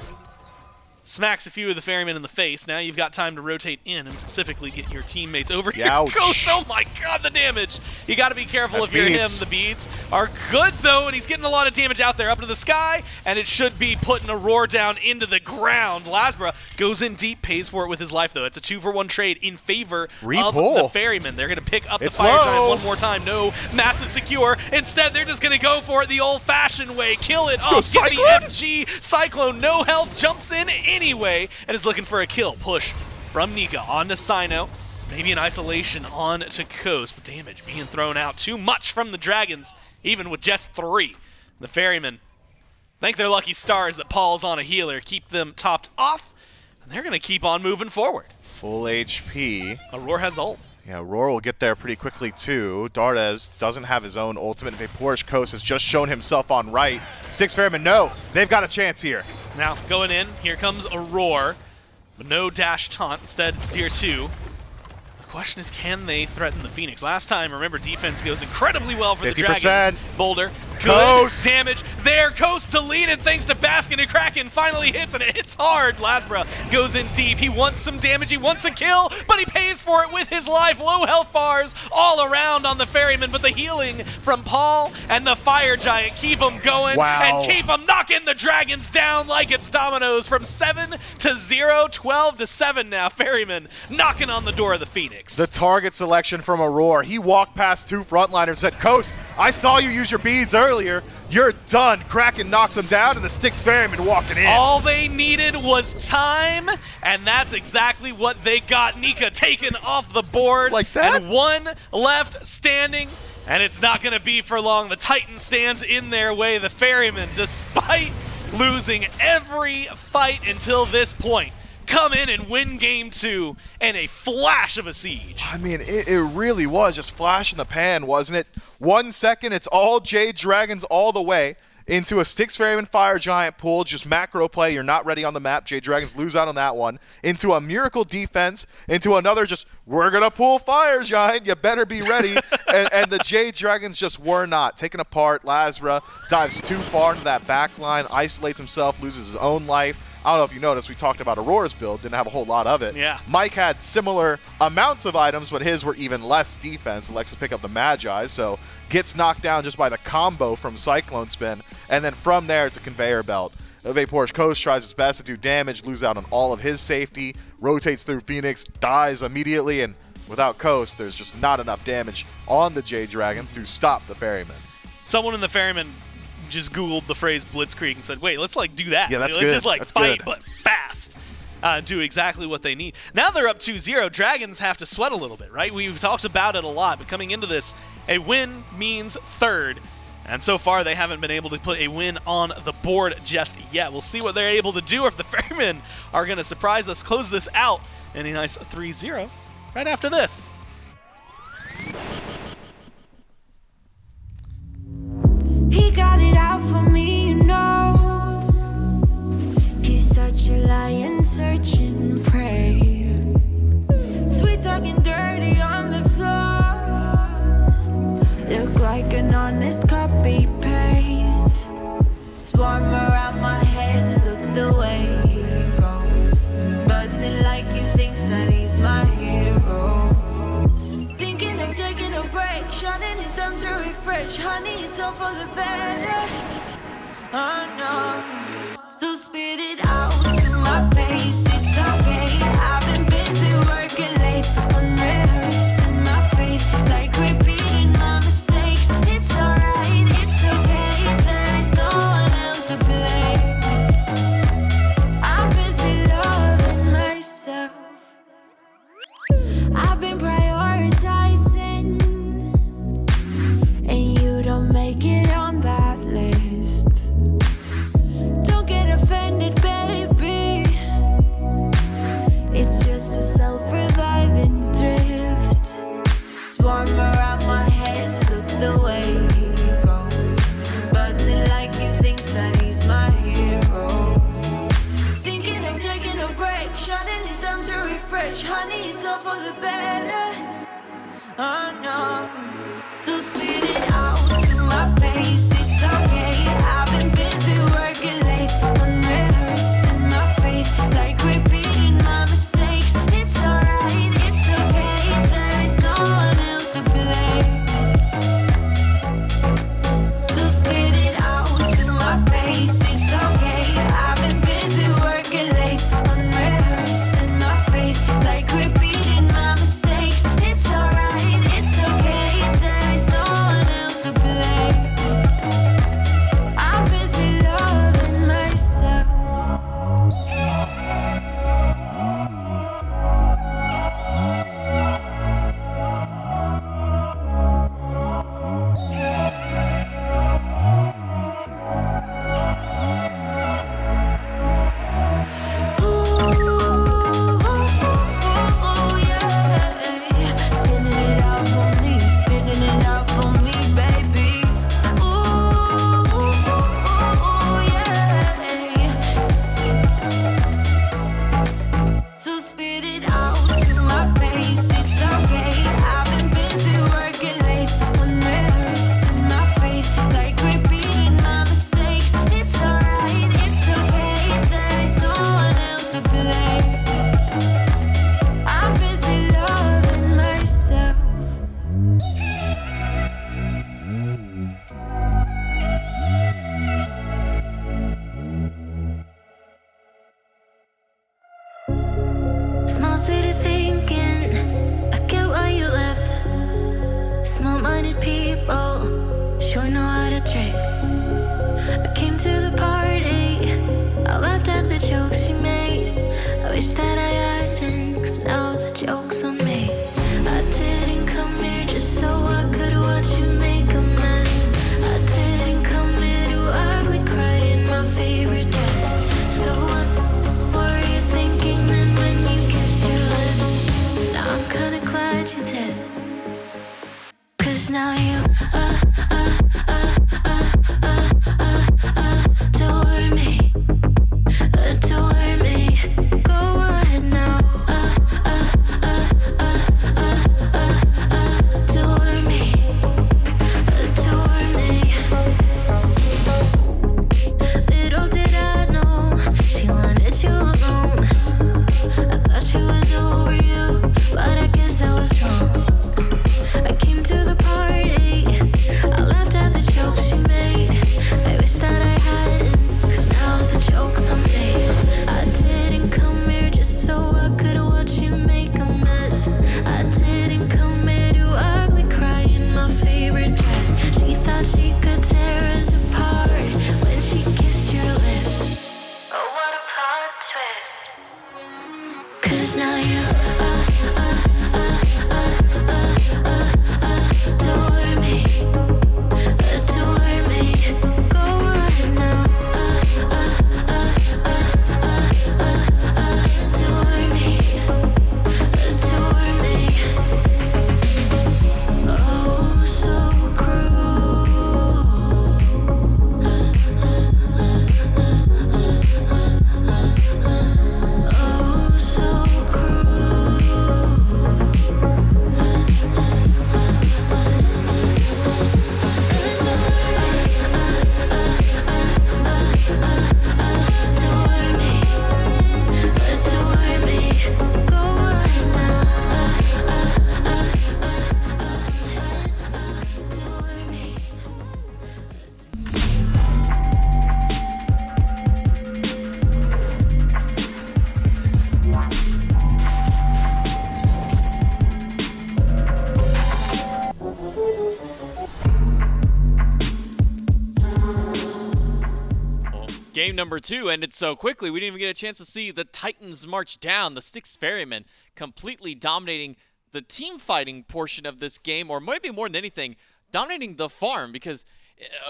Smacks a few of the Ferrymen in the face. Now you've got time to rotate in and specifically get your teammates over here. Ghost, oh my god, the damage! You got to be careful if you're him. The beads are good, though, and he's getting a lot of damage out there up into the sky, and it should be putting a roar down into the ground. LASBRA goes in deep, pays for it with his life, though. It's a 2-for-1 trade in favor of the Ferrymen. They're going to pick up the Fire Giant one more time. No massive secure. Instead, they're just going to go for it the old-fashioned way. Kill it off. Get the FG. Cyclone, no health, jumps in anyway, and is looking for a kill. Push from Nika onto Cyno. Maybe an isolation on to Coast, but damage being thrown out. Too much from the Dragons, even with just 3. The Ferrymen thank their lucky stars that Paul's on a healer. Keep them topped off, and they're going to keep on moving forward. Full HP. Aror has ult. Yeah, Aror will get there pretty quickly, too. Dardez doesn't have his own ultimate. VaporishCoast has just shown himself on right. Styx Ferrymen, no, they've got a chance here. Now, going in, here comes Aror, but no dash taunt. Instead, it's tier 2. The question is, can they threaten the Phoenix? Last time, remember, defense goes incredibly well for 50%. The Dragons. Boulder, good Coast. Damage there. Coast deleted thanks to Baskin, and Kraken finally hits, and it hits hard. LASBRA goes in deep. He wants some damage. He wants a kill, but he pays for it with his life. Low health bars all around on the Ferryman, but the healing from Paul and the Fire Giant keep him going and keep him knocking the Dragons down like it's dominoes from 7-0, 12-7 now. Ferryman knocking on the door of the Phoenix. The target selection from Aror. He walked past 2 frontliners and said, Coast, I saw you use your beads earlier. You're done. Kraken knocks him down, and the Styx Ferrymen walking in. All they needed was time, and that's exactly what they got. Nika taken off the board. Like that? And 1 left standing, and it's not going to be for long. The Titan stands in their way. The Ferrymen, despite losing every fight until this point, come in and win game 2 in a flash of a siege. I mean, it really was just flash in the pan, wasn't it? 1 second, it's all Jade Dragons all the way into a Styx Ferrymen Fire Giant pool, just macro play, you're not ready on the map, Jade Dragons lose out on that one, into a Miracle defense, into another just, we're going to pull Fire Giant, you better be ready, and the Jade Dragons just were not. Taken apart, LASBRA dives too far into that back line, isolates himself, loses his own life. I don't know if you noticed, we talked about Auror's build, didn't have a whole lot of it. Yeah. Mike had similar amounts of items, but his were even less defense. Likes to pick up the Magi, so gets knocked down just by the combo from CycloneSpin, and then from there it's a conveyor belt. VaporishCoast tries its best to do damage, lose out on all of his safety, rotates through Phoenix, dies immediately, and without Coast, there's just not enough damage on the Jade Dragons to stop the Ferrymen. Someone in the Ferrymen just Googled the phrase Blitzkrieg and said, wait, let's like do that. Yeah, that's let's good. just like That's fight, good. but fast. Do exactly what they need. Now they're up 2-0. Dragons have to sweat a little bit, right? We've talked about it a lot, but coming into this, a win means third. And so far, they haven't been able to put a win on the board just yet. We'll see what they're able to do, or if the Ferrymen are going to surprise us, close this out in a nice 3-0 right after this. He got it out for me, you know. He's such a lion searching prey. Sweet talking dirty on the floor. Look like an honest copy paste. Swarm around my head, look the way he goes. Buzzing like he thinks that he's my hero. Thinking of taking a break, shutting it down to refresh. Honey, it's all for the better. Oh no, so spit it out to my face. It's okay, I've been busy working late, unrehearsed in my face, like repeating my mistakes. It's alright, it's okay, there is no one else to blame. I'm busy loving myself. I've been prioritizing, and you don't make it on that list. Don't get offended, baby. It's just a self-reviving thrift. Swarm around my head, look the way he goes. Buzzing like he thinks that he's my hero. Thinking of taking a break, shutting it down to refresh. Honey, it's all for the better. Oh no, so spit it out to my face. It's okay, I've been busy working late, unrehearsed in my face, like repeating my mistakes. It's alright, it's okay, there is no one else to blame. So spit it out to my face. It's okay, I've been busy working late, unrehearsed in my face, like repeating my mistakes. It's alright, it's okay, there is no one else to blame. I'm busy loving myself. Ooh, yeah. Spinning it out for me, spinning it out for me, baby. Ooh, yeah. So spit it out to my face. It's okay, I've been busy working late, unrehearsed in my face, like repeating my mistakes. It's alright, it's okay, there is no one else to blame. I'm busy loving myself. Small city thinking, 'cause now you adore me, adore me. Go ahead now, adore me, adore me. Oh, so oh, so adore me, adore me. Go ahead now, adore me. Well, game number 2 ended so quickly, we didn't even get a chance to see the Titans march down. The Styx Ferrymen completely dominating the team fighting portion of this game, or maybe more than anything, dominating the farm, because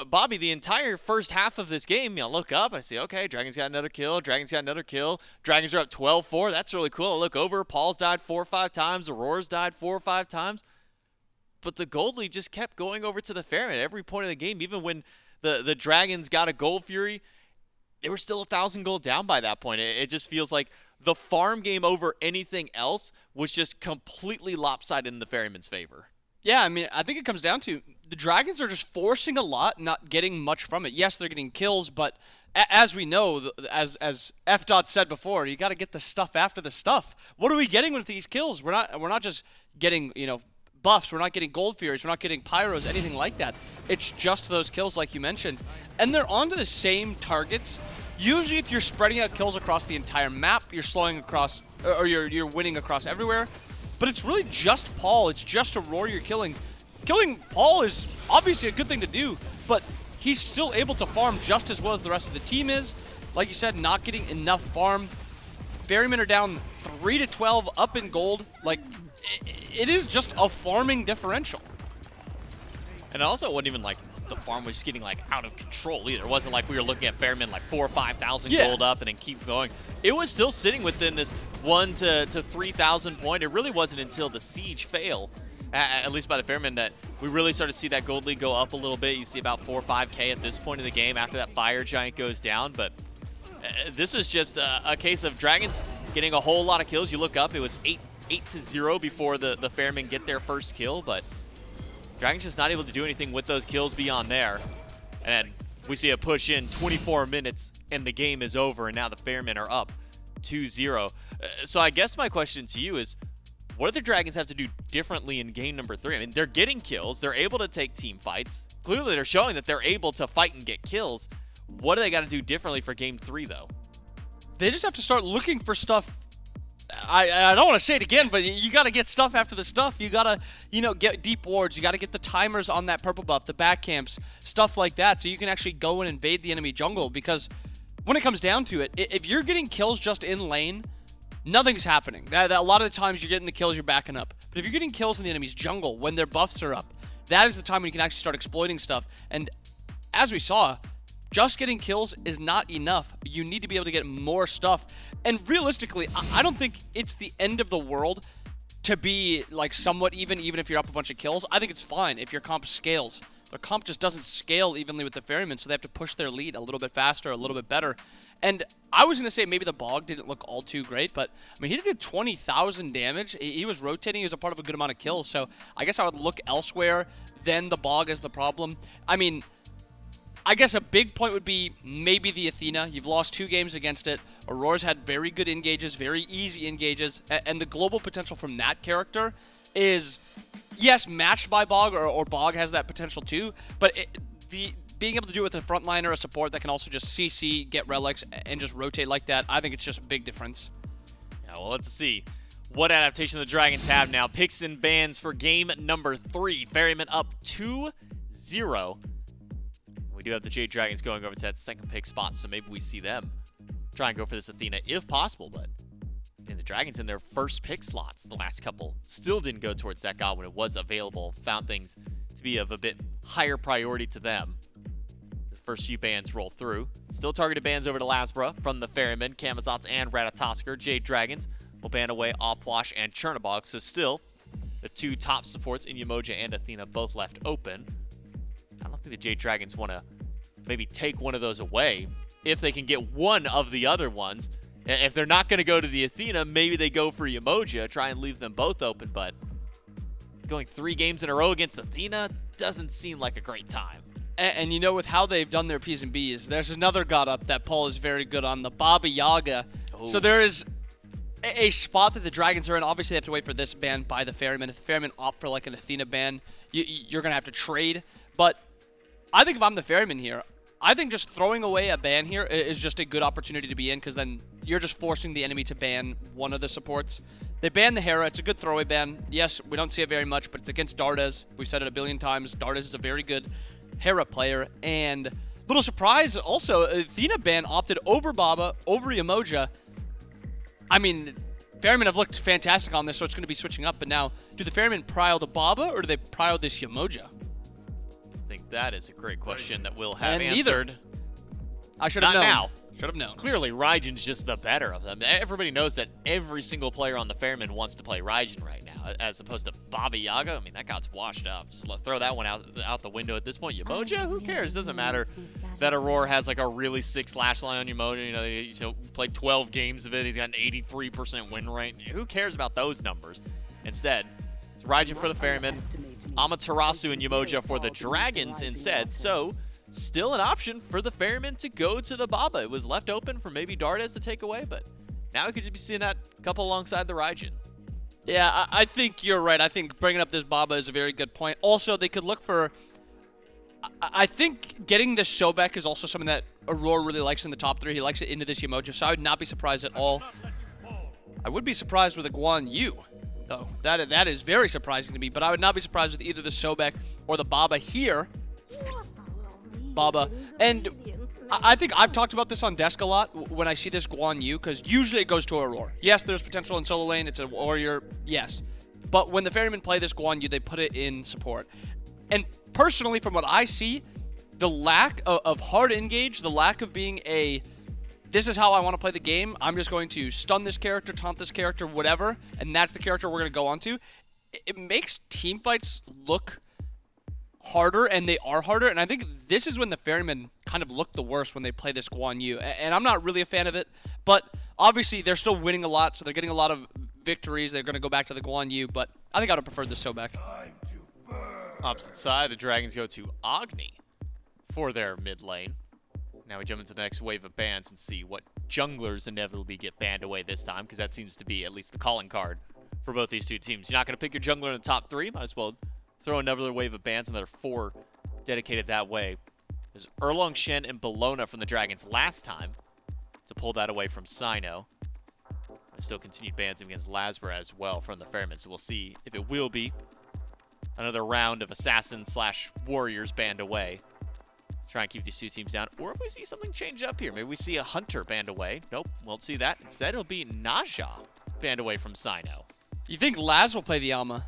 Bobby, the entire first half of this game, look up, I see, okay, Dragons got another kill, Dragons got another kill, Dragons are up 12-4, that's really cool. I look over, Paul's died 4 or 5 times, Auror's died 4 or 5 times, but the Gold League just kept going over to the Ferrymen every point of the game. Even when the Dragons got a Gold Fury, they were still 1,000 gold down by that point. It just feels like the farm game over anything else was just completely lopsided in the Ferrymen's favor. Yeah, I mean, I think it comes down to the Dragons are just forcing a lot, not getting much from it. Yes, they're getting kills, but as we know, as F. said before, you got to get the stuff after the stuff. What are we getting with these kills? We're not just getting, buffs. We're not getting gold furies. We're not getting pyros, anything like that. It's just those kills like you mentioned. And they're onto the same targets. Usually if you're spreading out kills across the entire map, you're slowing across, or you're winning across everywhere. But it's really just Paul. It's just Auror you're killing. Killing Paul is obviously a good thing to do, but he's still able to farm just as well as the rest of the team is. Like you said, not getting enough farm. Ferrymen are down 3-12 up in gold. Like, it is just a farming differential. And also, it wasn't even like the farm was just getting like out of control either. It wasn't like we were looking at Ferrymen like 4,000 or 5,000 gold up and then keep going. It was still sitting within this 1,000 to 3,000 point. It really wasn't until the siege fail, at least by the Ferrymen, that we really started to see that gold league go up a little bit. You see about 4 or 5K at this point in the game after that fire giant goes down. But this is just a case of Dragons getting a whole lot of kills. You look up, it was 8-0 before the Ferrymen get their first kill, but Dragons just not able to do anything with those kills beyond there. And we see a push in 24 minutes and the game is over, and now the Ferrymen are up 2-0. So I guess my question to you is, what do the Dragons have to do differently in game number 3? I mean, they're getting kills, they're able to take team fights. Clearly they're showing that they're able to fight and get kills. What do they got to do differently for game 3 though? They just have to start looking for stuff. I don't want to say it again, but you got to get stuff after the stuff. You got to, get deep wards. You got to get the timers on that purple buff, the back camps, stuff like that, so you can actually go and invade the enemy jungle. Because when it comes down to it, if you're getting kills just in lane, nothing's happening. A lot of the times you're getting the kills, you're backing up. But if you're getting kills in the enemy's jungle when their buffs are up, that is the time when you can actually start exploiting stuff. And as we saw, just getting kills is not enough. You need to be able to get more stuff. And realistically, I don't think it's the end of the world to be like somewhat even if you're up a bunch of kills. I think it's fine if your comp scales. Their comp just doesn't scale evenly with the Ferrymen, so they have to push their lead a little bit faster, a little bit better. And I was going to say maybe the Bog didn't look all too great, but I mean, he did 20,000 damage. He was rotating. He was a part of a good amount of kills, so I guess I would look elsewhere than the Bog as the problem. I mean, I guess a big point would be maybe the Athena. You've lost 2 games against it. Auror's had very good engages, very easy engages, and the global potential from that character is, yes, matched by Bog, or Bog has that potential too, but being able to do it with a frontliner, a support that can also just CC, get relics, and just rotate like that, I think it's just a big difference. Yeah, well, let's see what adaptation the Dragons have now. Picks and bans for game number 3. Ferrymen up 2-0. We do have the Jade Dragons going over to that second pick spot, so maybe we see them try and go for this Athena if possible, but And the Dragons in their first pick slots, the last couple, still didn't go towards that god when it was available. Found things to be of a bit higher priority to them. The first few bans roll through. Still targeted bans over to LASBRA from the Ferrymen, Camazotz, and Ratatoskr. Jade Dragons will ban away Puch and Chernobog, so still the two top supports in Umoja and Athena both left open. I don't think the Jade Dragons want to maybe take one of those away if they can get one of the other ones. If they're not going to go to the Athena, maybe they go for Umoja, try and leave them both open, but going 3 games in a row against Athena doesn't seem like a great time. And you know, with how they've done their P's and B's, there's another god up that Paul is very good on, the Baba Yaga. Oh. So there is a spot that the Dragons are in. Obviously, they have to wait for this ban by the Ferrymen. If the Ferrymen opt for like an Athena ban, you're going to have to trade. But I think if I'm the Ferrymen here, I think just throwing away a ban here is just a good opportunity to be in, because then you're just forcing the enemy to ban one of the supports. They ban the Hera. It's a good throwaway ban. Yes, we don't see it very much, but it's against Dardez. We've said it a billion times. Dardez is a very good Hera player. And little surprise also, Athena ban opted over Baba, over Umoja. I mean, Ferrymen have looked fantastic on this, so it's going to be switching up. But now, do the Ferrymen prio the Baba, or do they prio this Umoja? I think that is a great question that we'll have And answered. neither. I should have Not known. now. Should have known. Clearly, Raijin's just the better of them. Everybody knows that every single player on the Ferrymen wants to play Raijin right now, as opposed to Baba Yaga. I mean, that god's washed up. Just throw that one out the window at this point. Umoja, who cares? Doesn't matter that Aror has like a really sick slash line on Umoja. You know, played 12 games of it. He's got an 83% win rate. Who cares about those numbers? Instead, it's Raijin for the Ferrymen, Amaterasu and Umoja for the Dragons instead. So, still an option for the Ferrymen to go to the Baba. It was left open for maybe Dardez to take away, but now we could just be seeing that couple alongside the Raijin. Yeah, I think you're right. I think bringing up this Baba is a very good point. Also, they could look for... I think getting this Sobek is also something that Aror really likes in the top 3. He likes it into this Umoja, so I would not be surprised at all. I would be surprised with a Guan Yu, though. That is very surprising to me, but I would not be surprised with either the Sobek or the Baba here. Baba. And I think I've talked about this on desk a lot when I see this Guan Yu, because usually it goes to Aror. Yes, there's potential in solo lane. It's a warrior. Yes. But when the Ferrymen play this Guan Yu, they put it in support. And personally, from what I see, the lack of hard engage, the lack of being this is how I want to play the game, I'm just going to stun this character, taunt this character, whatever, and that's the character we're going to go on to, it makes team fights look harder, and they are harder, and I think this is when the Ferrymen kind of look the worst when they play this Guan Yu, and I'm not really a fan of it, but obviously they're still winning a lot, so they're getting a lot of victories. They're going to go back to the Guan Yu, but I think I would have preferred this Sobek. Opposite side, the Dragons go to Agni for their mid lane. Now we jump into the next wave of bans and see what junglers inevitably get banned away this time, because that seems to be at least the calling card for both these two teams. You're not going to pick your jungler in the top 3, might as well throw another wave of bans, another 4 dedicated that way. There's Erlang, Shen, and Bologna from the Dragons last time to pull that away from Cyno. Still continued bans against LASBRA as well from the Ferrymen, so we'll see if it will be another round of assassins/warriors banned away. Try and keep these two teams down, or if we see something change up here. Maybe we see a Hunter banned away. Nope, won't see that. Instead, it'll be Naja banned away from Cyno. You think Laz will play the Alma?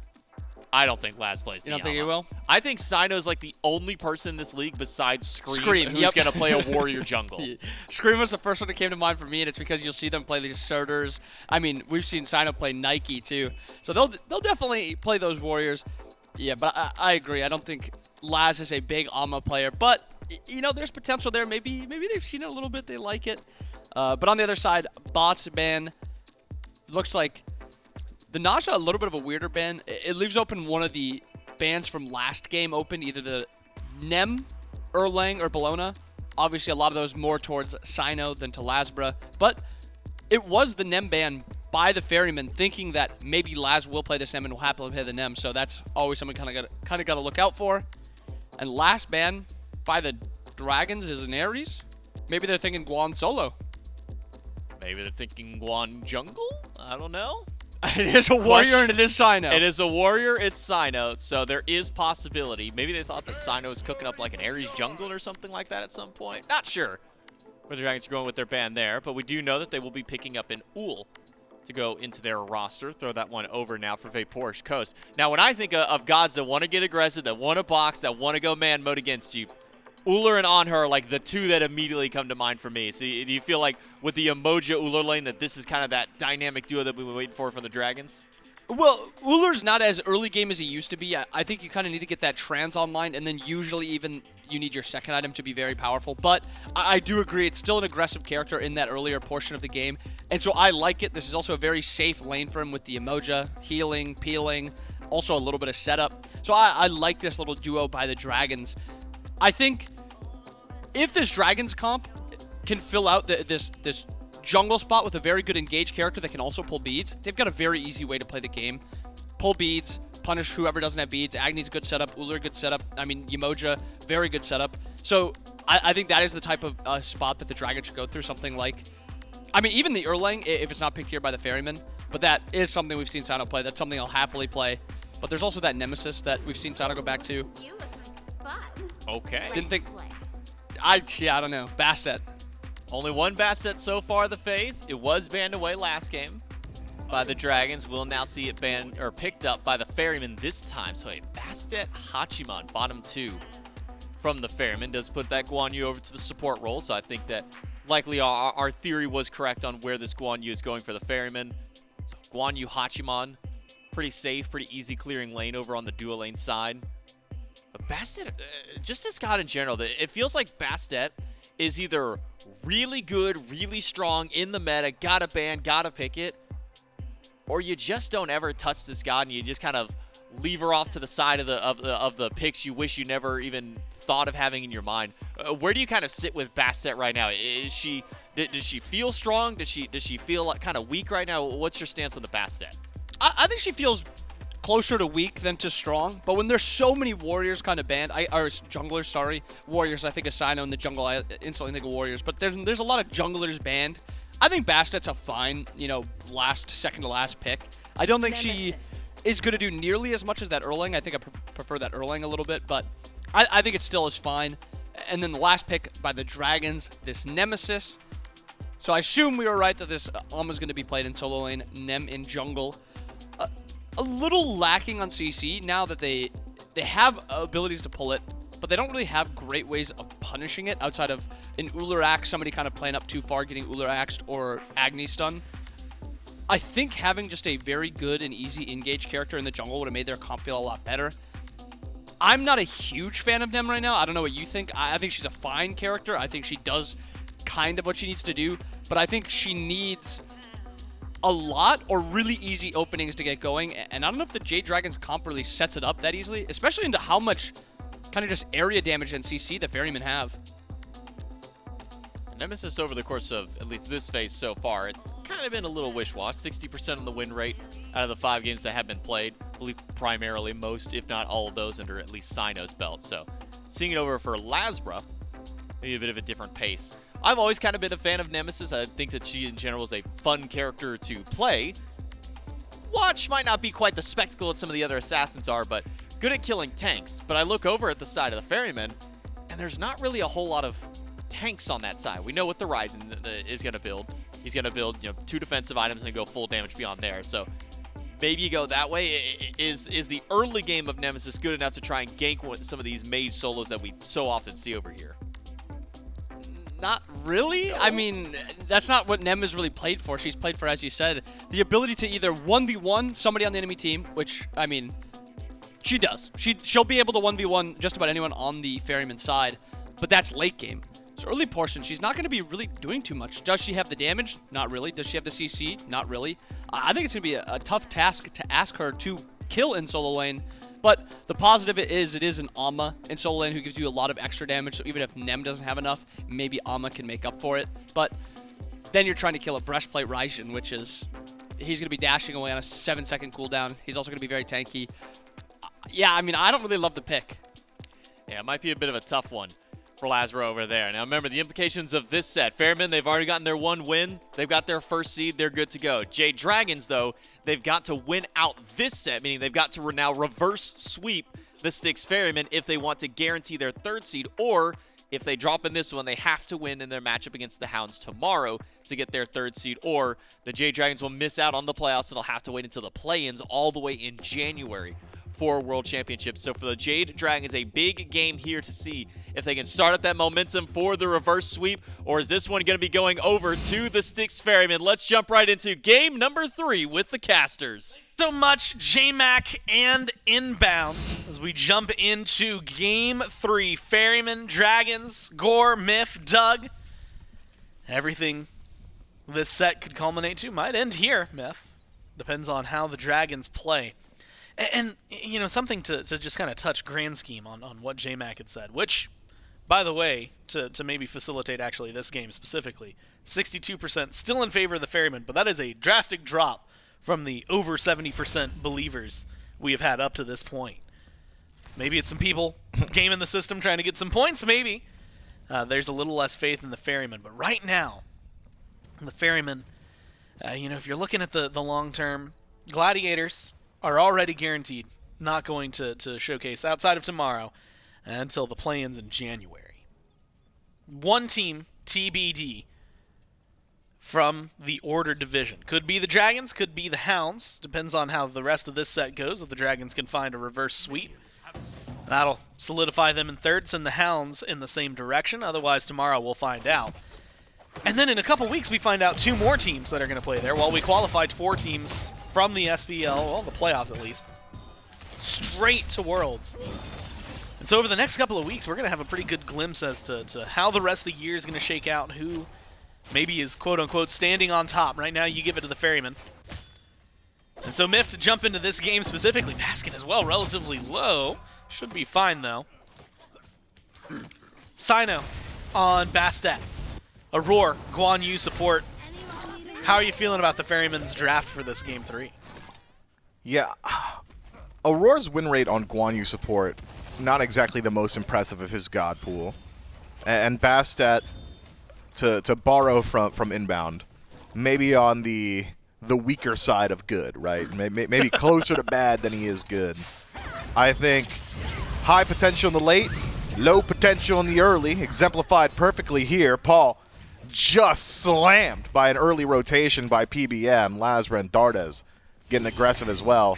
I don't think Laz plays the You don't think he Alma. will? I think Cyno's like the only person in this league besides Scream, who's yep. going to play a warrior jungle. Scream was the first one that came to mind for me, and it's because you'll see them play the Surters. I mean, we've seen Cyno play Nike too, so they'll definitely play those warriors. Yeah, but I agree. I don't think Laz is a big Alma player, but you know, there's potential there. Maybe they've seen it a little bit. They like it. But on the other side, bots ban. Looks like the Nasha a little bit of a weirder ban. It leaves open one of the bans from last game open, either the Nem, Erlang, or Bologna. Obviously, a lot of those more towards Cyno than to LASBRA. But it was the Nem ban by the Ferrymen, thinking that maybe Laz will play this Nem and will happily play the Nem. So that's always something kind of got to look out for. And last ban by the Dragons is an Ares. Maybe they're thinking Guan solo. Maybe they're thinking Guan jungle? I don't know. It is a warrior and it is Cyno. It is a warrior, it's Cyno, so there is possibility. Maybe they thought that Cyno was cooking up like an Ares jungle or something like that at some point. Not sure where the Dragons are going with their ban there, but we do know that they will be picking up an Ullr to go into their roster. Throw that one over now for VaporishCoast. Now, when I think of gods that want to get aggressive, that want to box, that want to go man mode against you, Ullr and Anhur are like the two that immediately come to mind for me. So do you feel like with the Emoja Ullr lane that this is kind of that dynamic duo that we've been waiting for from the Dragons? Well, Ullr's not as early game as he used to be. I think you kind of need to get that trans online, and then usually even you need your second item to be very powerful. But I do agree, it's still an aggressive character in that earlier portion of the game, and so I like it. This is also a very safe lane for him with the Emoja, healing, peeling, also a little bit of setup. So I like this little duo by the Dragons. I think if this Dragons comp can fill out this jungle spot with a very good engaged character that can also pull beads, they've got a very easy way to play the game. Pull beads, punish whoever doesn't have beads. Agni's good setup, Ullr good setup. I mean, Yemoja, very good setup. So I think that is the type of spot that the Dragons should go through. Something like, I mean, even the Erlang, if it's not picked here by the Ferrymen, but that is something we've seen Cyno play. That's something I'll happily play. But there's also that Nemesis that we've seen Cyno go back to. You look like fun. Okay. Didn't think, I don't know. Bastet. Only one Bastet so far the phase. It was banned away last game by the Dragons. We'll now see it banned or picked up by the Ferrymen this time. So a Bastet Hachiman, bottom 2 from the Ferrymen, does put that Guan Yu over to the support role. So I think that likely our theory was correct on where this Guan Yu is going for the Ferrymen. So Guan Yu Hachiman, pretty safe, pretty easy clearing lane over on the dual lane side. But Bastet, just this god in general, it feels like Bastet is either really good, really strong in the meta, gotta ban, gotta pick it, or you just don't ever touch this god and you just kind of leave her off to the side of the picks you wish you never even thought of having in your mind. Where do you kind of sit with Bastet right now? Does she feel strong? Does she feel like kind of weak right now? What's your stance on the Bastet? I think she feels closer to weak than to strong, but when there's so many warriors kind of banned, or junglers, sorry, warriors, I think of Cyno in the jungle, I instantly think of warriors, but there's a lot of junglers banned. I think Bastet's a fine, second to last pick. I don't think she is going to do nearly as much as that Erlang. I think I prefer that Erlang a little bit, but I think it still is fine. And then the last pick by the Dragons, this Nemesis. So I assume we were right that this Alma's going to be played in solo lane, Nem in jungle. A little lacking on CC now that they have abilities to pull it, but they don't really have great ways of punishing it outside of an Ullr axe, somebody kind of playing up too far, getting Ullr axed, or Agni stun. I think having just a very good and easy engage character in the jungle would have made their comp feel a lot better. I'm not a huge fan of Nem right now. I don't know what you think. I think she's a fine character. I think she does kind of what she needs to do, but I think she needs a lot or really easy openings to get going, and I don't know if the Jade Dragons comp really sets it up that easily, especially into how much kind of just area damage and CC the Ferrymen have. Nemesis over the course of at least this phase so far, it's kind of been a little wish-wash. 60% on the win rate out of the 5 games that have been played. I believe primarily most, if not all of those, under at least Cyno's belt. So seeing it over for LASBRA, maybe a bit of a different pace. I've always kind of been a fan of Nemesis. I think that she in general is a fun character to play. Watch might not be quite the spectacle that some of the other assassins are, but good at killing tanks. But I look over at the side of the Ferrymen, and there's not really a whole lot of tanks on that side. We know what the Raijin is going to build. He's going to build 2 defensive items and go full damage beyond there. So maybe you go that way. Is the early game of Nemesis good enough to try and gank some of these maze solos that we so often see over here? Not really. No. I mean, that's not what Nem is really played for. She's played for, as you said, the ability to either 1v1 somebody on the enemy team, which, I mean, she does. She'll be able to 1v1 just about anyone on the Ferryman side, but that's late game. So early portion, she's not going to be really doing too much. Does she have the damage? Not really. Does she have the CC? Not really. I think it's going to be a tough task to ask her to kill in solo lane. But the positive is it is an Amma in solo lane who gives you a lot of extra damage. So even if Nem doesn't have enough, maybe Amma can make up for it. But then you're trying to kill a breastplate Raijin, which is, he's going to be dashing away on a 7-second cooldown. He's also going to be very tanky. Yeah, I mean, I don't really love the pick. Yeah, it might be a bit of a tough one for LASBRA over there. Now remember the implications of this set. Ferrymen, they've already gotten their 1 win. They've got their first seed. They're good to go. Jade Dragons, though, they've got to win out this set, meaning they've got to now reverse sweep the Styx Ferrymen if they want to guarantee their 3rd seed, or If they drop in this one, they have to win in their matchup against the Hounds tomorrow to get their 3rd seed, or the Jade Dragons will miss out on the playoffs and they'll have to wait until the play-ins all the way in January for World Championships. So for the Jade Dragons, a big game here to see if they can start up that momentum for the reverse sweep, or is this one going to be going over to the Styx Ferrymen? Let's jump right into game number 3 with the casters. So much J-Mac and Inbound as we jump into game 3. Ferrymen, Dragons, Gore, Myth, Doug. Everything this set could culminate to might end here, Myth. Depends on how the Dragons play. And you know, something to just kind of touch grand scheme on what J-Mac had said, which, by the way, to maybe facilitate actually this game specifically, 62% still in favor of the Ferrymen, but that is a drastic drop from the over 70% believers we have had up to this point. Maybe it's some people gaming the system trying to get some points, maybe. There's a little less faith in the Ferrymen, but right now, the Ferrymen, you know, if you're looking at the long term, Gladiators are already guaranteed not going to showcase outside of tomorrow until the play-ins in January. One team, TBD, from the Order division. Could be the Dragons, could be the Hounds. Depends on how the rest of this set goes. If the Dragons can find a reverse sweep, that'll solidify them in 3rd, send the Hounds in the same direction. Otherwise, tomorrow we'll find out. And then in a couple weeks, we find out 2 more teams that are going to play there. While we qualified 4 teams from the SPL, well, the playoffs at least, straight to Worlds. And so over the next couple of weeks, we're going to have a pretty good glimpse as to how the rest of the year is going to shake out, who maybe is quote-unquote standing on top. Right now, you give it to the Ferrymen. And so Myth to jump into this game specifically. Baskin as well, relatively low. Should be fine, though. Cyno on Bastet. Aror, Guan Yu support. How are you feeling about the Ferrymen's draft for this game 3? Yeah, Auror's win rate on Guan Yu support, not exactly the most impressive of his god pool. And Bastet, to borrow from Inbound, maybe on the weaker side of good, right? Maybe closer to bad than he is good. I think high potential in the late, low potential in the early, exemplified perfectly here. Paul just slammed by an early rotation by PBM, LASBRA, and Dardez getting aggressive as well.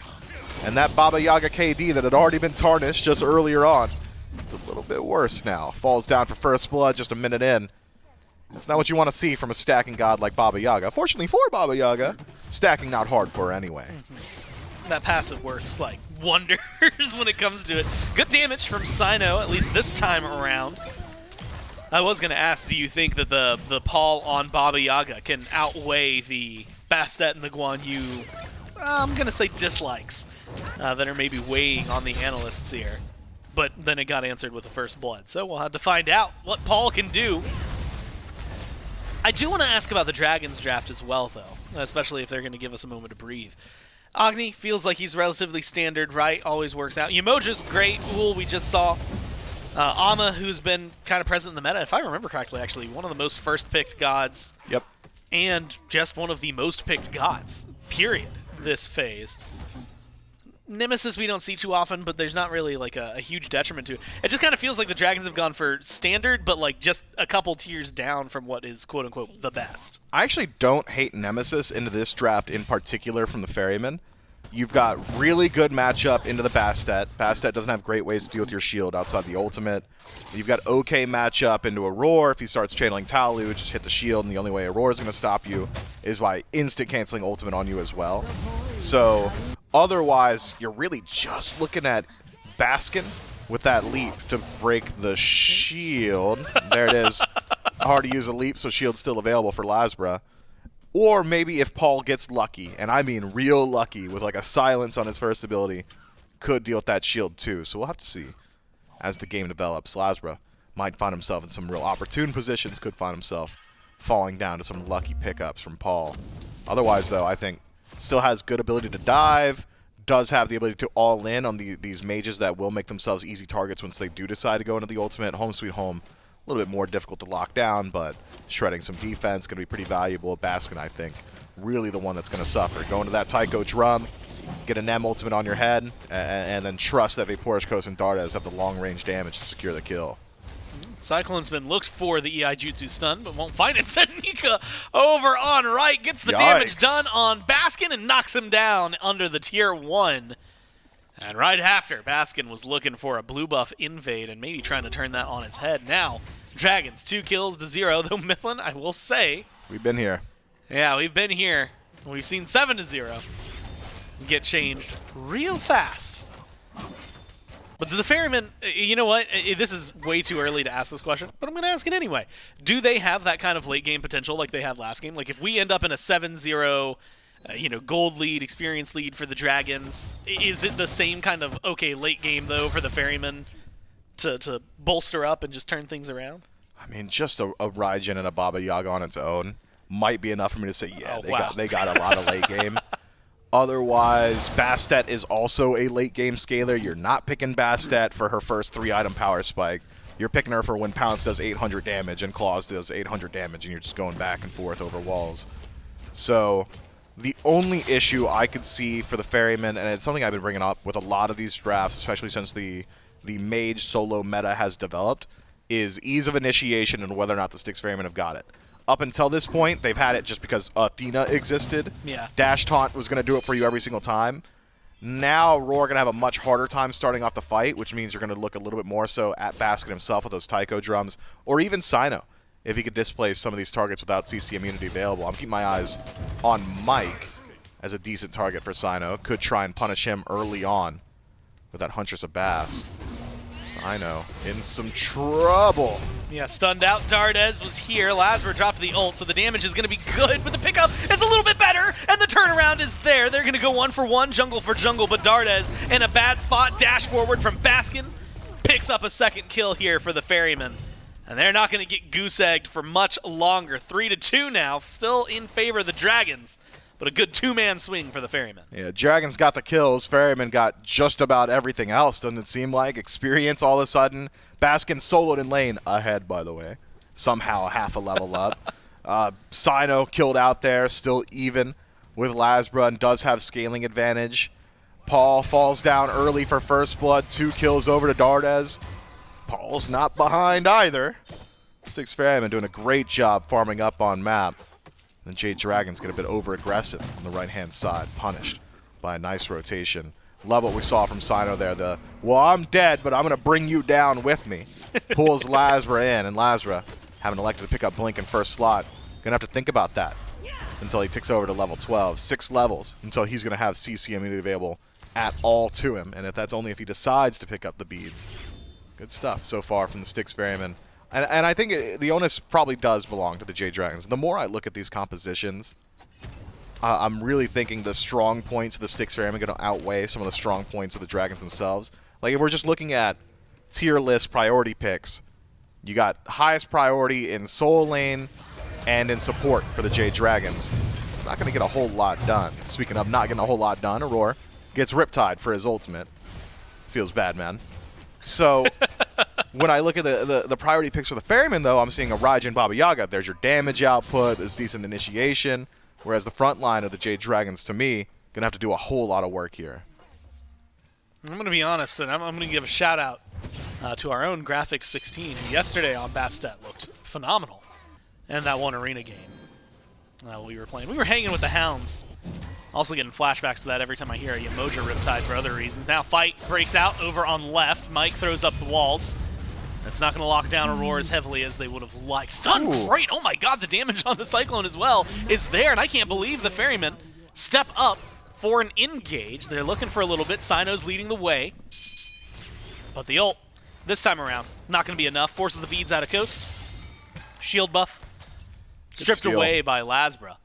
And that Baba Yaga KD that had already been tarnished just earlier on, it's a little bit worse now. Falls down for first blood just a minute in. That's not what you want to see from a stacking god like Baba Yaga. Fortunately for Baba Yaga, stacking not hard for her anyway. That passive works like wonders when it comes to it. Good damage from Cyno, at least this time around. I was going to ask, do you think that the Paul on Baba Yaga can outweigh the Bastet and the Guan Yu, I'm going to say dislikes, that are maybe weighing on the analysts here? But then it got answered with the first blood. So we'll have to find out what Paul can do. I do want to ask about the Dragons draft as well, though, especially if they're going to give us a moment to breathe. Agni feels like he's relatively standard, right? Always works out. Yamoja's great. Ullr, we just saw. Ama, who's been kind of present in the meta, if I remember correctly, actually, one of the most first-picked gods. Yep. And just one of the most picked gods, period, this phase. Nemesis we don't see too often, but there's not really like a huge detriment to it. It just kind of feels like the Dragons have gone for standard, but like just a couple tiers down from what is quote-unquote the best. I actually don't hate Nemesis into this draft in particular from the Ferrymen. You've got really good matchup into the Bastet. Bastet doesn't have great ways to deal with your shield outside the ultimate. You've got okay matchup into Aror. If he starts channeling Talu, just hit the shield, and the only way Aurora is going to stop you is by instant canceling ultimate on you as well. So otherwise, you're really just looking at Baskin with that leap to break the shield. There it is. Hard to use a leap, so shield's still available for LASBRA. Or maybe if Paul gets lucky, and I mean real lucky, with like a silence on his first ability, could deal with that shield too. So we'll have to see as the game develops. LASBRA might find himself in some real opportune positions, could find himself falling down to some lucky pickups from Paul. Otherwise, though, I think still has good ability to dive, does have the ability to all in on these mages that will make themselves easy targets once they do decide to go into the ultimate. Home sweet home. A little bit more difficult to lock down, but shredding some defense going to be pretty valuable. Baskin, I think, really the one that's going to suffer. Go into that Tycho drum, get an M ultimate on your head, and then trust that VaporishCoast and Dardez have the long-range damage to secure the kill. CycloneSpin looked for the EI Jutsu stun, but won't find it. Instead, Nika over on right gets the damage done on Baskin and knocks him down under the tier 1. And right after, Baskin was looking for a blue buff invade and maybe trying to turn that on its head. Now, Dragons 2 kills to 0, though Mifflin, I will say. We've been here. Yeah, we've been here. We've seen 7 to 0 get changed real fast. But do the Ferrymen, you know what? This is way too early to ask this question, but I'm going to ask it anyway. Do they have that kind of late game potential like they had last game? Like if we end up in a 7-0, gold lead, experience lead for the Dragons, is it the same kind of, okay, late game though for the Ferrymen to bolster up and just turn things around? I mean, just a Raijin and a Baba Yaga on its own might be enough for me to say, yeah, they got a lot of late game. Otherwise, Bastet is also a late game scaler. You're not picking Bastet for her first 3-item power spike. You're picking her for when Pounce does 800 damage and Claws does 800 damage, and you're just going back and forth over walls. So the only issue I could see for the Ferrymen, and it's something I've been bringing up with a lot of these drafts, especially since the mage solo meta has developed, is ease of initiation and whether or not the Styx Ferrymen have got it. Up until this point, they've had it just because Athena existed. Yeah. Dash Taunt was going to do it for you every single time. Now, Roar going to have a much harder time starting off the fight, which means you're going to look a little bit more so at Basket himself with those Taiko drums, or even Cyno, if he could displace some of these targets without CC immunity available. I'm keeping my eyes on Mike as a decent target for Cyno. Could try and punish him early on with that Huntress of Bast. Cyno in some trouble. Yeah, stunned out. Dardez was here. LASBRA dropped the ult, so the damage is going to be good, but the pickup is a little bit better, and the turnaround is there. They're going to go 1 for 1, jungle for jungle, but Dardez in a bad spot. Dash forward from Baskin. Picks up a second kill here for the Ferrymen. And they're not going to get goose-egged for much longer. 3-2 now, still in favor of the Dragons, but a good 2-man swing for the Ferrymen. Yeah, Dragons got the kills. Ferrymen got just about everything else, doesn't it seem like? Experience all of a sudden. Baskin soloed in lane. Ahead, by the way. Somehow half a level up. Cyno killed out there, still even with LASBRA and does have scaling advantage. Paul falls down early for first blood. 2 kills over to Dardez. Paul's not behind either. Styx Ferrymen doing a great job farming up on map. And Jade Dragons get a bit over-aggressive on the right-hand side, punished by a nice rotation. Love what we saw from Cyno there. Well, I'm dead, but I'm going to bring you down with me. Pulls LASBRA in, and LASBRA, having elected to pick up Blink in first slot, going to have to think about that until he ticks over to level 12. 6 levels until he's going to have CC immunity available at all to him, and that's only if he decides to pick up the beads. Good stuff so far from the Styx Ferrymen. And I think the onus probably does belong to the Jade Dragons. The more I look at these compositions, I'm really thinking the strong points of the Styx Ferrymen are going to outweigh some of the strong points of the Dragons themselves. Like, if we're just looking at tier list priority picks, you got highest priority in Soul Lane and in support for the Jade Dragons. It's not going to get a whole lot done. Speaking of not getting a whole lot done, Aror gets Riptide for his ultimate. Feels bad, man. So when I look at the priority picks for the Ferrymen, though, I'm seeing a Raijin Baba Yaga. There's your damage output, there's decent initiation, whereas the front line of the Jade Dragons, to me, going to have to do a whole lot of work here. I'm going to be honest, and I'm going to give a shout-out to our own Graphics 16, who yesterday on Bastet looked phenomenal in that one arena game we were playing. We were hanging with the Hounds. Also getting flashbacks to that every time I hear a Yamoja Riptide for other reasons. Now fight breaks out over on left. Mike throws up the walls. That's not going to lock down Aror as heavily as they would have liked. Stun, great! Oh my god, the damage on the Cyclone as well is there, and I can't believe the Ferrymen step up for an engage. They're looking for a little bit. Cyno's leading the way. But the ult, this time around, not going to be enough. Forces the beads out of coast. Shield buff. Stripped away by LASBRA.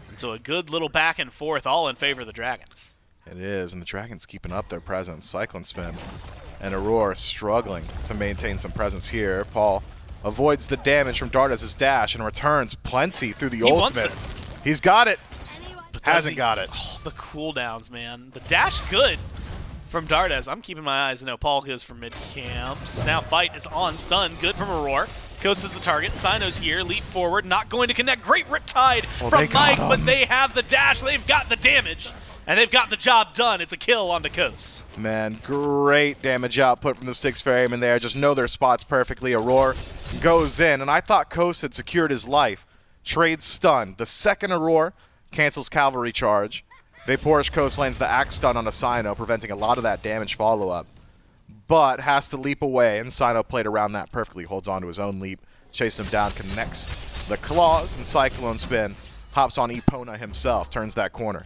And so a good little back and forth, all in favor of the Dragons. It is, and the Dragons keeping up their presence. CycloneSpin and Aror struggling to maintain some presence here. Paul avoids the damage from Dardez's dash and returns plenty through the ultimate. Wants this. He's got it. But Hasn't got it. Oh, the cooldowns, man. The dash good from Dardez. I'm keeping my eyes. No, Paul goes for mid camps. Now fight is on. Stun. Good from Aror. Coast is the target. Cyno's here. Leap forward. Not going to connect. Great Riptide from Mike, but they have the dash. They've got the damage. And they've got the job done. It's a kill on the Coast. Man, great damage output from the Styx Ferrymen there. Just know their spots perfectly. Aror goes in, and I thought Coast had secured his life. Trade stun. The second Aror cancels cavalry charge. VaporishCoast lands the axe stun on a Cyno, preventing a lot of that damage follow-up. But has to leap away, and Cyno played around that perfectly. Holds on to his own leap, chased him down, connects the claws, and CycloneSpin hops on Epona himself, turns that corner.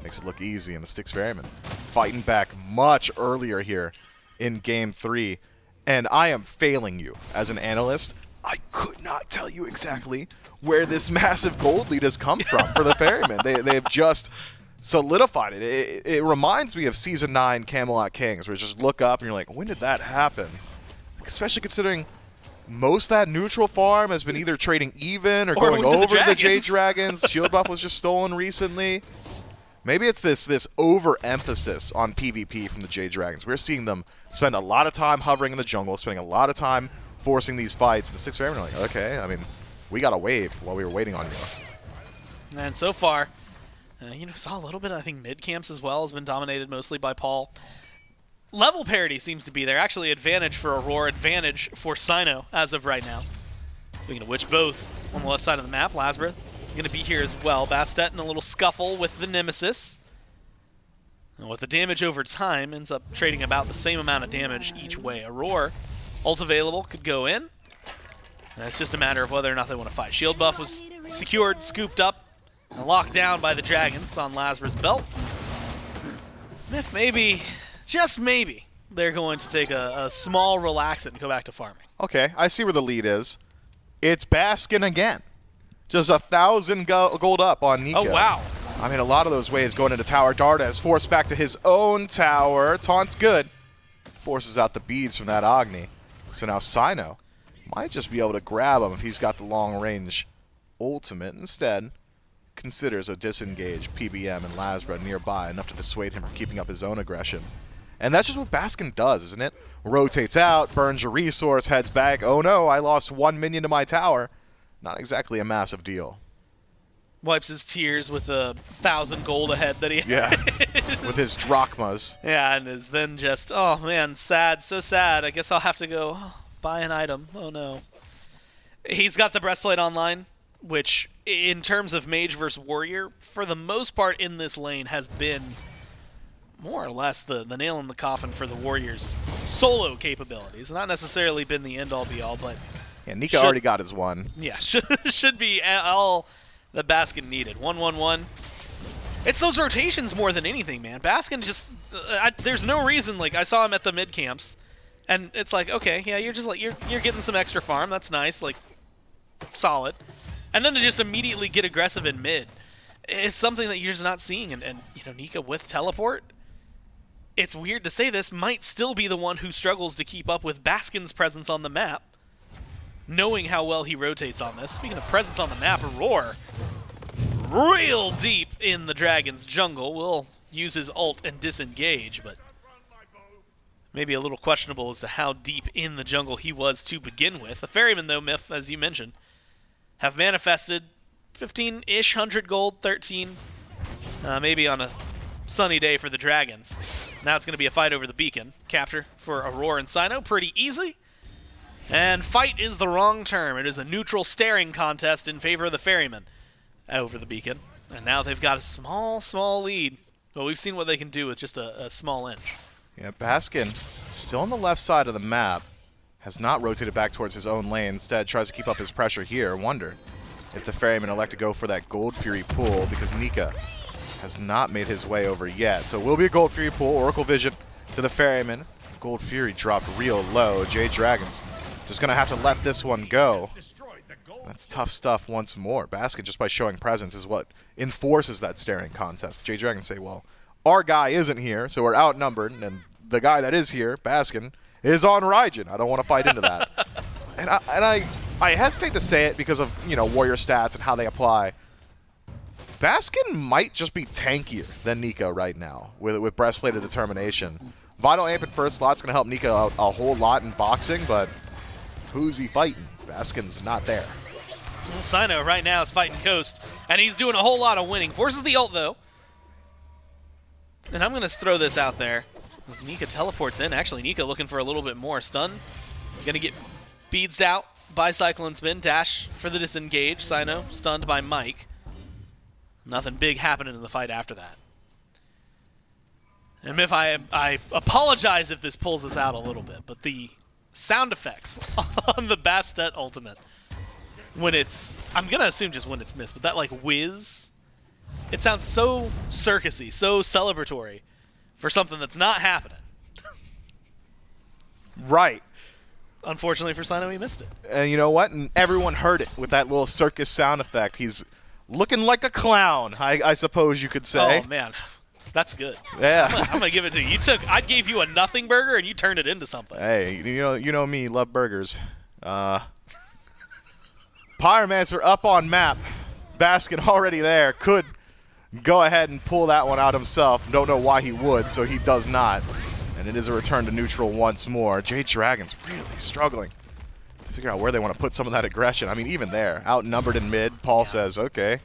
Makes it look easy, and the Styx Ferrymen fighting back much earlier here in Game 3. And I am failing you as an analyst. I could not tell you exactly where this massive gold lead has come from for the Ferrymen. They've just solidified it. It reminds me of Season 9 Camelot Kings, where you just look up and you're like, when did that happen? Especially considering most of that neutral farm has been either trading even or going over to the Jade Dragons. Shield buff was just stolen recently. Maybe it's this overemphasis on PvP from the Jade Dragons. We're seeing them spend a lot of time hovering in the jungle, spending a lot of time forcing these fights. And the Styx Ferrymen are like, okay, I mean, we got a wave while we were waiting on you. And so far, saw a little bit, I think, mid-camps as well has been dominated mostly by Paul. Level parity seems to be there. Actually, advantage for Aror, advantage for Cyno as of right now. Speaking of which, both on the left side of the map, LASBRA going to be here as well. Bastet in a little scuffle with the Nemesis. And with the damage over time, ends up trading about the same amount of damage each way. Aror, ult available, could go in. And it's just a matter of whether or not they want to fight. Shield buff was secured, scooped up, and locked down by the Dragons on LASBRA's belt. If maybe, just maybe, they're going to take a small relaxant and go back to farming. Okay, I see where the lead is. It's Baskin again. Just 1,000 gold up on Nika. Oh, wow. I mean, a lot of those waves going into tower. Dardez forced back to his own tower. Taunt's good. Forces out the beads from that Agni. So now Cyno might just be able to grab him if he's got the long-range ultimate. Instead, considers a disengaged PBM and LASBRA nearby, enough to dissuade him from keeping up his own aggression. And that's just what Baskin does, isn't it? Rotates out, burns a resource, heads back. Oh no, I lost 1 minion to my tower. Not exactly a massive deal. Wipes his tears with 1,000 gold ahead that he Yeah, with his drachmas. Yeah, and is then just, oh man, sad, so sad. I guess I'll have to go buy an item. Oh no. He's got the breastplate online, which in terms of mage versus warrior, for the most part in this lane has been more or less the nail in the coffin for the warrior's solo capabilities. Not necessarily been the end-all be-all, but yeah, Nika already got his one. Yeah, should be all that Baskin needed. 1-1-1. It's those rotations more than anything, man. Baskin just there's no reason. Like, I saw him at the mid camps, and it's like, okay, yeah, you're just like you're getting some extra farm. That's nice, like solid. And then to just immediately get aggressive in mid is something that you're just not seeing. And Nika with teleport, it's weird to say this, might still be the one who struggles to keep up with Baskin's presence on the map, knowing how well he rotates on this. Speaking of presence on the map, Aror, real deep in the Dragon's jungle, will use his ult and disengage, but maybe a little questionable as to how deep in the jungle he was to begin with. The Ferrymen, though, Myth, as you mentioned, have manifested 15-ish, 100 gold, 13, maybe on a sunny day for the Dragons. Now it's going to be a fight over the beacon. Capture for Aror and Cyno, pretty easy. And fight is the wrong term. It is a neutral staring contest in favor of the Ferrymen over the beacon. And now they've got a small lead. But we've seen what they can do with just a small inch. Yeah, Baskin, still on the left side of the map, has not rotated back towards his own lane. Instead, tries to keep up his pressure here. Wonder if the Ferrymen elect to go for that Gold Fury pool, because Nika has not made his way over yet. So it will be a Gold Fury pool. Oracle Vision to the Ferrymen. Gold Fury dropped real low. Jade Dragons just going to have to let this one go. That's tough stuff once more. Baskin, just by showing presence, is what enforces that staring contest. Jade Dragons say, well, our guy isn't here, so we're outnumbered, and the guy that is here, Baskin, is on Raijin. I don't want to fight into that. And I hesitate to say it because of, warrior stats and how they apply. Baskin might just be tankier than Nika right now with Breastplate of Determination. Vital Amp in first slot's going to help Nika out a whole lot in boxing, but who's he fighting? Baskin's not there. Well, Cyno right now is fighting Coast, and he's doing a whole lot of winning. Forces the ult, though. And I'm going to throw this out there. As Nika teleports in. Actually, Nika looking for a little bit more. Stun. Going to get beads out by CycloneSpin. Dash for the disengage. Cyno stunned by Mike. Nothing big happening in the fight after that. And if I apologize if this pulls us out a little bit, but the sound effects on the Bastet ultimate, when it's, I'm going to assume just when it's missed, but that like whiz, it sounds so circusy, so celebratory for something that's not happening. Right. Unfortunately for Cyno, he missed it. And you know what? And everyone heard it with that little circus sound effect. He's looking like a clown, I suppose you could say. Oh, man. That's good. Yeah. I'm going to give it to you. I gave you a nothing burger, and you turned it into something. Hey, you know me, love burgers. Pyromancer up on map. Baskin already there. Could go ahead and pull that one out himself. Don't know why he would, so he does not. And it is a return to neutral once more. Jade Dragons really struggling to figure out where they want to put some of that aggression. I mean, even there, outnumbered in mid, Paul says, okay,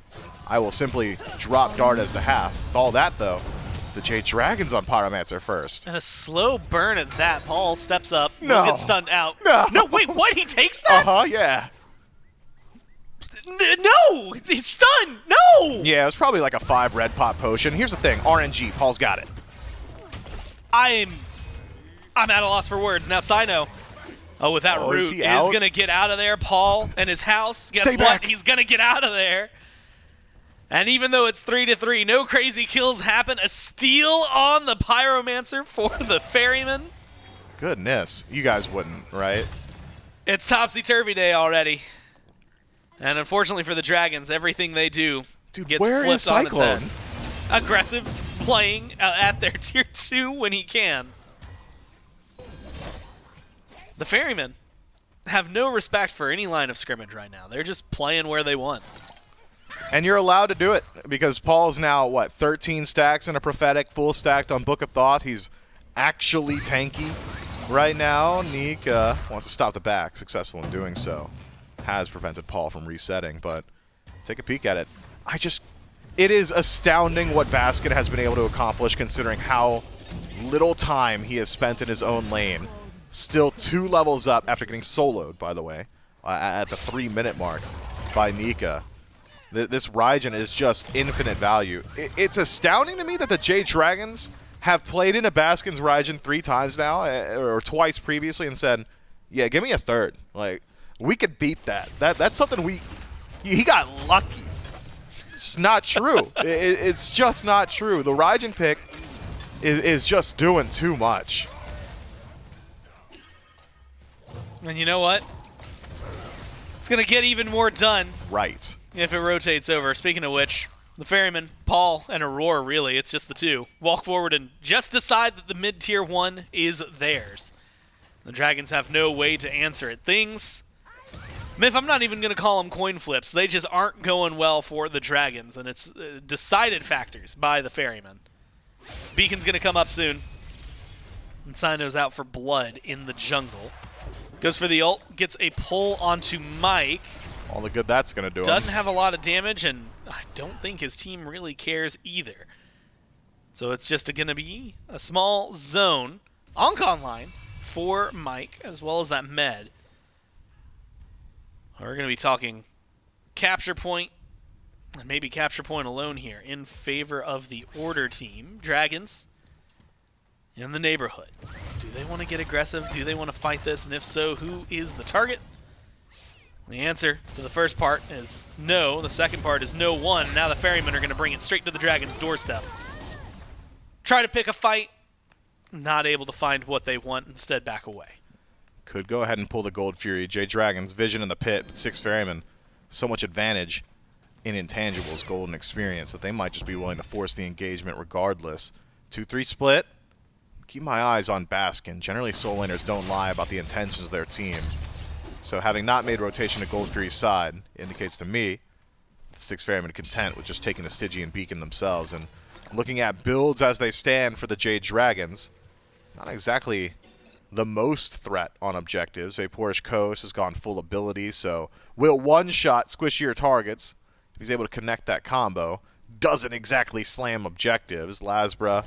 I will simply drop Dardez to half. With all that, though, it's the Jade Dragons on Pyromancer first. And a slow burn at that. Paul steps up. No. Will get stunned out. No. Wait, what? He takes that? Yeah. No! He's stunned! No! Yeah, it was probably like a 5 red pot potion. Here's the thing, RNG, Paul's got it. I'm at a loss for words. Now Cyno, with that root, is going to get out of there. Paul and his house, guess Stay what? back. He's going to get out of there. And even though it's 3-3, no crazy kills happen. A steal on the Pyromancer for the Ferrymen. Goodness, you guys wouldn't, right? It's topsy-turvy day already. And unfortunately for the Dragons, everything they do gets where flipped is on its head. Cyclone? Aggressive, playing at their tier 2 when he can. The Ferrymen have no respect for any line of scrimmage right now. They're just playing where they want. And you're allowed to do it because Paul's now, 13 stacks in a prophetic, full stacked on Book of Thought. He's actually tanky right now. Nika wants to stop the back, successful in doing so. Has prevented Paul from resetting, but take a peek at it. It is astounding what Baskin has been able to accomplish considering how little time he has spent in his own lane. Still 2 levels up after getting soloed, by the way, at the 3-minute mark by Nika. This Raijin is just infinite value. It's astounding to me that the Jade Dragons have played into Baskin's Raijin 3 times now, or twice previously, and said, yeah, give me a third. Like, we could beat that. That's something he got lucky. It's not true. It's just not true. The Raijin pick is just doing too much. And you know what? It's going to get even more done. Right. If it rotates over. Speaking of which, the Ferrymen, Paul and Aror, really, it's just the two, walk forward and just decide that the mid-tier 1 is theirs. The Dragons have no way to answer it. I'm not even going to call them coin flips. They just aren't going well for the Dragons, and it's decided factors by the Ferrymen. Beacon's going to come up soon. And Cyno's out for blood in the jungle. Goes for the ult, gets a pull onto Mike. All the good that's going to do him. Doesn't have a lot of damage, and I don't think his team really cares either. So it's just going to be a small zone on line for Mike, as well as that med. We're going to be talking capture point, and maybe capture point alone here, in favor of the Order team. Dragons in the neighborhood. Do they want to get aggressive? Do they want to fight this? And if so, who is the target? The answer to the first part is no. The second part is no one. Now the Ferrymen are going to bring it straight to the Dragons' doorstep. Try to pick a fight. Not able to find what they want. Instead, back away. Could go ahead and pull the Gold Fury. Jade Dragons, vision in the pit, but Styx Ferrymen, so much advantage in intangibles, golden experience, that they might just be willing to force the engagement regardless. 2-3 split. Keep my eyes on Baskin. Generally, soul laners don't lie about the intentions of their team. So having not made rotation to Gold Fury's side indicates to me that Styx Ferrymen content with just taking the Stygian Beacon themselves. And looking at builds as they stand for the Jade Dragons, not exactly the most threat on objectives. VaporishCoast has gone full ability, so will one-shot squishier targets if he's able to connect that combo. Doesn't exactly slam objectives. LASBRA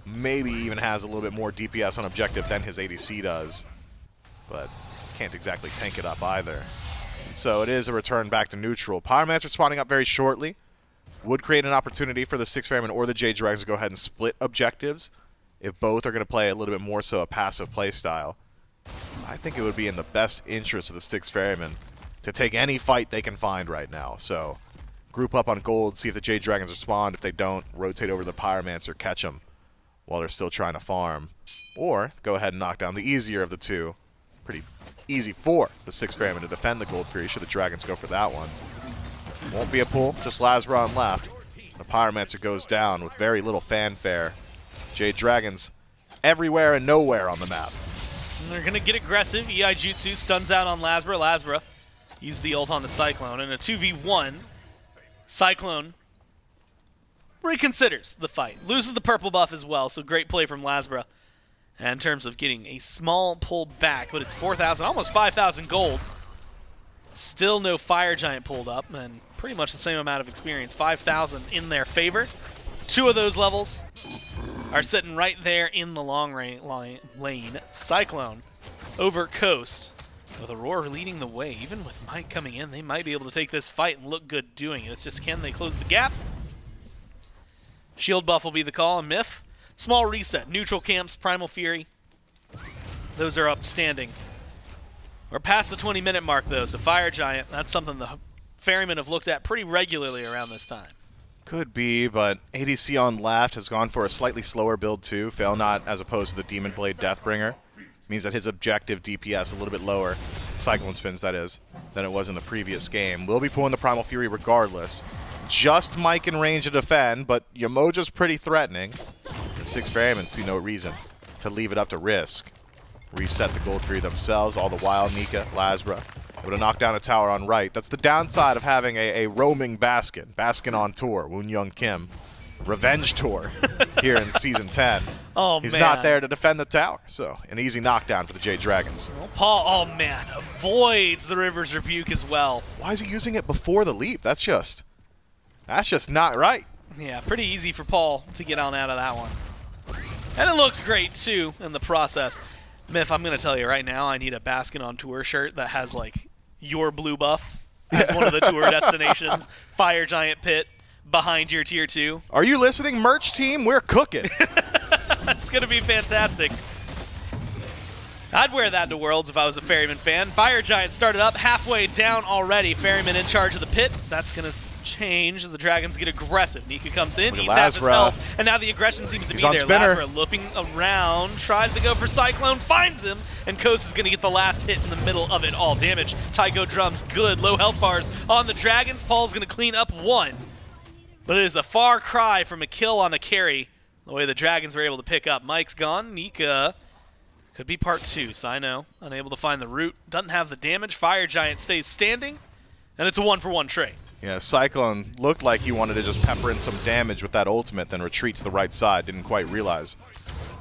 maybe even has a little bit more DPS on objective than his ADC does, but can't exactly tank it up either. And so it is a return back to neutral. Pyromancer spawning up very shortly. Would create an opportunity for the Styx Ferrymen or the Jade Dragons to go ahead and split objectives if both are going to play a little bit more so a passive play style. I think it would be in the best interest of the Styx Ferrymen to take any fight they can find right now. So group up on gold, see if the Jade Dragons respond. If they don't, rotate over to the Pyromancer, catch them while they're still trying to farm. Or go ahead and knock down the easier of the two. Pretty easy for the Styx Ferrymen to defend the Gold Fury should the Dragons go for that one. Won't be a pull, just LASBRA on left. The Pyromancer goes down with very little fanfare. Jade Dragons everywhere and nowhere on the map. And they're going to get aggressive. EI Jutsu stuns out on LASBRA. LASBRA used the ult on the Cyclone. In a 2v1, Cyclone reconsiders the fight. Loses the purple buff as well, so great play from LASBRA. And in terms of getting a small pull back, but it's 4,000, almost 5,000 gold. Still no Fire Giant pulled up, and pretty much the same amount of experience, 5,000 in their favor. Two of those levels are sitting right there in the long lane. Cyclone over Coast, with Aror leading the way. Even with Mike coming in, they might be able to take this fight and look good doing it. It's just, can they close the gap? Shield buff will be the call, and Myth. Small reset, neutral camps, Primal Fury. Those are upstanding. We're past the 20-minute mark, though, so Fire Giant, that's something the Ferrymen have looked at pretty regularly around this time. Could be, but ADC on left has gone for a slightly slower build too. Fail not as opposed to the Demon Blade Deathbringer. Means that his objective DPS a little bit lower, CycloneSpins that is, than it was in the previous game. We'll be pulling the Primal Fury regardless. Just Mike in range to defend, but Yamoja's pretty threatening. The Styx Ferrymen see no reason to leave it up to risk. Reset the Gold Fury themselves, all the while Nika, LASBRA, able to knock down a tower on right. That's the downside of having a roaming Baskin. Baskin on tour, Woon Young Kim. Revenge tour here in Season 10. Oh, He's man. not there to defend the tower, so an easy knockdown for the Jade Dragons. Well, Paul, oh man, avoids the River's Rebuke as well. Why is he using it before the leap? That's just not right. Yeah, pretty easy for Paul to get on out of that one. And it looks great, too, in the process. Myth, I'm going to tell you right now, I need a Baskin on Tour shirt that has, like, your blue buff as one of the tour destinations. Fire Giant Pit behind your Tier 2. Are you listening, merch team? We're cooking. It's going to be fantastic. I'd wear that to Worlds if I was a Ferryman fan. Fire Giant started up, halfway down already. Ferryman in charge of the pit. That's going to change as the Dragons get aggressive. Nika comes in, eats half his health, and now the aggression seems to be there. LASBRA looking around, tries to go for Cyclone, finds him, and Coast is going to get the last hit in the middle of it all. Damage, Tycho drums, good, low health bars on the Dragons. Paul's going to clean up one, but it is a far cry from a kill on a carry, the way the Dragons were able to pick up. Mike's gone, Nika could be part 2. Cyno, unable to find the root, doesn't have the damage. Fire Giant stays standing, and it's a 1-for-1 trade. Yeah, Cyclone looked like he wanted to just pepper in some damage with that ultimate, then retreat to the right side. Didn't quite realize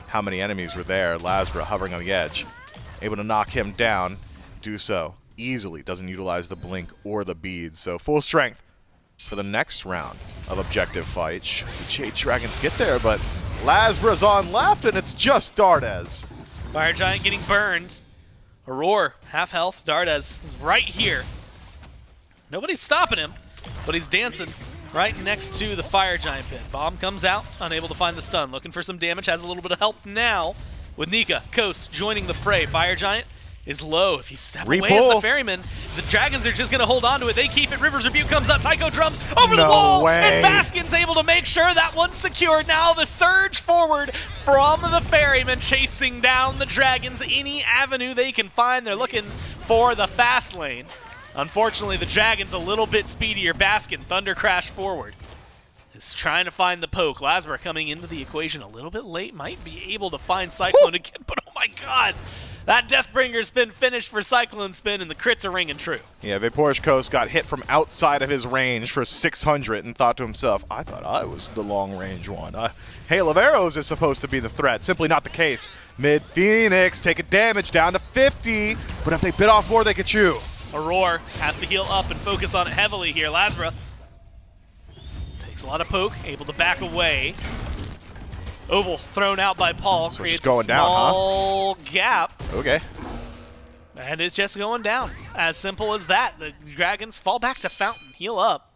how many enemies were there. LASBRA hovering on the edge, able to knock him down, do so easily. Doesn't utilize the blink or the beads. So full strength for the next round of objective fight. The Jade Dragons get there, but LASBRA's on left, and it's just Dardez. Fire Giant getting burned. Aror, half health. Dardez is right here. Nobody's stopping him, but he's dancing right next to the Fire Giant pit. Bomb comes out, unable to find the stun. Looking for some damage, has a little bit of help now with Nika. Coast joining the fray. Fire Giant is low. If you step away as the Ferryman, the Dragons are just going to hold on to it. They keep it. River's Rebuke comes up. Tycho drums over the wall, and Baskin's able to make sure that one's secured. Now the surge forward from the Ferryman, chasing down the Dragons any avenue they can find. They're looking for the fast lane. Unfortunately, the Dragons a little bit speedier. Baskin, Thunder Crash forward, is trying to find the poke. LASBRA coming into the equation a little bit late. Might be able to find Cyclone again, but oh my god. That Deathbringer's been finished for CycloneSpin, and the crits are ringing true. Yeah, VaporishCoast got hit from outside of his range for 600 and thought to himself, I thought I was the long-range one. Hail of Arrows is supposed to be the threat. Simply not the case. Mid-Phoenix taking damage down to 50, but if they bit off more, they could chew. Aror has to heal up and focus on it heavily here. LASBRA takes a lot of poke, able to back away. Oval thrown out by Paul. So creates just going a down, huh? small gap. Okay. And it's just going down. As simple as that. The Dragons fall back to Fountain. Heal up.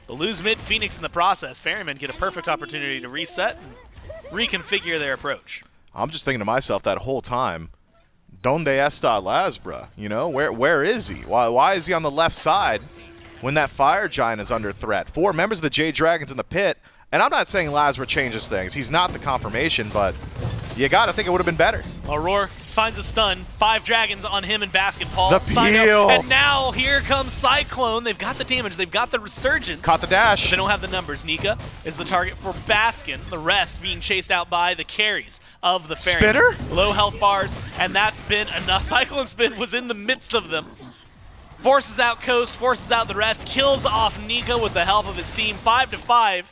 They'll lose mid Phoenix in the process. Ferrymen get a perfect opportunity to reset and reconfigure their approach. I'm just thinking to myself that whole time, Donde está LASBRA? You know, where is he? Why is he on the left side when that Fire Giant is under threat? 4 members of the Jade Dragons in the pit, and I'm not saying LASBRA changes things. He's not the confirmation, but you got to think it would have been better. Aror finds a stun. 5 dragons on him and Baskin. Paul, The Cyno, peel. and now here comes Cyclone. They've got the damage. They've got the resurgence. Caught the But dash. they don't have the numbers. Nika is the target for Baskin. The rest being chased out by the carries of the Ferrymen. Spinner? Low health bars, and that's been enough. CycloneSpin was in the midst of them. Forces out Coast, forces out the rest, kills off Nika with the help of his team. 5-5.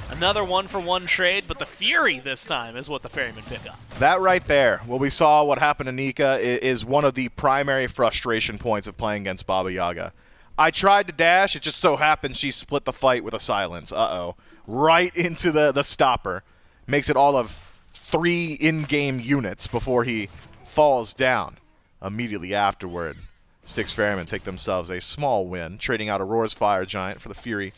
Another 1-for-1 trade, but the Fury this time is what the Ferrymen pick up. That right there, what we saw, what happened to Nika, is one of the primary frustration points of playing against Baba Yaga. I tried to dash, it just so happened she split the fight with a silence. Uh-oh. Right into the stopper. Makes it all of 3 in-game units before he falls down. Immediately afterward, Styx Ferrymen take themselves a small win, trading out Auror's Fire Giant for the Fury,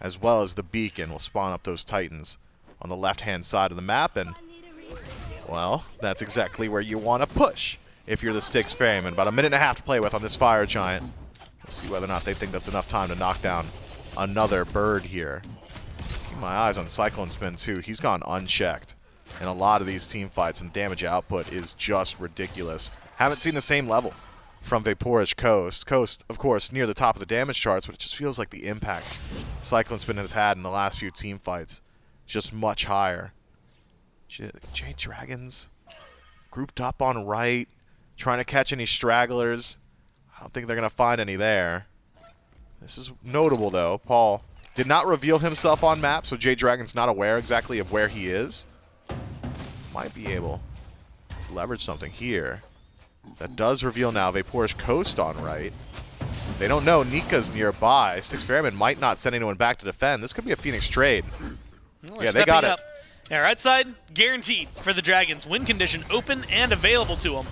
as well as the Beacon will spawn up those Titans on the left-hand side of the map, and, well, that's exactly where you want to push if you're the Styx Ferrymen. About a minute and a half to play with on this Fire Giant. We'll see whether or not they think that's enough time to knock down another bird here. Keep my eyes on CycloneSpin, too. He's gone unchecked in a lot of these team fights, and damage output is just ridiculous. Haven't seen the same level from VaporishCoast. Coast, of course, near the top of the damage charts, but it just feels like the impact CycloneSpin has had in the last few team fights just much higher. Jade Dragons grouped up on right, trying to catch any stragglers. I don't think they're going to find any there. This is notable, though. Paul did not reveal himself on map, so Jade Dragon's not aware exactly of where he is. Might be able to leverage something here. That does reveal now VaporishCoast on right. They don't know Nika's nearby. Styx Ferrymen might not send anyone back to defend. This could be a Phoenix trade. Well, Yeah, they got it. up. Yeah, right side, guaranteed for the Dragons. Win condition open and available to them.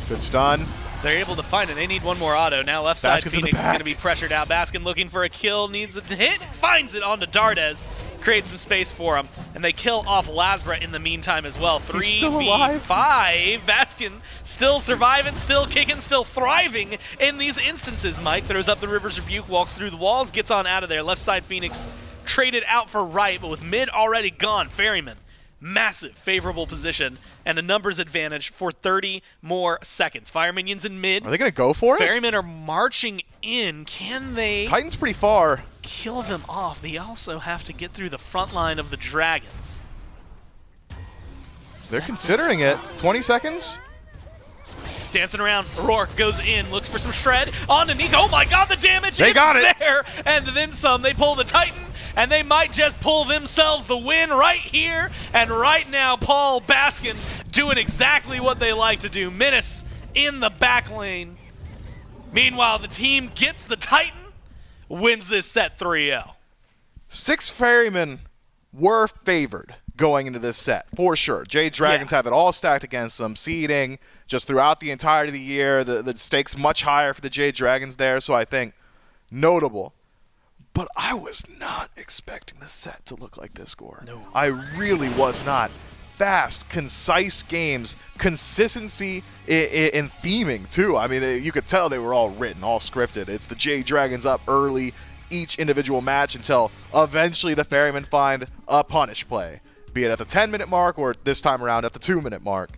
Good stun. They're able to find it. They need one more auto. Now left side, Baskin's in the Phoenix is going back. to be pressured out. Baskin looking for a kill, needs a hit, finds it onto Dardez. Creates some space for him, and they kill off LASBRA in the meantime as well. 3v5. Baskin still surviving, still kicking, still thriving in these instances. Mike throws up the River's Rebuke, walks through the walls, gets on out of there. Left side Phoenix traded out for right, but with mid already gone, Ferrymen. Massive favorable position and a numbers advantage for 30 more seconds. Fire minions in mid. Are they going to go for it? Ferrymen are marching in. Can they Titan's pretty far. kill them off? They also have to get through the front line of the Dragons. They're considering it. 20 seconds? Dancing around, Aror goes in, looks for some shred on to Nika. Oh my god, the damage They is got it. there! And then some. They pull the Titan, and they might just pull themselves the win right here and right now. Paul, Baskin doing exactly what they like to do. Menace in the back lane. Meanwhile, the team gets the Titan, wins this set 3-0. Styx Ferrymen were favored going into this set, for sure. Jade Dragons have it all stacked against them, seeding just throughout the entirety of the year. The stakes much higher for the Jade Dragons there, so I think notable. But I was not expecting the set to look like this, Gore. No. I really was not. Fast, concise games, consistency in theming, too. I mean, you could tell they were all written, all scripted. It's the Jade Dragons up early each individual match until eventually the Ferrymen find a punish play, be it at the 10-minute mark or this time around at the 2-minute mark.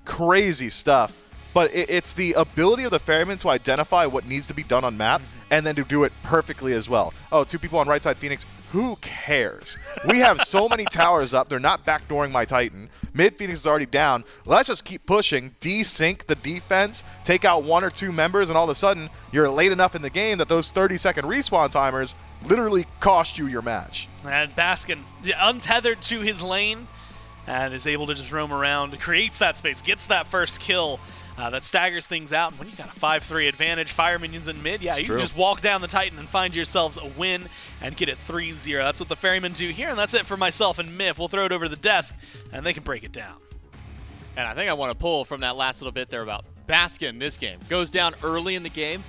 Crazy stuff. But it's the ability of the Ferrymen to identify what needs to be done on map and then to do it perfectly as well. Oh, 2 people on right side Phoenix. Who cares? We have so many towers up. They're not backdooring my Titan. Mid Phoenix is already down. Let's just keep pushing, desync the defense, take out 1 or 2 members, and all of a sudden you're late enough in the game that those 30-second respawn timers literally cost you your match. And Baskin, untethered to his lane, and is able to just roam around, creates that space, gets that first kill That staggers things out. And when you got a 5-3 advantage, fire minions in mid, yeah, you true. can just walk down the Titan and find yourselves a win and get it 3-0. That's what the Ferrymen do here, and that's it for myself and Miff. We'll throw it over to the desk, and they can break it down. And I think I want to pull from that last little bit there about Baskin this game. Goes down early in the game,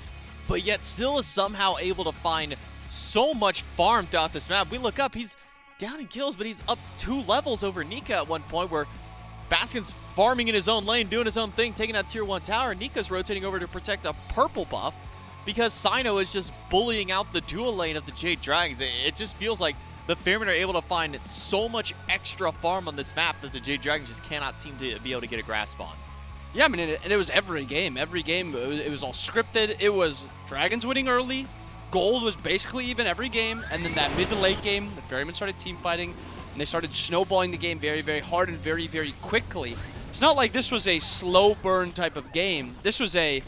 but yet still is somehow able to find so much farm throughout this map. We look up, he's down in kills, but he's up 2 levels over Nika at one point, where Baskin's farming in his own lane, doing his own thing, taking out tier 1 tower, and Nika's rotating over to protect a purple buff because Cyno is just bullying out the dual lane of the Jade Dragons. It just feels like the Ferrymen are able to find so much extra farm on this map that the Jade Dragons just cannot seem to be able to get a grasp on. Yeah, I mean, and it was every game. Every game, it was all scripted. It was Dragons winning early. Gold was basically even every game. And then that mid to late game, the Ferrymen started team fighting, and they started snowballing the game very, very hard and very, very quickly. It's not like this was a slow burn type of game. This was a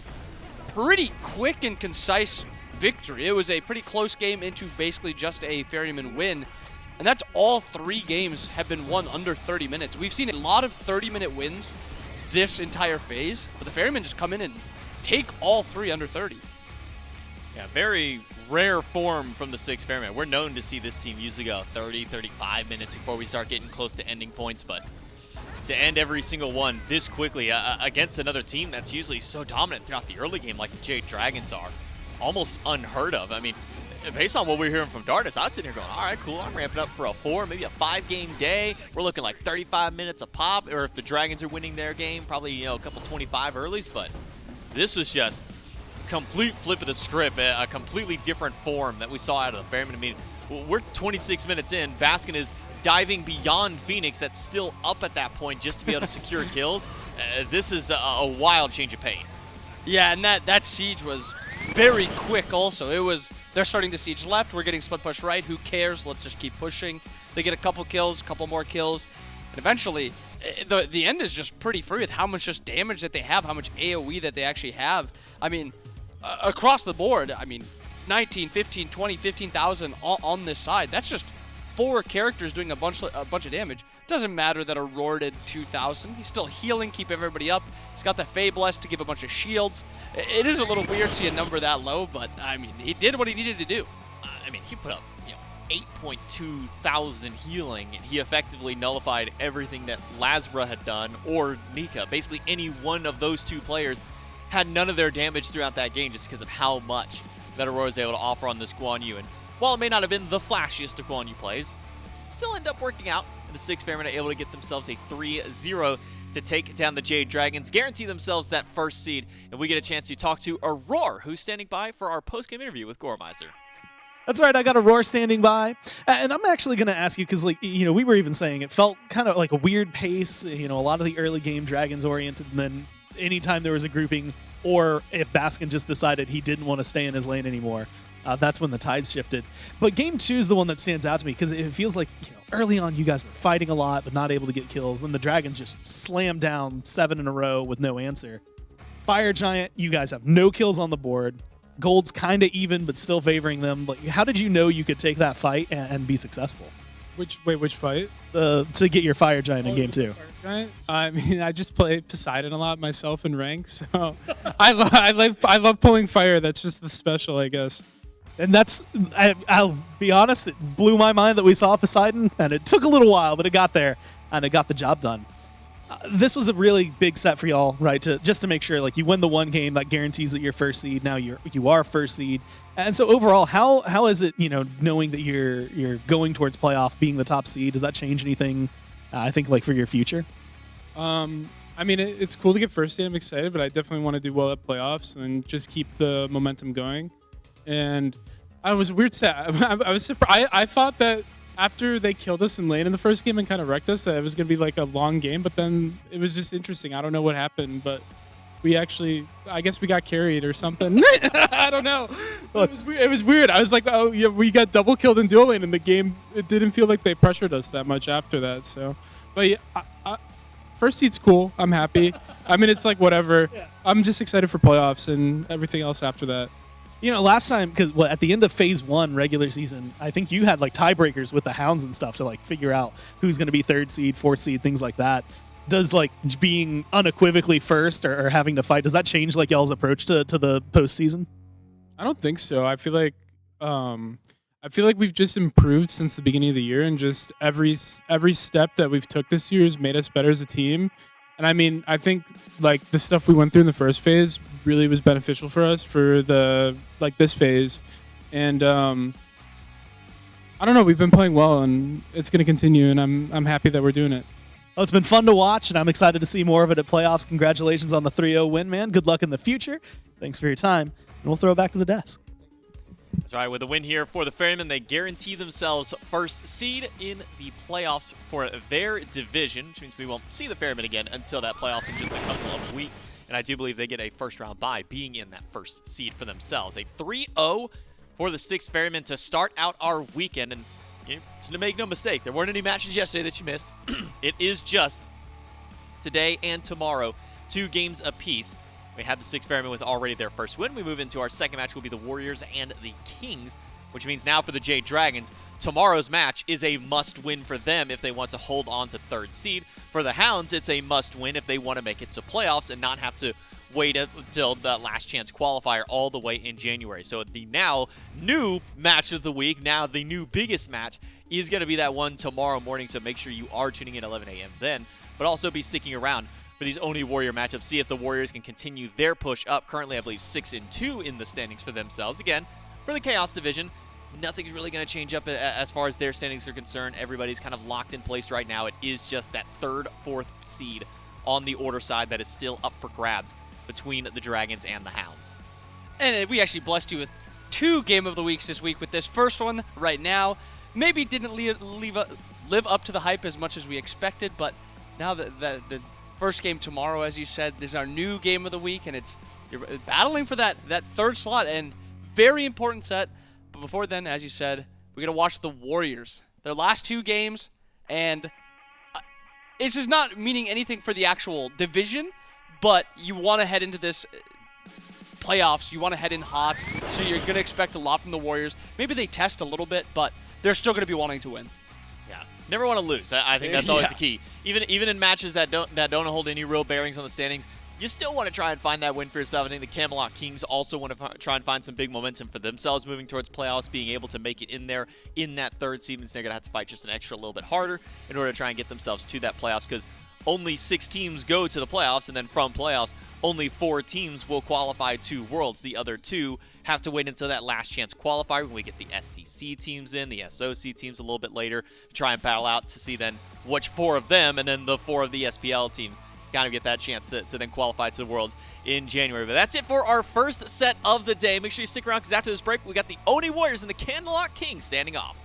pretty quick and concise victory. It was a pretty close game into basically just a Ferryman win. And that's all 3 games have been won under 30 minutes. We've seen a lot of 30-minute wins this entire phase, but the Ferrymen just come in and take all 3 under 30. Yeah, very rare form from the Styx Ferrymen. We're known to see this team usually go 30, 35 minutes before we start getting close to ending points, but to end every single one this quickly against another team that's usually so dominant throughout the early game like the Jade Dragons are, almost unheard of. I mean, based on what we're hearing from Dardez, I was sitting here going, all right, cool, I'm ramping up for a 4, maybe a 5-game day. We're looking like 35 minutes a pop, or if the Dragons are winning their game, probably, you know, a couple 25 earlies, but this was just complete flip of the script, a completely different form that we saw out of the Ferrymen. I mean, we're 26 minutes in, Baskin is diving beyond Phoenix that's still up at that point just to be able to secure kills. This is a wild change of pace. Yeah, and that siege was very quick also. It was, they're starting to siege left, we're getting split push right, who cares, let's just keep pushing. They get a couple kills, a couple more kills, and eventually the end is just pretty free with how much just damage that they have, how much AoE that they actually have. I mean, across the board, I mean, 19, 15, 20, 15,000 on this side. That's just 4 characters doing a bunch of damage. Doesn't matter that Aror did 2,000. He's still healing, keep everybody up. He's got the Fae Bless to give a bunch of shields. It is a little weird to see a number that low, but I mean, he did what he needed to do. I mean, he put up, you know, 8.2 thousand healing, and he effectively nullified everything that LASBRA had done, or Nika. Basically, any one of those 2 players had none of their damage throughout that game just because of how much that Aurora was able to offer on this Guan Yu. And while it may not have been the flashiest of Guan Yu plays, still end up working out. And the Styx Ferrymen are able to get themselves a 3-0 to take down the Jade Dragons, guarantee themselves that first seed, and we get a chance to talk to Aror, who's standing by for our post-game interview with Goremizer. That's right, I got Aror standing by. And I'm actually going to ask you, because, like, you know, we were even saying it felt kind of like a weird pace, you know, a lot of the early game Dragons oriented, and then anytime there was a grouping, or if Baskin just decided he didn't want to stay in his lane anymore, that's when the tides shifted. But game 2 is the one that stands out to me, because it feels like, you know, early on you guys were fighting a lot but not able to get kills. Then the Dragons just slammed down 7 in a row with no answer. Fire Giant, you guys have no kills on the board. Gold's kind of even but still favoring them. Like, how did you know you could take that fight and be successful? Which fight? To get your Fire Giant in game 2. Giant? I mean, I just play Poseidon a lot myself in rank, so I love pulling fire. That's just the special, I guess. And that's, I'll be honest, it blew my mind that we saw Poseidon, and it took a little while, but it got there, and it got the job done. This was a really big set for y'all, right? Just to make sure, like, you win the one game, that guarantees that you're first seed. Now you are first seed, and so overall, how is it, you know, knowing that you're going towards playoff, being the top seed? Does that change anything? I think, like, for your future. I mean, it's cool to get first seed. I'm excited, but I definitely want to do well at playoffs and just keep the momentum going. And it was a weird set. I was surprised. I thought that after they killed us in lane in the first game and kind of wrecked us, that it was going to be like a long game. But then it was just interesting. I don't know what happened, but we actually, I guess we got carried or something. I don't know. It was weird. I was like, oh, yeah, we got double killed in dual lane in the game. It didn't feel like they pressured us that much after that. So, but yeah, first seed's cool. I'm happy. I mean, it's like whatever. Yeah. I'm just excited for playoffs and everything else after that. You know, last time, because at the end of phase 1 regular season, I think you had like tiebreakers with the Hounds and stuff to like figure out who's going to be 3rd seed, 4th seed, things like that. does like being unequivocally first or having to fight, does that change like y'all's approach to the postseason? I don't think so. I feel like we've just improved since the beginning of the year, and just every step that we've took this year has made us better as a team. And I mean, I think like the stuff we went through in the first phase really was beneficial for us for this phase. And I don't know, we've been playing well, and it's going to continue, and I'm happy that we're doing it. Well, it's been fun to watch, and I'm excited to see more of it at playoffs. Congratulations on the 3-0 win, man. Good luck in the future. Thanks for your time, and we'll throw it back to the desk. That's right. With a win here for the Ferrymen, they guarantee themselves first seed in the playoffs for their division, which means we won't see the Ferrymen again until that playoffs in just a couple of weeks. And I do believe they get a first-round bye, being in that first seed for themselves. A 3-0 for the Styx Ferrymen to start out our weekend. And to make no mistake, there weren't any matches yesterday that you missed. It is just today and tomorrow, 2 games apiece. We had the Styx Ferrymen with already their first win. We move into our second match, will be the Warriors and the Kings, which means now for the Jade Dragons, tomorrow's match is a must-win for them if they want to hold on to 3rd seed. For the Hounds, it's a must-win if they want to make it to playoffs and not have to wait until the last chance qualifier all the way in January. So the now new match of the week, now the new biggest match, is going to be that one tomorrow morning. So make sure you are tuning in at 11 a.m. then, but also be sticking around for these Oni Warrior matchups. See if the Warriors can continue their push up. Currently, I believe 6-2 in the standings for themselves. Again, for the Chaos division, nothing's really going to change up as far as their standings are concerned. Everybody's kind of locked in place right now. It is just that 3rd, 4th seed on the order side that is still up for grabs between the Dragons and the Hounds. And we actually blessed you with 2 Game of the Weeks this week with this first one right now. Maybe didn't live up to the hype as much as we expected, but now the first game tomorrow, as you said, is our new Game of the Week, and you're battling for that 3rd slot, and very important set. But before then, as you said, we're going to watch the Warriors. Their last 2 games, and this is not meaning anything for the actual division, but you want to head into this playoffs. You want to head in hot, so you're going to expect a lot from the Warriors. Maybe they test a little bit, but they're still going to be wanting to win. Yeah, never want to lose. I think that's always the key. Even in matches that don't hold any real bearings on the standings, you still want to try and find that win for yourself. I think the Camelot Kings also want to try and find some big momentum for themselves moving towards playoffs, being able to make it in there in that 3rd seed, means they're going to have to fight just an extra little bit harder in order to try and get themselves to that playoffs, because only 6 teams go to the playoffs, and then from playoffs, only 4 teams will qualify to Worlds. The other 2 have to wait until that last chance qualifier when we get the SCC teams in, the SOC teams a little bit later, to try and battle out to see then which 4 of them and then the 4 of the SPL teams kind of get that chance to then qualify to the Worlds in January. But that's it for our first set of the day. Make sure you stick around, because after this break, we got the Oni Warriors and the Camelot Kings standing off.